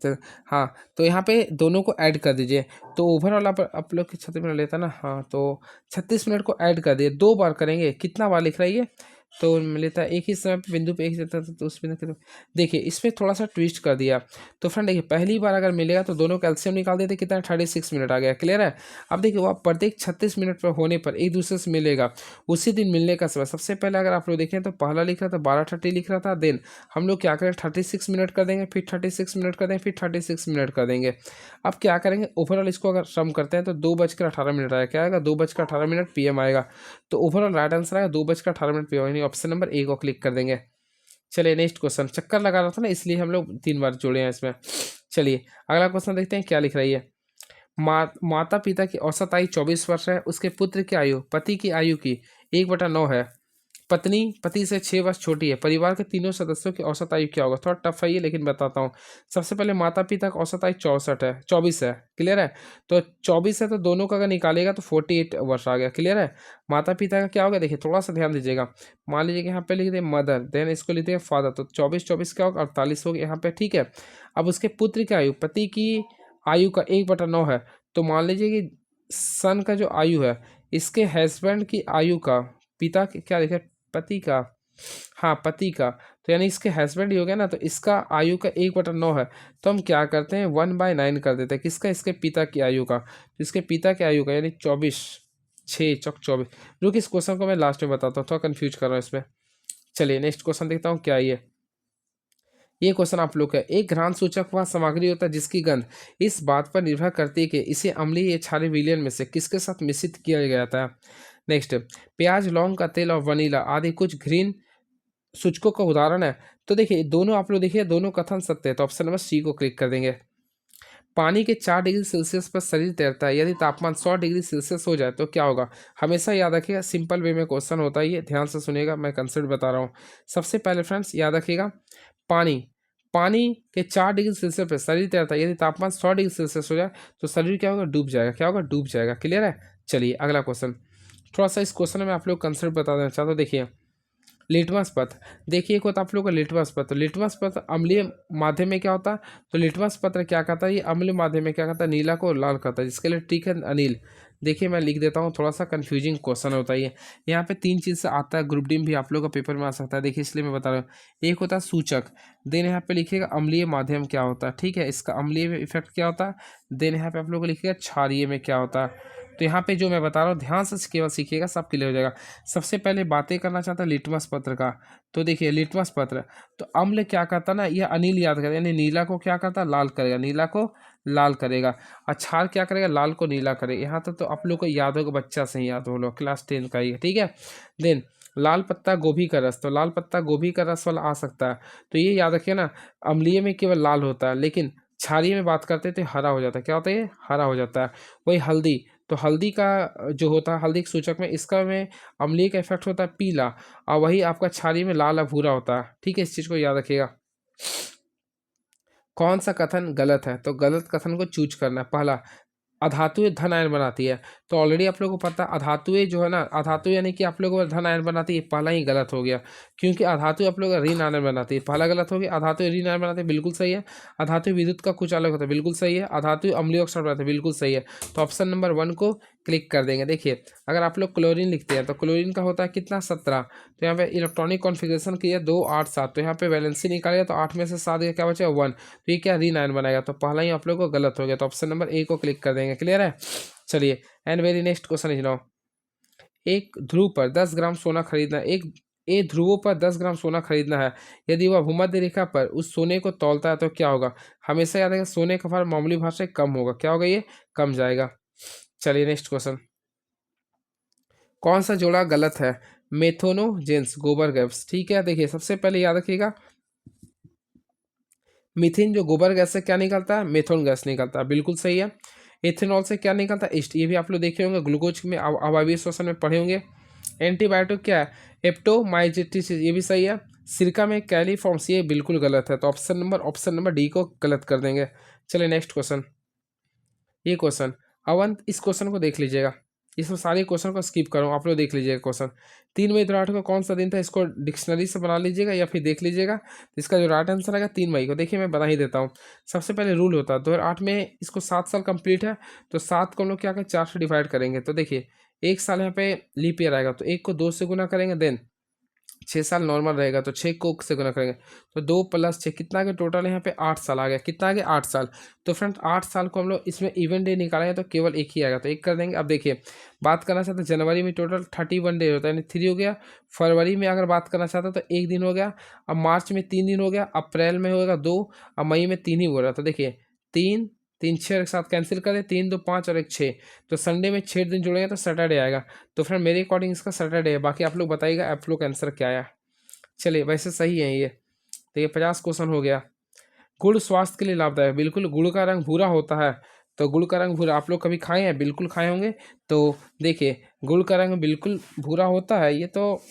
तो हाँ, तो यहाँ पे दोनों को ऐड कर दीजिए, तो ओवरऑल आप लोग की 36 मिनट लेता ना, हाँ, तो 36 मिनट को ऐड कर दिए, 2 बार करेंगे। कितना बार लिख रहा है ये, तो लेता है एक ही समय पे बिंदु पे एक ही रहता है, तो उस बिंदु के देखिए इसमें थोड़ा सा ट्विस्ट कर दिया। तो फ्रेंड देखिए, पहली बार अगर मिलेगा तो दोनों कैल्शियम निकाल देते, कितना 36 मिनट आ गया। क्लियर है। अब देखिए वो प्रत्येक 36 मिनट पर होने पर एक दूसरे से मिलेगा, उसी दिन मिलने का समय। सबसे पहले अगर आप लोग देखें तो पहला लिख रहा था 12:30 लिख रहा था, देन हम लोग क्या करें 36 मिनट कर देंगे, फिर 36 मिनट कर देंगे, फिर 36 मिनट कर देंगे। अब क्या करेंगे, ओवरऑल इसको अगर सम करते हैं तो 2:18 आएगा। क्या आएगा, 2:18 PM आएगा। तो ओवरऑल राइट आंसर आएगा 2:18 PM, यानी ऑप्शन नंबर ए को क्लिक कर देंगे। चलिए नेक्स्ट क्वेश्चन, चक्कर लगा रहा था ना इसलिए हम लोग 3 बार जोड़े हैं इसमें। चलिए अगला क्वेश्चन देखते हैं क्या लिख रही है। माता पिता की औसत आयु 24 वर्ष है, उसके पुत्र की आयु पति की आयु की 1/9 है। पत्नी पति से 6 वर्ष छोटी है। परिवार के तीनों सदस्यों की औसत आयु क्या होगा। थोड़ा टफ है ये, लेकिन बताता हूँ। सबसे पहले माता पिता का औसत आयु 24 है। क्लियर है। तो 24 है, तो दोनों का अगर निकालेगा तो 48 वर्ष आ गया। क्लियर है। माता पिता का क्या होगा, देखिए थोड़ा सा ध्यान दीजिएगा। मान लीजिए कि यहाँ पे लिख दे मदर, देन इसको लिख दे फादर, तो 24 क्या होगा, 48 होगा यहाँ पे। ठीक है। अब उसके पुत्र की आयु, पति की आयु का 1/9 है, तो मान लीजिए कि सन का जो आयु है, इसके हस्बैंड की आयु का, पिता की क्या लिखे, पति का, हाँ पति का, तो यानी इसके हस्बैंड ही हो गया ना, तो इसका आयु का 1/9 है, तो हम क्या करते हैं 1/9 कर देते हैं। किसका, इसके पिता की आयु का, तो इसके पिता की आयु का यानी 24, 6 × 24। रुक, इस क्वेश्चन को मैं लास्ट में बताता हूँ, थोड़ा कन्फ्यूज कर रहा हूँ इसमें। चलिए नेक्स्ट क्वेश्चन देखता हूँ क्या ये क्वेश्चन आप लोग का। एक घ्राण सूचक वह सामग्री होता है जिसकी गंध इस बात पर निर्भर करती है कि इसे अम्लीय या क्षारीय विलयन में से किसके साथ मिश्रित किया गया था। नेक्स्ट, प्याज, लौंग का तेल और वनीला आदि कुछ घृण सूचकों का उदाहरण है। तो देखिए दोनों आप लोग देखिए, दोनों कथन सत्य है, तो ऑप्शन नंबर सी को क्लिक कर देंगे। पानी के 4 डिग्री सेल्सियस पर शरीर तैरता है, यदि तापमान 100 डिग्री सेल्सियस हो जाए तो क्या होगा। हमेशा याद रखिएगा, सिंपल वे में क्वेश्चन होता है ये, ध्यान से सुनिएगा, मैं कंसेप्ट बता रहा हूँ। सबसे पहले फ्रेंड्स याद रखिएगा, पानी पानी के 4 डिग्री सेल्सियस पर शरीर तैरता है, यदि तापमान 100 डिग्री सेल्सियस हो जाए तो शरीर क्या होगा, डूब जाएगा। क्या होगा, डूब जाएगा। क्लियर है। चलिए अगला क्वेश्चन, थोड़ा सा इस क्वेश्चन में आप लोग कंसेप्ट बता देना चाहता हूँ। देखिए लिटमस पत्र, देखिए एक होता है आप लोगों का लिटमस पत्र। लिटमस पत्र अम्लीय माध्यम में क्या होता है, तो लिटमस पत्र क्या करता है, ये अम्लीय माध्यम में क्या करता है, नीला को लाल करता है, जिसके लिए ठीक है अनिल। देखिए मैं लिख देता हूँ, थोड़ा सा कंफ्यूजिंग क्वेश्चन होता है ये। यहाँ पे 3 चीज़ से आता है, ग्रुप डी भी आप लोग का पेपर में आ सकता है। देखिए इसलिए मैं बता रहा हूँ, एक होता है सूचक, देन यहाँ पे लिखिएगा अम्लीय माध्यम क्या होता है, ठीक है, इसका अम्लीय इफेक्ट क्या होता है, देन यहाँ पे आप लोग को लिखिएगा क्षारीय में क्या होता है। तो यहाँ पे जो मैं बता रहा हूँ ध्यान से केवल सीखिएगा, सब क्लियर हो जाएगा। सबसे पहले बातें करना चाहता है लिटमस पत्र का, तो देखिए लिटमस पत्र, तो अम्ल क्या करता ना, यह अनिल याद करेगा, यानी नीला को क्या करता, लाल करेगा, नीला को लाल करेगा। और क्षार क्या करेगा, लाल को नीला करेगा। यहाँ तक तो आप लोग को याद होगा, बच्चा से ही याद हो लो, क्लास 10 का ही है। ठीक है। देन लाल पत्ता गोभी का रस, तो लाल पत्ता गोभी का रस वाला आ सकता है, तो ये याद रखिए ना, अम्लीय में केवल लाल होता है, लेकिन क्षारीय में बात करते हैं तो हरा हो जाता है। क्या होता है, ये हरा हो जाता है। वही हल्दी, तो हल्दी का जो होता है, हल्दी के सूचक में इसका में अम्लीय का इफेक्ट होता है पीला, और वही आपका क्षारीय में लाल और भूरा होता है। ठीक है, इस चीज़ को याद रखिएगा। कौन सा कथन गलत है, तो गलत कथन को चूज करना है। पहला, अधातुएं धन आयन बनाती है, तो ऑलरेडी आप लोगों को पता है अधातुएं जो है ना, अधातु यानी कि आप लोगों को धन आयन बनाती है, पहला ही गलत हो गया, क्योंकि अधातु आप लोग ऋण आयन बनाती है, पहला गलत हो गया। अधातु ऋण आयन बनाते हैं, बिल्कुल सही है। अधातु विद्युत का कुछ अलग होता है, बिल्कुल सही है। अधातु अम्लीय ऑक्साइड बनाते हैं, बिल्कुल सही है। तो ऑप्शन नंबर 1 को क्लिक कर देंगे। देखिए अगर आप लोग क्लोरीन लिखते हैं तो क्लोरीन का होता है कितना, 17, तो यहाँ पे इलेक्ट्रॉनिक कॉन्फ़िगरेशन की है 2 8 7, तो यहाँ पे वैलेंसी निकालेगा तो 8 में से 7 का क्या बचेगा, 1, तो ये क्या ऋण आयन बनाएगा, तो पहला ही आप लोग को गलत हो गया, तो ऑप्शन नंबर ए को क्लिक कर देंगे। क्लियर है। चलिए and very next question is now, एक ध्रुव पर 10 ग्राम सोना खरीदना, एक ध्रुवों पर 10 ग्राम सोना खरीदना है, यदि वह भूमध्य रेखा पर उस सोने को तौलता है तो क्या होगा। हमेशा याद रखें, सोने का भार मामूली भार से कम होगा। क्या होगा, ये कम जाएगा। चलिए नेक्स्ट क्वेश्चन, कौन सा जोड़ा गलत है? मेथोनोजेंस, गोबर गैस। ठीक है, देखिए सबसे पहले याद रखिएगा, मीथेन जो गोबर गैस से क्या निकलता है? मेथोन गैस निकलता है, बिल्कुल सही है। इथेनॉल से क्या निकलता है? ईस्ट, ये भी आप लोग देखे होंगे, ग्लूकोज में अवायवीय श्वसन में पढ़े होंगे। एंटीबायोटिक क्या है? एप्टोमाइजेटिस, ये भी सही है। सिरका में कैलीफॉर्म्स, ये बिल्कुल गलत है, तो ऑप्शन नंबर डी को गलत कर देंगे। चलिए नेक्स्ट क्वेश्चन, ये क्वेश्चन, अवंत इस क्वेश्चन को देख लीजिएगा, इसमें सारे क्वेश्चन को स्किप करो, आप लोग देख लीजिएगा क्वेश्चन। 3 मई 2008 को कौन सा दिन था? इसको डिक्शनरी से बना लीजिएगा या फिर देख लीजिएगा। इसका जो राइट आंसर आएगा 3 मई को। देखिए मैं बता ही देता हूँ। सबसे पहले रूल होता है 2008 में, इसको 7 साल कंप्लीट है, तो 7 को हम लोग क्या करें? 4 से डिवाइड करेंगे, तो देखिए 1 साल यहाँ पे लीप ईयर आएगा, तो 1 को 2 से गुना करेंगे, देन 6 साल नॉर्मल रहेगा, तो 6 को से गुना करेंगे, तो 2 + 6 कितना आ गया? टोटल यहाँ पे 8 साल आ गया। कितना आ गया? 8 साल। तो फ्रेंड 8 साल को हम लोग इसमें इवन डे निकालेंगे तो केवल एक ही आएगा, तो एक कर देंगे। अब देखिए बात करना चाहते हैं जनवरी में टोटल 31 डे होता है, यानी 3 हो गया। फरवरी में अगर बात करना चाहता तो 1 दिन हो गया। अब मार्च में 3 दिन हो गया। अप्रैल में होगा 2, अब मई में 3 ही हो रहा। तो देखिए 3 3 6 एक साथ कैंसिल करें, 3 2 5 और 1 6, तो संडे में 6 दिन जुड़ेगा तो सैटरडे आएगा। तो फ्रेंड मेरे अकॉर्डिंग इसका सैटरडे है, बाकी आप लोग बताइएगा आप लोग का आंसर क्या आया। चलिए वैसे सही है ये। तो ये 50 क्वेश्चन हो गया। गुड़ स्वास्थ्य के लिए लाभदायक, बिल्कुल। गुड़ का रंग भूरा होता है, तो गुड़ का रंग भूरा आप लोग कभी खाए हैं? बिल्कुल खाए होंगे। तो देखिए गुड़ का रंग बिल्कुल भूरा होता है, ये तो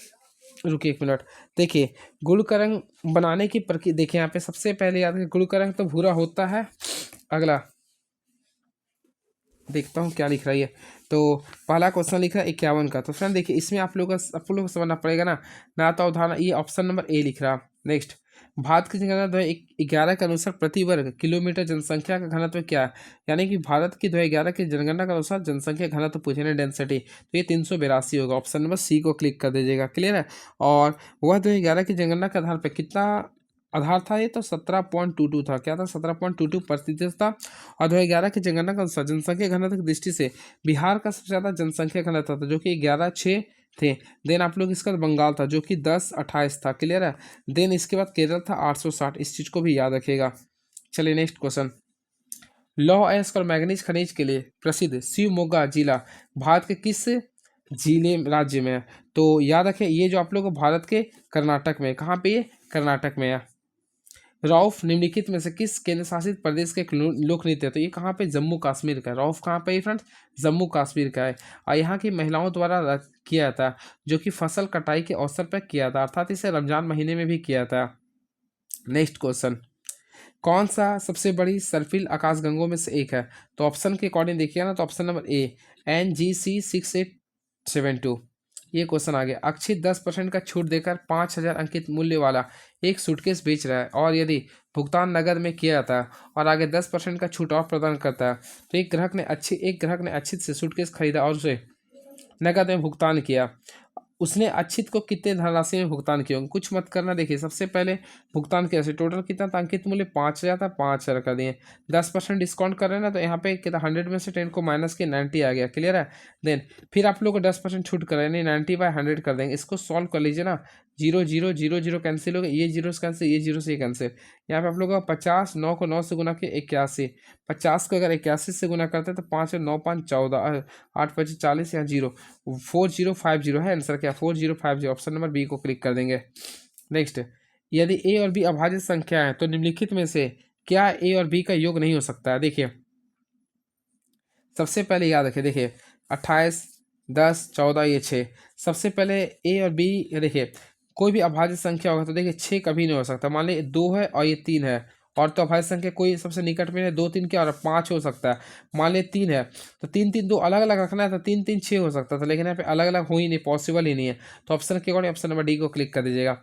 रुकिए 1 मिनट। देखिए गुड़ का रंग बनाने की प्रक्रिया, देखिए यहाँ पे सबसे पहले याद है गुड़ का रंग तो भूरा होता है। अगला देखता हूँ क्या लिख रहा है ये। तो पहला क्वेश्चन लिख रहा है 51 का, तो फ्रेंड देखिए इसमें आप लोग को समझना पड़ेगा ना तो उदाहरण, ये ऑप्शन नंबर ए लिख रहा। नेक्स्ट, भारत की जनगणना 2011 के अनुसार प्रति वर्ग किलोमीटर जनसंख्या का घनत्व क्या है? यानी कि भारत की 2011 की जनगणना के अनुसार जनसंख्या घनत्व पूछे ना, डेंसिटी, तो ये 382 होगा। ऑप्शन नंबर सी को क्लिक कर दीजिएगा, क्लियर है। और वह 2011 की जनगणना के आधार पर कितना आधार था? ये तो 17.22 था। क्या था? 17.22% था। और 2011 की जनगणना के अनुसार जनसंख्या घनत्व की दृष्टि से बिहार का सबसे ज्यादा जनसंख्या घनत्व था, जो कि 11.6 थे। देन आप लोग इसका बंगाल था, जो कि 10.28 था, क्लियर है। देन इसके बाद केरल था 860, इस चीज को भी याद रखिएगा। चलिए नेक्स्ट क्वेश्चन, लौह अयस्क और मैग्नीज खनिज के लिए प्रसिद्ध शिवमोगा जिला भारत के किस जिले राज्य में है? तो याद रखें ये जो आप लोग को भारत के कर्नाटक में, कहाँ पे? ये कर्नाटक में है। रौफ निम्नलिखित में से किस केंद्र शासित प्रदेश का एक लोक नृत्य है? तो ये कहाँ पे? जम्मू कश्मीर का है। रौफ कहाँ पे है फ्रेंड्स? जम्मू कश्मीर का है। और यहाँ की महिलाओं द्वारा किया था, जो कि फसल कटाई के अवसर पर किया था, अर्थात इसे रमजान महीने में भी किया था। नेक्स्ट क्वेश्चन, कौन सा सबसे बड़ी सर्पिल आकाशगंगों में से एक है? तो ऑप्शन के अकॉर्डिंग देखिए ना, तो ऑप्शन नंबर ए NGC6872, ये क्वेश्चन आ गया। अक्षित 10% का छूट देकर 5,000 अंकित मूल्य वाला एक सूटकेस बेच रहा है, और यदि भुगतान नगद में किया जाता है और आगे 10% का छूट और प्रदान करता है, तो एक ग्राहक ने अक्षित से सूटकेस खरीदा और उसे नगद में भुगतान किया। उसने अक्षित को कितने धनराशि में भुगतान किया होंगे? कुछ मत करना। देखिए सबसे पहले भुगतान किया, टोटल कितना था? अंकित मूल्य 5,000 था, 5,000 कर दिए। 10% डिस्काउंट कर रहे हैं ना, तो यहाँ पे कितना 100 में से 10 को माइनस के 90 आ गया, क्लियर है। देन फिर आप लोग को 10% छूट कर रहे हैं, 90/100 कर देंगे। इसको सॉल्व कर लीजिए ना, 0 0 0 0 कैंसिल हो गया, ये जीरो से कैंसिल, ये जीरो से ये कैंसिल। यहाँ पे आप लोग का 50, 9 को 9 से गुना के 81, 50 को अगर 81 से गुना करते हैं तो 5 और 9 5 14, 8 25 40, यहाँ 0, 4050 है आंसर। क्या? 4050, ऑप्शन नंबर बी को क्लिक कर देंगे। नेक्स्ट, यदि ए और बी अभाज्य संख्या है तो निम्नलिखित में से क्या ए और बी का योग नहीं हो सकता है? देखिए सबसे पहले याद रखिए, देखिए 28, 10, 14, ये 6। सबसे पहले ए और बी, देखिए कोई भी अभाज्य संख्या होगा तो देखिए 6 कभी नहीं हो सकता। मान लीजिए 2 है और ये 3 है, और तो अभाज्य संख्या कोई सबसे निकट में है, 2 3 क्या और 5 हो सकता है। मान लीजिए 3 है तो 3 3 दो अलग अलग रखना है, तो 3 3 6 हो सकता था, लेकिन यहाँ पे अलग अलग हो ही नहीं, पॉसिबल ही नहीं है। तो ऑप्शन के अकॉर्डिंग ऑप्शन नंबर डी को क्लिक कर दीजिएगा।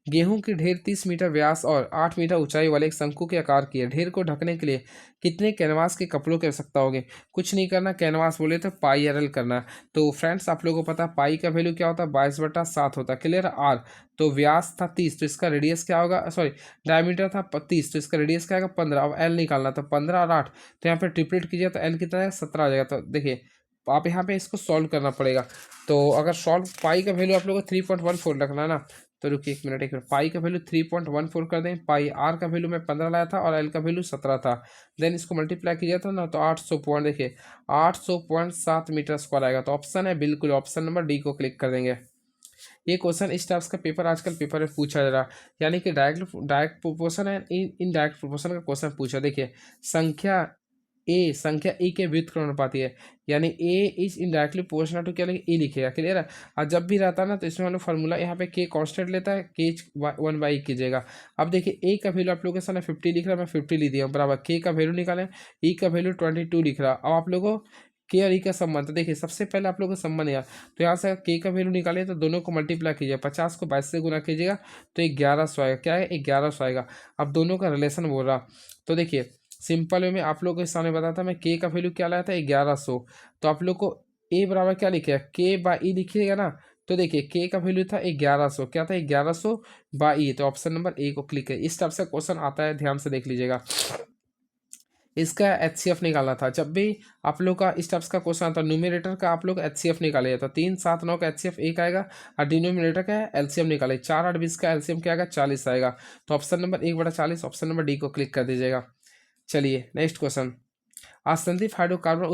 गेहूं की ढेर 30 मीटर व्यास और 8 मीटर ऊंचाई वाले एक शंकु के आकार की है। ढेर को ढकने के लिए कितने कैनवास के कपड़ों की आवश्यकता होगी? कुछ नहीं करना, कैनवास बोले तो पाई आर एल करना। तो फ्रेंड्स आप लोगों को पता है पाई का वैल्यू क्या होता है? 22/7 होता है, क्लियर। आर तो व्यास था 30, तो इसका रेडियस क्या होगा? सॉरी, डायमीटर था 30, तो इसका रेडियस क्या आएगा? 15। अब एल निकालना, तो 15 और 8, तो यहाँ पे ट्रिपलेट कीजिए तो एल कितना है? 17 आ जाएगा। तो देखिए आप यहाँ पे इसको सॉल्व करना पड़ेगा। तो अगर सॉल्व, पाई का वैल्यू आप लोगों को 3.14 रखना है ना, तो रुकिए 1 मिनट, पाई का वैल्यू 3.14 कर दें, पाई आर का वैल्यू मैं 15 लाया था और एल का वैल्यू 17 था। देन इसको मल्टीप्लाई किया था ना, तो 800 पॉइंट, देखिए 800.7 मीटर स्क्वायर आएगा। तो ऑप्शन है बिल्कुल ऑप्शन नंबर डी को क्लिक कर देंगे। ये क्वेश्चन इस टाइप्स का पेपर आजकल पेपर में पूछा जा रहा है, यानी कि डायरेक्ट प्रोपोर्शन है, इनडायरेक्ट प्रोपोर्शन का क्वेश्चन पूछा। देखिए संख्या ए के व्युत्क्रमानुपाती है, यानी ए इज इनडायरेक्टली प्रोपोर्शनल टू क्या लिखे, ए लिखेगा। क्लियर है। और जब भी रहता है ना, तो इसमें हम लोग फार्मूला यहाँ पे के कांस्टेंट लेता है, के 1/e कीजिएगा। अब देखिए ए का वैल्यू आप लोगों के सामने 50 लिख रहा है, मैं 50 लिख दिया हूँ बराबर। के का वैल्यू निकालें, ई का वैल्यू 22 लिख रहा है। अब आप लोगों को के और ई का संबंध, तो देखिए सबसे पहले आप लोगों का संबंध यहाँ, तो यहाँ से के का वैल्यू निकालिए, तो दोनों को मल्टीप्लाई कीजिए, 50 को 22 से गुना कीजिएगा, तो 1100 आएगा। क्या है, 1100 आएगा। अब दोनों का रिलेशन बोल रहा, तो देखिए सिंपल वे में आप लोगों के सामने बताता, मैं के का वैल्यू क्या लाया था, 1100। तो आप लोग को ए बराबर क्या लिखे, के बाई ई लिखिएगा ना। तो देखिए के का वैल्यू था 1100, क्या था 1100 बाई ई, तो ऑप्शन नंबर ए को क्लिक करिए। इस टाइप से क्वेश्चन आता है, ध्यान से देख लीजिएगा। इसका HCF निकालना था। जब भी आप लोग का इस टाइप्स का क्वेश्चन आता है, न्यूमरेटर का आप लोग HCF निकालिए, तो 3, 7, 9 का HCF 1 आएगा, और डिनोमिनेटर का LCM निकाले, 4, 8, 20 का LCM क्या आएगा, 40 आएगा। तो option number 1/40, option number D को क्लिक कर दीजिएगा। चलिए नेक्स्ट क्वेश्चन। असंतृप्त हाइड्रोकार्बन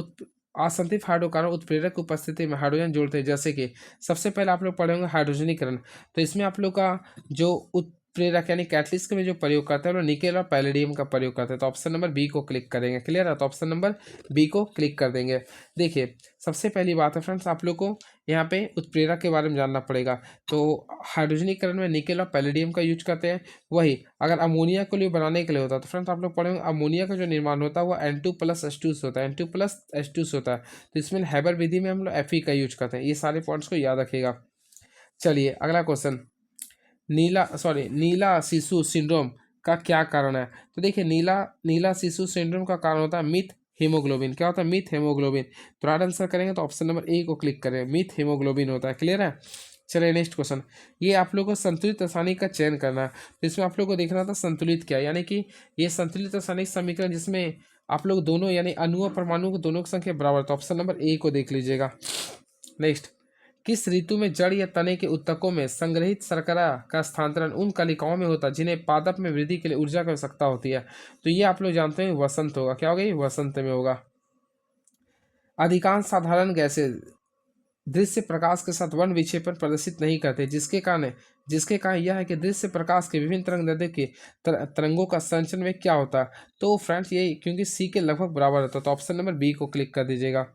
उत्प्रेरक की उपस्थिति में हाइड्रोजन जोड़ते हैं, जैसे कि सबसे पहले आप लोग पढ़ेंगे हाइड्रोजनीकरण। तो इसमें आप लोग का जो उत्प्रेरक यानी कैटलिस्ट में जो प्रयोग करते हैं, वो निकेल और पैलेडियम का प्रयोग करते हैं। तो ऑप्शन नंबर बी को क्लिक करेंगे। क्लियर है, तो ऑप्शन नंबर बी को क्लिक कर देंगे। देखिए सबसे पहली बात है फ्रेंड्स, आप लोग को यहाँ पे उत्प्रेरक के बारे में जानना पड़ेगा। तो हाइड्रोजनीकरण में निकेल और पैलेडियम का यूज करते हैं। वही अगर अमोनिया को लिए बनाने के लिए होता है, तो फ्रेंड्स आप लोग पढ़ेंगे अमोनिया का जो निर्माण होता है वो N2+H2 से होता है, N2+H2 से होता है। तो इसमें हैबर विधि में हम लोग Fe का यूज करते हैं। ये सारे पॉइंट्स को याद रखिएगा। चलिए अगला क्वेश्चन, नीला शिशु सिंड्रोम का क्या कारण है। तो देखिए नीला शिशु सिंड्रोम का कारण होता है मिथ हीमोग्लोबिन। क्या होता है, मिथ हीमोग्लोबिन। तो राइट आंसर करेंगे, तो ऑप्शन नंबर ए को क्लिक करें, मिथ हीमोग्लोबिन होता है। क्लियर है। चलिए नेक्स्ट क्वेश्चन, ये आप लोगों को संतुलित रासायनिक का चयन करना है। तो इसमें आप लोग को देखना था संतुलित क्या है, यानी कि ये संतुलित रासायनिक समीकरण जिसमें आप लोग दोनों यानी अणु और परमाणु को दोनों की संख्या बराबर। तो ऑप्शन नंबर ए को देख लीजिएगा। नेक्स्ट, किस ऋतु में जड़ या तने के उत्तकों में संग्रहित शर्करा का स्थानांतरण उन कलिकाओं में होता है जिन्हें पादप में वृद्धि के लिए ऊर्जा की आवश्यकता होती है। तो ये आप लोग जानते हैं वसंत होगा। क्या होगा, ये वसंत में होगा। अधिकांश साधारण गैसें दृश्य प्रकाश के साथ वर्ण विक्षेपण प्रदर्शित नहीं करते, जिसके कारण यह है कि दृश्य प्रकाश के विभिन्न तरंगदैर्ध्य के तरंगों का संचरण में क्या होता है। तो फ्रेंड्स ये क्योंकि सी के लगभग बराबर होता है, तो ऑप्शन नंबर बी को क्लिक कर दीजिएगा।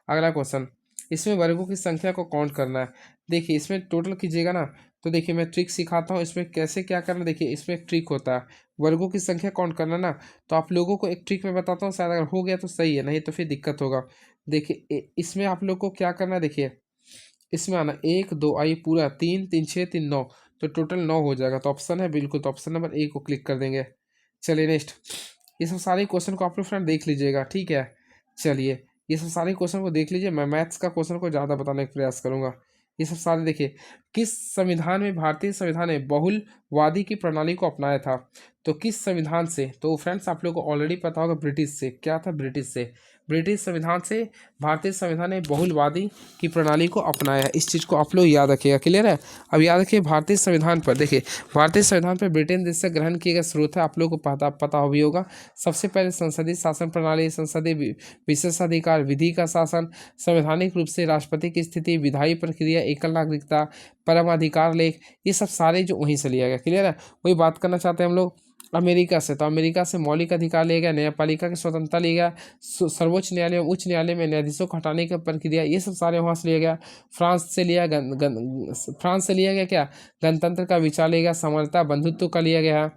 अगला क्वेश्चन, इसमें वर्गों की संख्या को काउंट करना है। देखिए इसमें टोटल कीजिएगा ना, तो देखिए मैं ट्रिक सिखाता हूँ इसमें कैसे क्या करना। देखिए इसमें एक ट्रिक होता है, वर्गों की संख्या काउंट करना ना, तो आप लोगों को एक ट्रिक में बताता हूँ, शायद अगर हो गया तो सही है, नहीं तो फिर दिक्कत होगा। देखिए इसमें आप लोग को क्या करना है, देखिए इसमें आना 1 2 आई पूरा 3 3 6 3 9, तो टोटल 9 हो जाएगा। तो ऑप्शन है बिल्कुल, तो ऑप्शन नंबर ए को क्लिक कर देंगे। चलिए नेक्स्ट, ये सब सारे क्वेश्चन को आप लोग फ्रेंड देख लीजिएगा, ठीक है। चलिए ये सब सारे क्वेश्चन को देख लीजिए, मैं मैथ्स का क्वेश्चन को ज़्यादा बताने का प्रयास करूंगा। ये सब सारे देखिए, किस संविधान में भारतीय संविधान ने बहुलवादी की प्रणाली को अपनाया था। तो किस संविधान से, तो फ्रेंड्स आप लोग को ऑलरेडी पता होगा ब्रिटिश से। क्या था, ब्रिटिश से। ब्रिटिश संविधान से भारतीय संविधान ने बहुलवादी की प्रणाली को अपनाया है। इस चीज़ को आप लोग याद रखिएगा। क्लियर है। अब याद रखिए भारतीय संविधान पर, देखिए भारतीय संविधान पर ब्रिटेन देश से ग्रहण किए गए स्रोत है, आप लोग को पता भी होगा। सबसे पहले संसदीय शासन प्रणाली, संसदीय विशेषाधिकार, विधि का शासन, संवैधानिक रूप से राष्ट्रपति की स्थिति, विधायी प्रक्रिया, एकल नागरिकता, परम अधिकार लेख, ये सब सारे जो वहीं से लिया गया। क्लियर है। वही बात करना चाहते हैं हम लोग अमेरिका से, तो अमेरिका से मौलिक अधिकार लिया गया, न्यायपालिका की स्वतंत्रता लिया गया, सर्वोच्च न्यायालय उच्च न्यायालय में न्यायाधीशों को हटाने की प्रक्रिया, ये सब सारे वहाँ से लिया गया। फ्रांस से लिया गया क्या, गणतंत्र का विचार लिया गया, समानता बंधुत्व का लिया गया।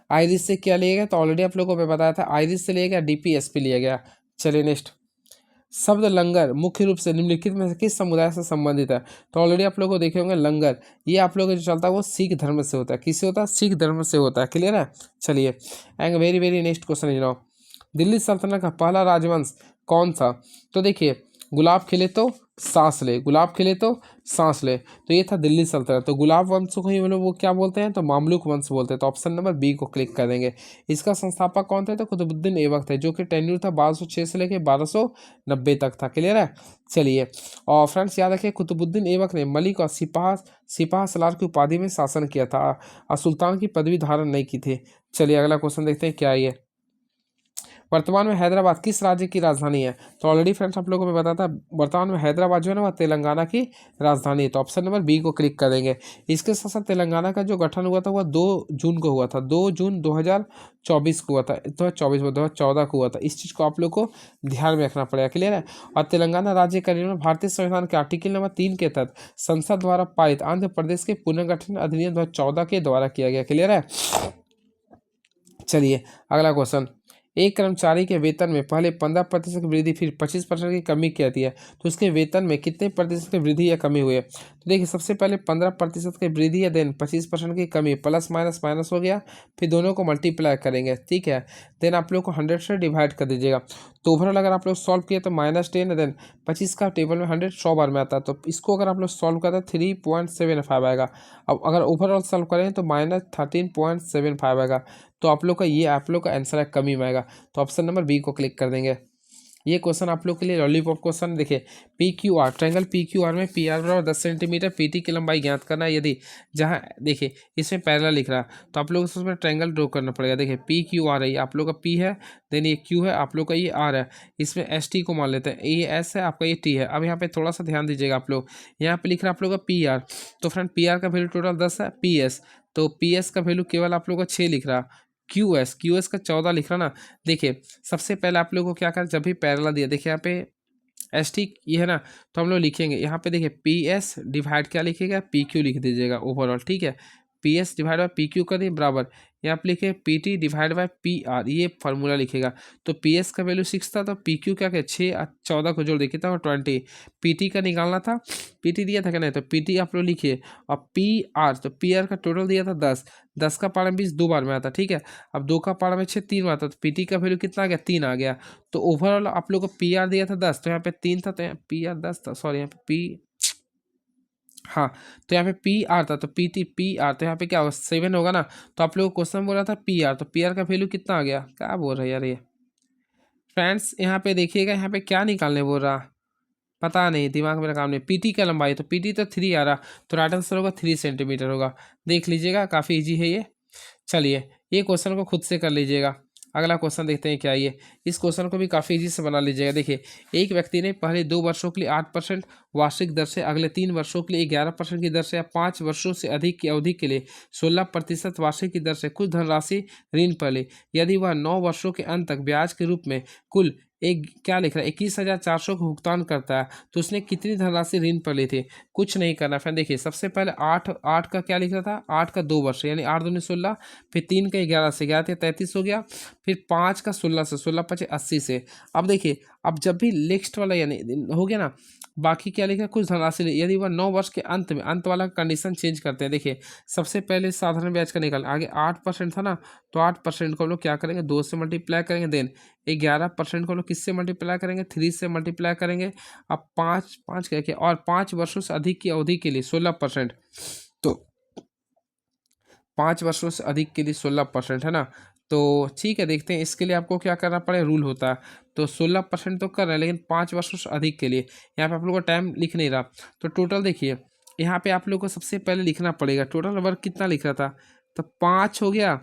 आयरिश से क्या लिया गया, तो ऑलरेडी आप लोगों को बताया था, आयरिश से लिया गया, DPSP लिया गया। चलिए नेक्स्ट, शब्द लंगर मुख्य रूप से निम्नलिखित में से किस समुदाय से संबंधित है। तो ऑलरेडी आप लोगों को देखे होंगे लंगर, ये आप लोगों को जो चलता है वो सिख धर्म से होता है। किससे होता है, सिख धर्म से होता है। क्लियर है। चलिए and very next question, Delhi सल्तनत का पहला राजवंश कौन था। तो देखिए गुलाब खिले तो सांस ले, गुलाब खिले तो सांस ले, तो ये था दिल्ली सल्तनत। तो गुलाब वंश को ही मतलब वो क्या बोलते हैं, तो मामलुक वंश बोलते हैं। तो ऑप्शन नंबर बी को क्लिक कर देंगे। इसका संस्थापक कौन थे, तो कुतुबुद्दीन ऐबक थे, जो कि टेन्यूर था 1206 से लेकर 1290 तक था। क्लियर है। चलिए, और फ्रेंड्स याद रखिए कुतुबुद्दीन ऐबक ने मलिक और सिपाह सलार की उपाधि में शासन किया था और सुल्तान की पदवी धारण नहीं की थी। चलिए अगला क्वेश्चन देखते हैं क्या है ये। वर्तमान में हैदराबाद किस राज्य की राजधानी है, तो ऑलरेडी फ्रेंड्स आप लोगों को मैं बताता, वर्तमान में हैदराबाद जो है ना वह तेलंगाना की राजधानी है। तो ऑप्शन नंबर बी को क्लिक कर देंगे। इसके साथ साथ तेलंगाना का जो गठन हुआ था वह 2 जून को हुआ था, 2 जून 2024 को हुआ था, 2024 में 2014 को हुआ था। इस चीज़ को आप लोग को ध्यान में रखना पड़ेगा। क्लियर है। और तेलंगाना राज्य का निर्माण भारतीय संविधान के आर्टिकल नंबर 3 के तहत संसद द्वारा पारित आंध्र प्रदेश के पुनर्गठन अधिनियम 2014 के द्वारा किया गया। क्लियर है। चलिए अगला क्वेश्चन। एक कर्मचारी के वेतन में पहले 15% की वृद्धि फिर 25% की कमी की जाती है, तो उसके वेतन में कितने प्रतिशत की वृद्धि या कमी हुई है। तो देखिए सबसे पहले 15% की वृद्धि है, देन 25% की कमी, प्लस माइनस माइनस हो गया, फिर दोनों को मल्टीप्लाई करेंगे। ठीक है। देन आप लोग को 100 से डिवाइड कर दीजिएगा। तो ओवरऑल अगर आप लोग सॉल्व किए तो -10 है, देन 25 का टेबल में 100 100 बार में आता है, तो इसको अगर आप लोग सॉल्व करते हैं 3.75 आएगा। अब अगर ओवरऑल सॉल्व करें तो -13.75 आएगा। तो आप लोग का ये आप लोग का आंसर है कमी में आएगा। तो ऑप्शन नंबर बी को क्लिक कर देंगे। ये क्वेश्चन आप लोग के लिए लॉलीपॉप क्वेश्चन। देखिए P Q R, triangle P Q R में पी आर बराबर 10 सेंटीमीटर, पी टी की लंबाई ज्ञात करना है। यदि जहाँ देखिए इसमें पैरेलल लिख रहा तो आप लोग उसमें ट्रायंगल ड्रॉ करना पड़ेगा। देखिए पी क्यू आर है, ये आप लोग का पी है, देन ये क्यू है, आप लोग का ये आर है, इसमें एस टी को मान लेते हैं, ये एस है, आपका ये टी है। अब यहाँ पे थोड़ा सा ध्यान दीजिएगा आप लोग, यहाँ पे लिख रहा है आप लोग का पी आर, तो फ्रेंड पी आर का वैल्यू टोटल 10 है, पी एस तो पी एस का वैल्यू केवल आप लोग का 6 लिख रहा, क्यू एस का 14 लिख रहा ना। देखिए सबसे पहले आप लोगों को क्या कर, जब भी पैरेलल दिया, देखिए यहाँ पे एस टी ये है ना, तो हम लोग लिखेंगे यहाँ पे, देखिए पी एस डिवाइड क्या लिखिएगा, पी क्यू लिख दीजिएगा ओवरऑल। ठीक है। P S divide by P Q कर दिए बराबर, यहाँ पे लिखे P T divide by P R, ये फार्मूला लिखेगा। तो पी एस का वैल्यू 6 था, तो पी क्यू क्या क्या 6 और 14 को जोड़ देखिए था 20, पी टी का निकालना था, पी टी दिया था क्या, नहीं तो पी टी आप लोग लिखिए, और पी आर, तो पी आर का टोटल दिया था 10, 10 का पारा 20 2 बार में आता। ठीक है। अब 2 का पारा में 6 3 बार आता, तो पी टी का वैल्यू कितना आ गया, 3 आ गया। तो ओवरऑल आप लोग को पी आर दिया था 10, तो यहाँ पे 3 था, तो यहाँ पी आर 10 था, सॉरी यहाँ पे पी, हाँ, तो यहाँ पे पी आर था, तो पी आर, तो यहाँ पे क्या होगा 7 होगा ना। तो आप लोग को क्वेश्चन बोल रहा था पी आर, तो पी आर का वैल्यू कितना आ गया, क्या बोल रहे हैं यार ये फ्रेंड्स। यहाँ पे देखिएगा, यहाँ पे क्या निकालने बोल रहा, पता नहीं, दिमाग मेरा काम नहीं। पीटी का लंबाई, तो पीटी तो 3 आ रहा, तो राइट आंसर होगा 3 सेंटीमीटर होगा। देख लीजिएगा, काफ़ी इजी है ये। चलिए ये क्वेश्चन को खुद से कर लीजिएगा। अगला क्वेश्चन देखते हैं क्या ये। इस क्वेश्चन को भी काफ़ी इजी से बना लीजिएगा। देखिए एक व्यक्ति ने पहले 2 वर्षों के लिए 8% वार्षिक दर से, अगले 3 वर्षों के लिए 11% की दर से, या 5 वर्षों से अधिक की अवधि के लिए 16% वार्षिक की दर से कुछ धनराशि ऋण पर ली। यदि वह 9 वर्षों के अंत तक ब्याज के रूप में कुल एक क्या लिख रहा है 21,400 का भुगतान करता है, तो उसने कितनी धनराशि ऋण पर ली थी। कुछ नहीं करना फ्रेंड। देखिए सबसे पहले 8 का क्या लिख रहा था, 8 का 2 वर्ष यानी 8 दूनी 16, फिर 3 का 11 से 11 33 हो गया, फिर 5 का 16 से 16 5 80 से। अब देखिए अब जब भी नेक्स्ट वाला यानी हो गया ना, बाकी क्या लिखा है कुछ धनराशि यदि वह 9 वर्ष के अंत में, अंत वाला कंडीशन चेंज करते हैं। देखिए सबसे पहले साधारण ब्याज का निकाल, आगे 8% था ना, तो 8% को हम लोग क्या करेंगे 2 से मल्टीप्लाई करेंगे, देन 11% को हम लोग किससे मल्टीप्लाई करेंगे 3 से मल्टीप्लाई करेंगे। अब 5 क्या किया, और 5 वर्षों से अधिक की अवधि के लिए 16%, तो 5 वर्षों से अधिक के लिए 16% है ना। तो ठीक है, देखते हैं इसके लिए आपको क्या करना पड़ेगा, रूल होता है। तो 16% तो कर रहे हैं, लेकिन 5 वर्षों से अधिक के लिए यहाँ पे आप लोग का टाइम लिख नहीं रहा। तो टोटल देखिए यहाँ पे आप लोग को सबसे पहले लिखना पड़ेगा टोटल वर्क कितना लिख रहा था, तो 5 हो गया,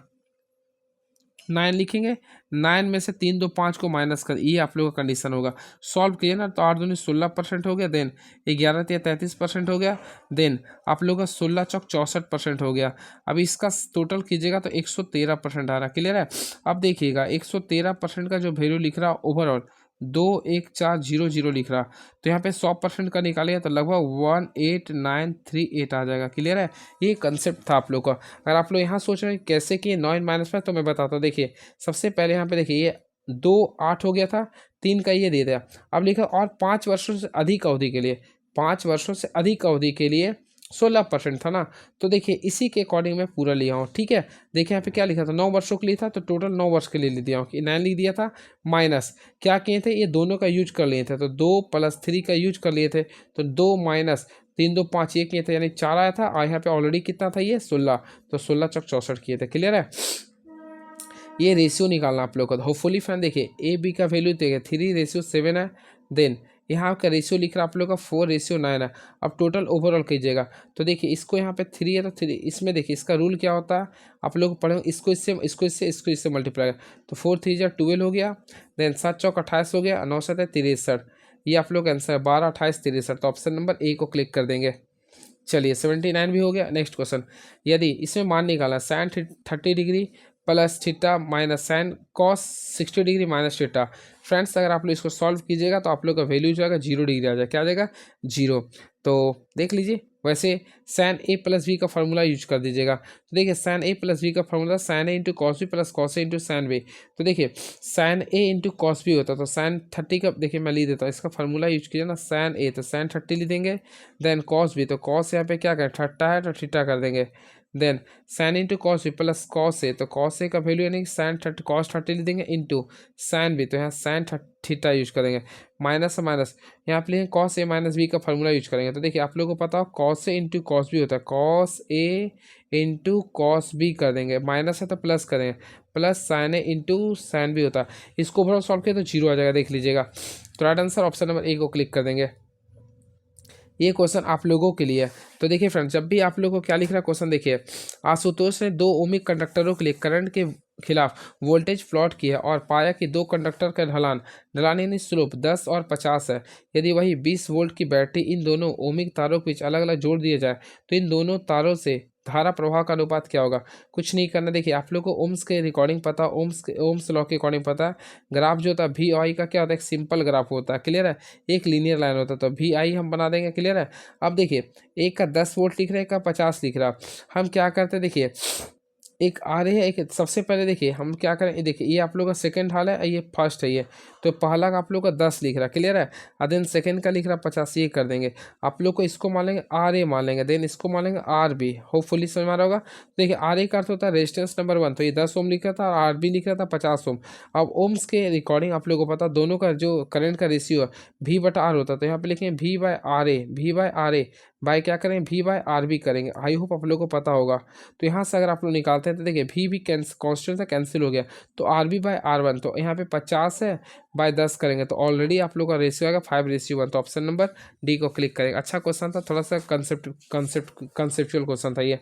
9 लिखेंगे, 9 में से 3 2 5 को माइनस कर, ये आप लोगों का कंडीशन होगा। सॉल्व किए ना, तो 8 दूनी 16% हो गया, देन 11 या 33% हो गया, देन आप लोगों का 16 चौक 64% हो गया। अब इसका टोटल कीजिएगा तो 113% आ रहा। क्लियर है। अब देखिएगा 113% का जो वैल्यू लिख रहा ओवरऑल 21400 लिख रहा, तो यहाँ पे 100% का निकालिए तो लगभग 18938 आ जाएगा। क्लियर है। ये कंसेप्ट था आप लोग का। अगर आप लोग यहाँ सोच रहे हैं कैसे कि 9 माइनस में, तो मैं बताता हूँ। देखिए सबसे पहले यहाँ पे देखिए ये 2 8 हो गया था, 3 का ये दे दिया। अब लिखा और 5 वर्षों से अधिक अवधि के लिए, 5 वर्षों से अधिक अवधि के लिए 16% था ना। तो देखिए इसी के अकॉर्डिंग मैं पूरा लिया हूँ, ठीक है। देखिए यहाँ पे क्या लिखा था, 9 वर्षों के लिए था, तो टोटल 9 वर्ष के लिए लिख दिया हूँ कि 9 लिख दिया था। माइनस क्या किए थे, ये दोनों का यूज कर लिए थे, तो 2 + 3 का यूज कर लिए थे, तो 2 माइनस 3 2 5 ये किए थे, यानी 4 आया था। और यहाँ पे ऑलरेडी कितना था, ये 16, तो 16 चौक 64 किए थे। क्लियर है। ये रेशियो निकालना आप लोग को। होपफुली फ्रेंड देखिए ए बी का वैल्यू देखिए 3:7 है। देन यहाँ का रेशियो लिख रहा है आप लोग का 4:9 है। अब टोटल ओवरऑल कीजिएगा, तो देखिए इसको यहाँ पे 3 है, तो 3 इसमें देखिए इसका रूल क्या होता है आप लोग पढ़े, इसको इससे मल्टीप्लाई, तो 4 3 12 हो गया। देन 7 चौक 28 हो गया, 9 7 63। ये आप लोग आंसर है 12 28 63। तो ऑप्शन नंबर ए को क्लिक कर देंगे। चलिए 79 भी हो गया। नेक्स्ट क्वेश्चन, यदि इसमें मान निकालना sine 30 degree plus theta minus sine cos 60 degree minus theta. Friends अगर आप लोग इसको सॉल्व कीजिएगा तो आप लोग का वैल्यू जो आएगा 0 डिग्री आ जाएगा। क्या आ जाएगा, 0। तो देख लीजिए, वैसे साइन ए प्लस बी का फॉर्मूला यूज कर दीजिएगा। तो देखिए साइन ए प्लस बी का formula sine A into cos B plus cos A into sine B. तो देखिए sine A into cos B होता है, तो साइन 30 का देखिए मैं लिख देता हूँ, इसका फॉर्मूला यूज कीजिए ना, साइन ए तो साइन 30 लिख देंगे। देन कॉस बी, तो कॉस यहाँ पे क्या करें, 30 है तो थीटा कर देंगे। Then sine into cos B plus cos A, तो कॉस ए का वैल्यू यानी साइन 30 कॉस 30 लिख देंगे इंटू साइन बी, तो यहाँ साइन थीटा यूज करेंगे। माइनस से माइनस यहाँ पे कॉस ए माइनस बी का फॉर्मूला यूज करेंगे। तो देखिए आप लोगों को पता हो cos A into cos B होता है, cos A into cos B कर देंगे, माइनस है तो प्लस करेंगे, plus sign A into sine B होता है। इसको ओवरऑल सॉल्व किया तो 0 आ जाएगा, देख लीजिएगा। तो right answer option number A को क्लिक कर देंगे। ये क्वेश्चन आप लोगों के लिए है। तो देखिए फ्रेंड्स, जब भी आप लोगों को क्या लिख रहा है क्वेश्चन, देखिए आशुतोष ने 2 ओमिक कंडक्टरों के लिए करंट के खिलाफ वोल्टेज प्लॉट किया और पाया कि 2 कंडक्टर का ढलान यानी स्लोप 10 और 50 है। यदि वही 20 वोल्ट की बैटरी इन दोनों ओमिक तारों के बीच अलग अलग जोड़ दिए जाए तो इन दोनों तारों से धारा प्रवाह का अनुपात क्या होगा। कुछ नहीं करना, देखिए आप लोग को ओम्स के रिकॉर्डिंग पता, ओम्स लॉ के अकॉर्डिंग पता है। ग्राफ जो होता है वी आई का क्या होता है, एक सिंपल ग्राफ होता है। क्लियर है, एक लीनियर लाइन होता है, तो वी आई हम बना देंगे। क्लियर है। अब देखिए एक का 10 वोल्ट लिख रहे हैं, एक का 50 लिख रहा है। हम क्या करते हैं, देखिए एक आ रहे हैं, एक सबसे पहले देखिए हम क्या करें, ये देखिए ये आप लोग का सेकंड हाल है, ये फर्स्ट है, ये तो पहला का आप लोग का 10 लिख रहा है। क्लियर है। और देन सेकंड का लिख रहा है 50, ये कर देंगे। आप लोग को इसको मान लेंगे आर ए मान लेंगे, देन इसको मान लेंगे आर बी। होपफुली समझ में आ रहा होगा। देखिए आर ए का अर्थ होता है रेजिस्टेंस नंबर 1, तो ये 10 ओम लिख रहा था, और आर बी लिख रहा था 50 ओम। अब ओम्स के रिकॉर्डिंग आप लोग को पता, दोनों का जो करंट का रेशियो है वी बटा आर होता है, तो यहाँ पे लिखेंगे V by R A, V by R A by क्या करेंगे, वी बाय आर बी करेंगे। आई होप आप लोग को पता होगा। तो यहाँ से अगर आप लोग निकालते हैं तो देखिए वी भी कॉन्स्टेंट से कैंसिल हो गया, तो R B by R one, तो यहाँ पे 50 है बाय 10 करेंगे, तो ऑलरेडी आप लोग का रेशियो आएगा 5:1। तो ऑप्शन नंबर डी को क्लिक करेंगे। अच्छा क्वेश्चन था, थोड़ा सा कंसेप्चुअल क्वेश्चन था ये।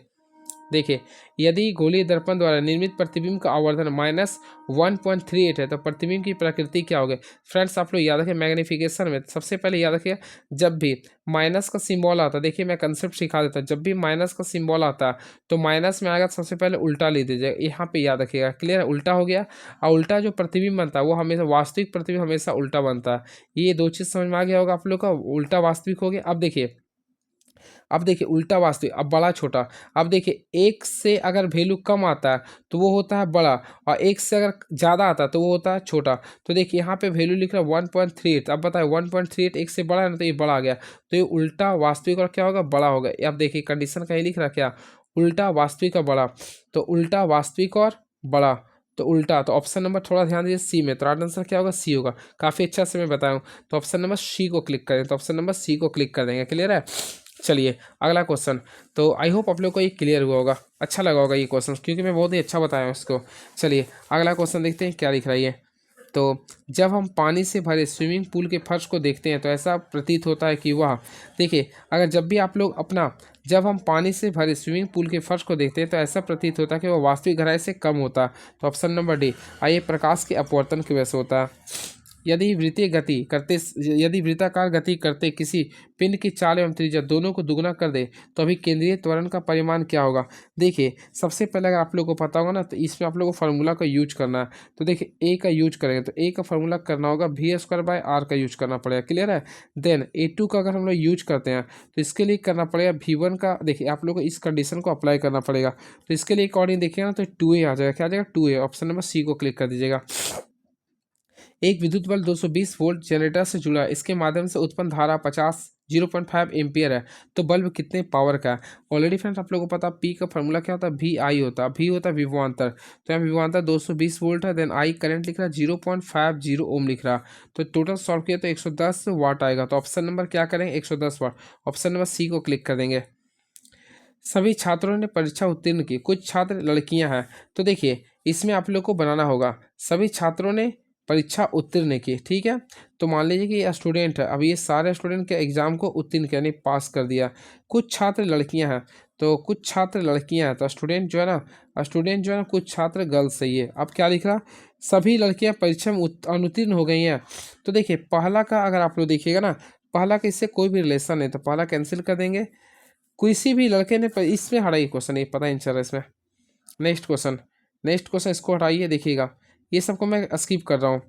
देखिए यदि गोलीय दर्पण द्वारा निर्मित प्रतिबिंब का आवर्धन -1.38 है तो प्रतिबिंब की प्रकृति क्या होगी। फ्रेंड्स आप लोग याद रखें, मैग्निफिकेशन में सबसे पहले याद रखिए, जब भी माइनस का सिंबल आता है, देखिए मैं कंसेप्ट सिखा देता हूँ, जब भी माइनस का सिंबल आता है तो माइनस में आएगा, सबसे पहले उल्टा ले दीजिएगा, यहाँ पे याद रखिएगा। क्लियर है, उल्टा हो गया। और उल्टा जो प्रतिबिंब बनता है वो हमेशा, वास्तविक प्रतिबिंब हमेशा उल्टा बनता है। ये 2 चीज़ समझ में आ गया होगा आप लोग का, उल्टा वास्तविक हो गया। अब देखिए उल्टा वास्तविक, अब बड़ा छोटा। अब देखिए एक से अगर वैल्यू कम आता है तो वो होता है बड़ा, और एक से अगर ज़्यादा आता है तो वो होता है छोटा। तो देखिए यहाँ पे वैल्यू लिख रहा है 1.38। अब बताए 1.38 एक से बड़ा है ना, तो ये बड़ा आ गया, तो ये उल्टा वास्तविक और क्या होगा, बड़ा होगा। अब देखिए कंडीशन कहीं लिख रहा क्या, उल्टा वास्तविक और बड़ा, तो उल्टा वास्तविक और बड़ा, तो उल्टा, तो ऑप्शन नंबर थोड़ा ध्यान दीजिए सी में, तो राइट आंसर क्या होगा, सी होगा। काफ़ी अच्छा से मैं बताया हूँ, तो ऑप्शन नंबर सी को क्लिक करें, तो ऑप्शन नंबर सी को क्लिक कर देंगे। क्लियर है। चलिए अगला क्वेश्चन, तो आई होप आप लोग को ये क्लियर हुआ होगा, अच्छा लगा होगा ये क्वेश्चन, क्योंकि मैं बहुत ही अच्छा बताया हूँ इसको। चलिए अगला क्वेश्चन देखते हैं क्या लिख रहा है ये। तो जब हम पानी से भरे स्विमिंग पूल के फर्श को देखते हैं तो ऐसा प्रतीत होता है कि वह, देखिए अगर जब भी आप लोग अपना, जब हम पानी से भरे स्विमिंग पूल के फर्श को देखते हैं तो ऐसा प्रतीत होता है कि वह वास्तविक गहराई से कम होता है। तो ऑप्शन नंबर डी, आइए प्रकाश के अपवर्तन की वजह से होता है। यदि वृत्ताकार गति करते किसी पिंड की चाल एवं त्रिज्या दोनों को दुगना कर दे तो अभी केंद्रीय त्वरण का परिमाण क्या होगा। देखिए सबसे पहले अगर आप लोगों को पता होगा ना, तो इसमें आप लोगों को फार्मूला का यूज करना है। तो देखिए ए का यूज करेंगे, तो ए का फार्मूला करना होगा v² का यूज करना पड़ेगा। क्लियर है। देन A2 का अगर हम लोग यूज करते हैं तो इसके लिए करना पड़ेगा V1 का, देखिए आप लोग को इस कंडीशन को अप्लाई करना पड़ेगा। तो इसके लिए अकॉर्डिंग देखिएगा ना, तो 2A आ जाएगा। क्या आ जाएगा, 2A। ऑप्शन नंबर सी को क्लिक कर दीजिएगा। एक विद्युत बल 220 वोल्ट जनरेटर से जुड़ा, इसके माध्यम से उत्पन्न धारा 50 0.5 एम्पियर है, तो बल्ब कितने पावर का है। ऑलरेडी फ्रेंड्स आप लोगों को पता पी का फॉर्मूला क्या होता है, वी आई होता है, वी होता है विभवांतर, तो यहाँ विभवांतर 220 वोल्ट है, देन आई करंट लिख रहा है 0.50 ओम लिख रहा, तो टोटल सॉल्व किया तो 110 वाट आएगा। तो ऑप्शन नंबर क्या करेंगे, 110 वाट, ऑप्शन नंबर सी को क्लिक कर देंगे। सभी छात्रों ने परीक्षा उत्तीर्ण की, कुछ छात्र लड़कियां हैं, तो देखिए इसमें आप लोग को बनाना होगा सभी छात्रों ने परीक्षा उत्तीर्ण की, ठीक है। तो मान लीजिए कि ये स्टूडेंट है, अब ये सारे स्टूडेंट के एग्जाम को उत्तीर्ण यानी पास कर दिया। कुछ छात्र लड़कियां हैं, तो कुछ छात्र लड़कियां हैं, तो स्टूडेंट जो है ना कुछ छात्र गर्ल्स है ये। अब क्या लिख रहा, सभी लड़कियां परीक्षा में अनुत्तीर्ण हो गई हैं। तो देखिए पहला का अगर आप लोग देखिएगा ना, पहला का इससे कोई भी रिलेशन नहीं, तो पहला कैंसिल कर देंगे। किसी भी लड़के ने इसमें हटाइए क्वेश्चन, नहीं पता नहीं चल रहा इसमें। नेक्स्ट क्वेश्चन इसको हटाइए, देखिएगा ये सबको मैं स्किप कर रहा हूँ,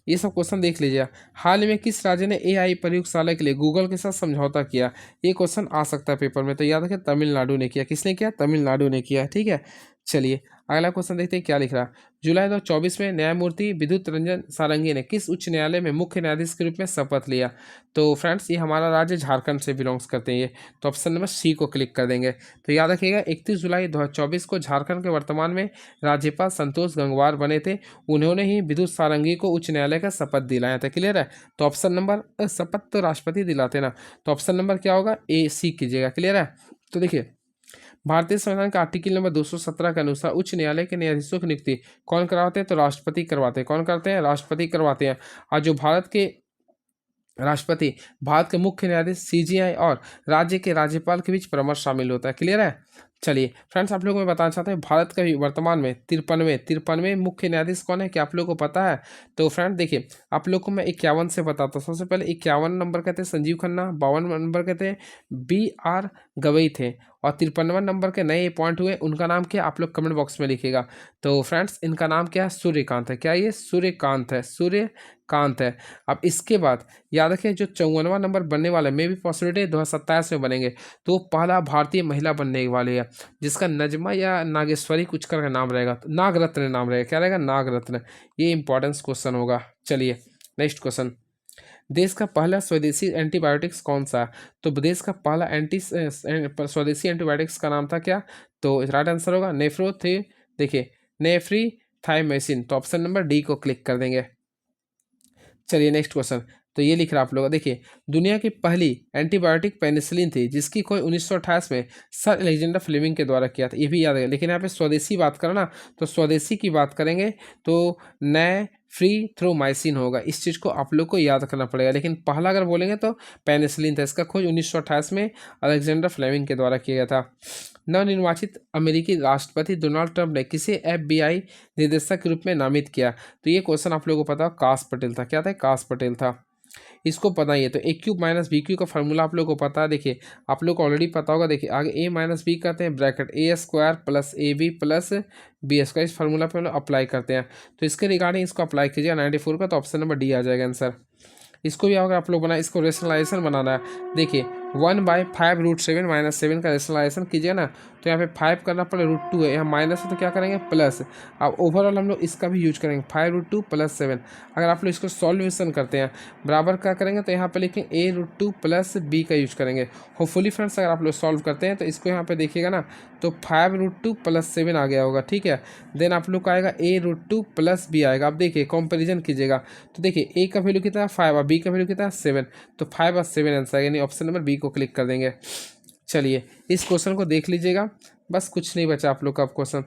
ये सब क्वेश्चन देख लीजिए। हाल में किस राज्य ने एआई प्रयोगशाला के लिए गूगल के साथ समझौता किया, ये क्वेश्चन आ सकता है पेपर में, तो याद रखें तमिलनाडु ने किया। किसने किया, तमिलनाडु ने किया, ठीक है। चलिए अगला क्वेश्चन देखते हैं क्या लिख रहा। जुलाई 2024 में न्यायमूर्ति विद्युत रंजन सारंगी ने किस उच्च न्यायालय में मुख्य न्यायाधीश के रूप में शपथ लिया। तो फ्रेंड्स ये हमारा राज्य झारखंड से बिलोंग्स करते हैं ये, तो ऑप्शन नंबर सी को क्लिक कर देंगे। तो याद रखिएगा 31 जुलाई 2024 को झारखंड के वर्तमान में राज्यपाल संतोष गंगवार बने थे, उन्होंने ही विद्युत सारंगी को उच्च न्यायालय का शपथ दिलाया था। क्लियर है, तो ऑप्शन नंबर शपथ तो राष्ट्रपति दिलाते ना, तो ऑप्शन नंबर क्या होगा, ए सी कीजिएगा। क्लियर है, तो देखिए भारतीय संविधान का आर्टिकल नंबर 217 के अनुसार उच्च न्यायालय के न्यायाधीशों की नियुक्ति कौन करवाते हैं, तो राष्ट्रपति करवाते हैं। कौन करते हैं, राष्ट्रपति करवाते हैं। और जो भारत के राष्ट्रपति भारत के मुख्य न्यायाधीश सीजीआई और राज्य के राज्यपाल के बीच परामर्श शामिल होता है। क्लियर है, चलिए फ्रेंड्स आप लोगों को मैं बताना चाहता हूँ भारत का वर्तमान में 53वें मुख्य न्यायाधीश कौन है, क्या आप लोगों को पता है। तो फ्रेंड देखिए आप लोग को मैं 51 से बताता हूँ। सबसे पहले 51 नंबर कहते हैं संजीव खन्ना, 52 नंबर कहते हैं BR गवई थे, और 53 नंबर के नए अपॉइंट हुए उनका नाम क्या, आप लोग कमेंट बॉक्स में लिखिएगा। तो फ्रेंड्स इनका नाम क्या है, सूर्यकांत है। क्या ये सूर्यकांत है, सूर्यकांत है। अब इसके बाद याद रखें जो 54वां नंबर बनने वाला है, मे भी पॉसिबिलिटी 2027 में बनेंगे, तो पहला भारतीय महिला बनने वाली है, जिसका नजमा या नागेश्वरी कुछ का नाम रहेगा, तो नागरत्न नाम रहेगा। क्या रहेगा, नागरत्न। ये इंपॉर्टेंस क्वेश्चन होगा। चलिए नेक्स्ट क्वेश्चन, देश का पहला स्वदेशी एंटीबायोटिक्स कौन सा है। तो देश का पहला स्वदेशी एंटीबायोटिक्स का नाम था क्या, तो राइट आंसर होगा नेफ्रोथे, देखिए नेफ्रीथाइमेसिन, तो ऑप्शन नंबर डी को क्लिक कर देंगे। चलिए नेक्स्ट क्वेश्चन, तो ये लिख रहा आप लोग, देखिए दुनिया की पहली एंटीबायोटिक पेनिसिलिन थी जिसकी खोज 1928 में सर अलेक्जेंडर फ्लेमिंग के द्वारा किया था, ये भी याद है। लेकिन यहाँ पे स्वदेशी बात करना, तो स्वदेशी की बात करेंगे तो नए फ्रीथ्रोमाइसिन होगा। इस चीज़ को आप लोग को याद करना पड़ेगा। लेकिन पहला अगर बोलेंगे तो पेनिसिलिन था, इसका खोज 1928 में अलेक्जेंडर फ्लेमिंग के द्वारा किया गया था। नवनिर्वाचित अमेरिकी राष्ट्रपति डोनाल्ड ट्रंप ने किसे FBI निदेशक के रूप में नामित किया। तो ये क्वेश्चन आप लोगों को पता, काश पटेल था। क्या था, काश पटेल था, इसको पता ही है। तो A³ माइनस BQ का फॉर्मूला आप लोगों को पता है, देखिए आप लोग को ऑलरेडी पता होगा। देखिए आगे A माइनस बी करते हैं bracket A² plus AB plus BS, इस फार्मूला पे हम लोग अप्लाई करते हैं। तो इसके रिगार्डिंग इसको अप्लाई कीजिए 94 का, तो ऑप्शन नंबर डी आ जाएगा आंसर। इसको भी अगर आप लोग बना, इसको रेशनलाइजेशन बनाना है। देखिए 1/5√7 -7 का रेशनलाइजेशन कीजिए ना, तो यहाँ पे 5 करना पड़े √2 है, यहाँ माइनस है तो क्या करेंगे प्लस। अब ओवरऑल हम लोग इसका भी यूज करेंगे 5√2 + 7। अगर आप लोग इसको सॉल्यूशन करते हैं बराबर क्या करेंगे, तो यहाँ पे लिखेंगे A√2 + B का यूज करेंगे। होपफुली फ्रेंड्स अगर आप लोग सॉल्व करते हैं तो इसको यहाँ पे देखिएगा ना, तो 5√2 + 7 आ गया होगा, ठीक है। देन आप लोग का आएगा A√2 + B आएगा। अब देखिए कंपेरिजन कीजिएगा, तो देखिए A का वैल्यू कितना है 5 और B का वैल्यू कितना है 7, तो 5 और 7 आंसर, यानी ऑप्शन नंबर B को क्लिक कर देंगे। चलिए इस क्वेश्चन को देख लीजिएगा, बस कुछ नहीं बचा आप लोग का। अब क्वेश्चन,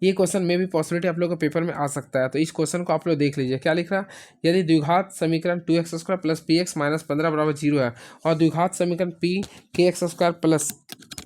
ये क्वेश्चन में भी पॉसिबिलिटी आप लोग को पेपर में आ सकता है, तो इस क्वेश्चन को आप लोग देख लीजिए। क्या लिख रहा है, यदि द्विघात समीकरण 2x² + px - 15 = 0 है, और द्विघात समीकरण pkx² प्लस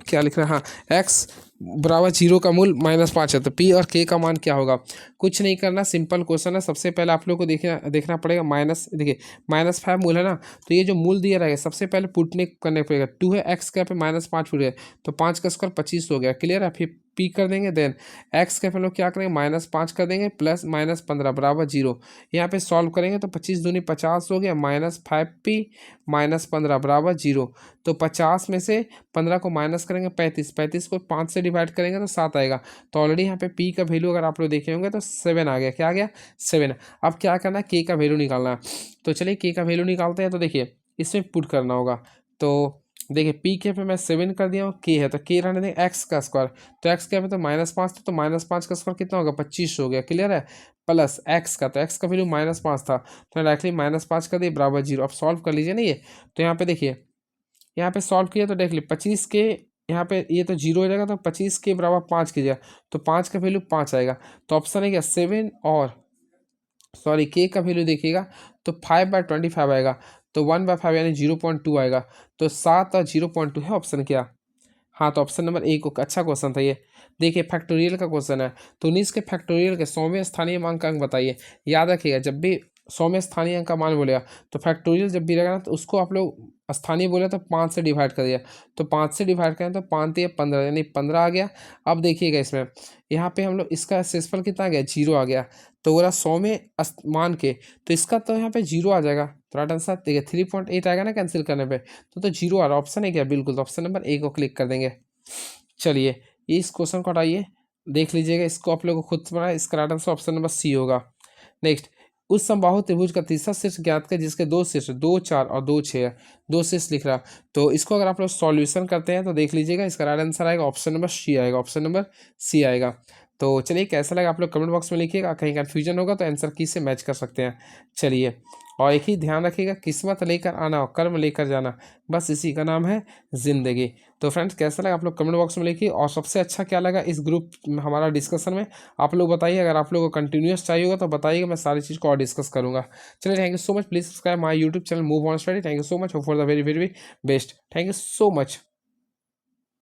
क्या लिख रहा है, हाँ x = 0 का मूल -5 है, तो p और k का मान क्या होगा। कुछ नहीं करना, सिंपल क्वेश्चन है। सबसे पहले आप लोग को देखना पड़ेगा माइनस, देखिए -5 मूल है ना, तो ये जो मूल दिया रहेगा सबसे पहले पुटने करने पड़ेगा। 2 है, x का पे -5 फुट है, तो 5 का स्क्वायर 25 हो गया। क्लियर है, फिर p कर देंगे, देन x के हम लोग क्या करेंगे -5 कर देंगे प्लस -15 = 0। यहाँ पे सॉल्व करेंगे तो 25 दूनी 50 हो गया, -5p -15 = 0। तो 50 में से 15 को माइनस करेंगे 35 को 5 से डिवाइड करेंगे तो 7 आएगा। तो ऑलरेडी यहाँ पे p का वैल्यू अगर आप लोग देखे होंगे तो 7 आ गया। क्या आ गया, 7। अब क्या करना है, k का वैल्यू निकालना है। तो चलिए k का वैल्यू निकालते हैं। तो देखिए इसमें पुट करना होगा। तो देखिए पी के पे मैं 7 कर दिया हूँ, के है तो के रहने देंगे एक्स का स्क्वायर, तो एक्स क्या है तो -5 था, तो -5 का स्क्वायर कितना होगा 25 हो गया, क्लियर है। प्लस एक्स का, तो एक्स का वैल्यू -5 था, तो डायरेक्टली -5 कर दिए बराबर 0। अब सॉल्व कर लीजिए ना ये, तो यहाँ पे देखिए, यहाँ पे सॉल्व किया तो देख ली 25 के, यहाँ पे ये तो 0 हो जाएगा, तो 25 के बराबर 5 कीजिएगा, तो 5 का वैल्यू 5 आएगा। तो ऑप्शन है क्या 7, और सॉरी के का वैल्यू देखिएगा तो 5/25 आएगा, तो 1/5 यानी 0.2 आएगा, तो 7 और 0.2 है ऑप्शन क्या। हाँ, तो ऑप्शन नंबर ए को अच्छा क्वेश्चन था ये। देखिए फैक्टोरियल का क्वेश्चन है, तो 19 के फैक्टोरियल के 100वें स्थानीय मान का अंक बताइए। याद रखिएगा जब भी 100वें स्थानीय अंक का मान बोलेगा तो फैक्टोरियल जब भी रहेगा ना, तो उसको आप लोग स्थानीय बोले तो 5 से डिवाइड कर दिया, तो 5 से डिवाइड करें तो 5 या 15 यानी 15 आ गया। अब देखिएगा इसमें यहाँ पे हम लोग इसका शेषफल कितना आ गया 0 आ गया, तो बोला 100वें मान के, तो इसका तो यहाँ पे 0 आ जाएगा, तो राइट आंसर देखिए 3.8 आएगा ना कैंसिल करने पे, तो 0 आ रहा ऑप्शन है क्या बिल्कुल, तो ऑप्शन नंबर ए को क्लिक कर देंगे। चलिए इस क्वेश्चन को हटाइए, देख लीजिएगा इसको आप लोग को खुद से बनाए, इसका right answer option number C होगा। नेक्स्ट, उस समबाहु त्रिभुज का तीसरा शीर्ष ज्ञात कर जिसके दो शीर्ष 2, 4 और 2, 6 है, दो शीर्ष लिख रहा। तो इसको अगर आप लोग सॉल्यूशन करते हैं तो देख लीजिएगा इसका राइट आंसर आएगा ऑप्शन नंबर सी आएगा, ऑप्शन नंबर सी आएगा। तो चलिए कैसा लगा आप लोग कमेंट बॉक्स में लिखिएगा, कहीं कन्फ्यूजन होगा तो आंसर की से मैच कर सकते हैं। चलिए, और एक ही ध्यान रखिएगा, किस्मत लेकर आना और कर्म लेकर जाना, बस इसी का नाम है ज़िंदगी। तो फ्रेंड्स कैसा लगा आप लोग कमेंट बॉक्स में लिखिए, और सबसे अच्छा क्या लगा इस ग्रुप में हमारा डिस्कशन में आप लोग बताइए। अगर आप लोगों को कंटिन्यूस चाहिए होगा तो बताइएगा, मैं सारी चीज़ को और डिस्कस करूँगा। चलिए thank you so much, please subscribe my YouTube channel move on study. Thank you so much for the very very best, thank you so much.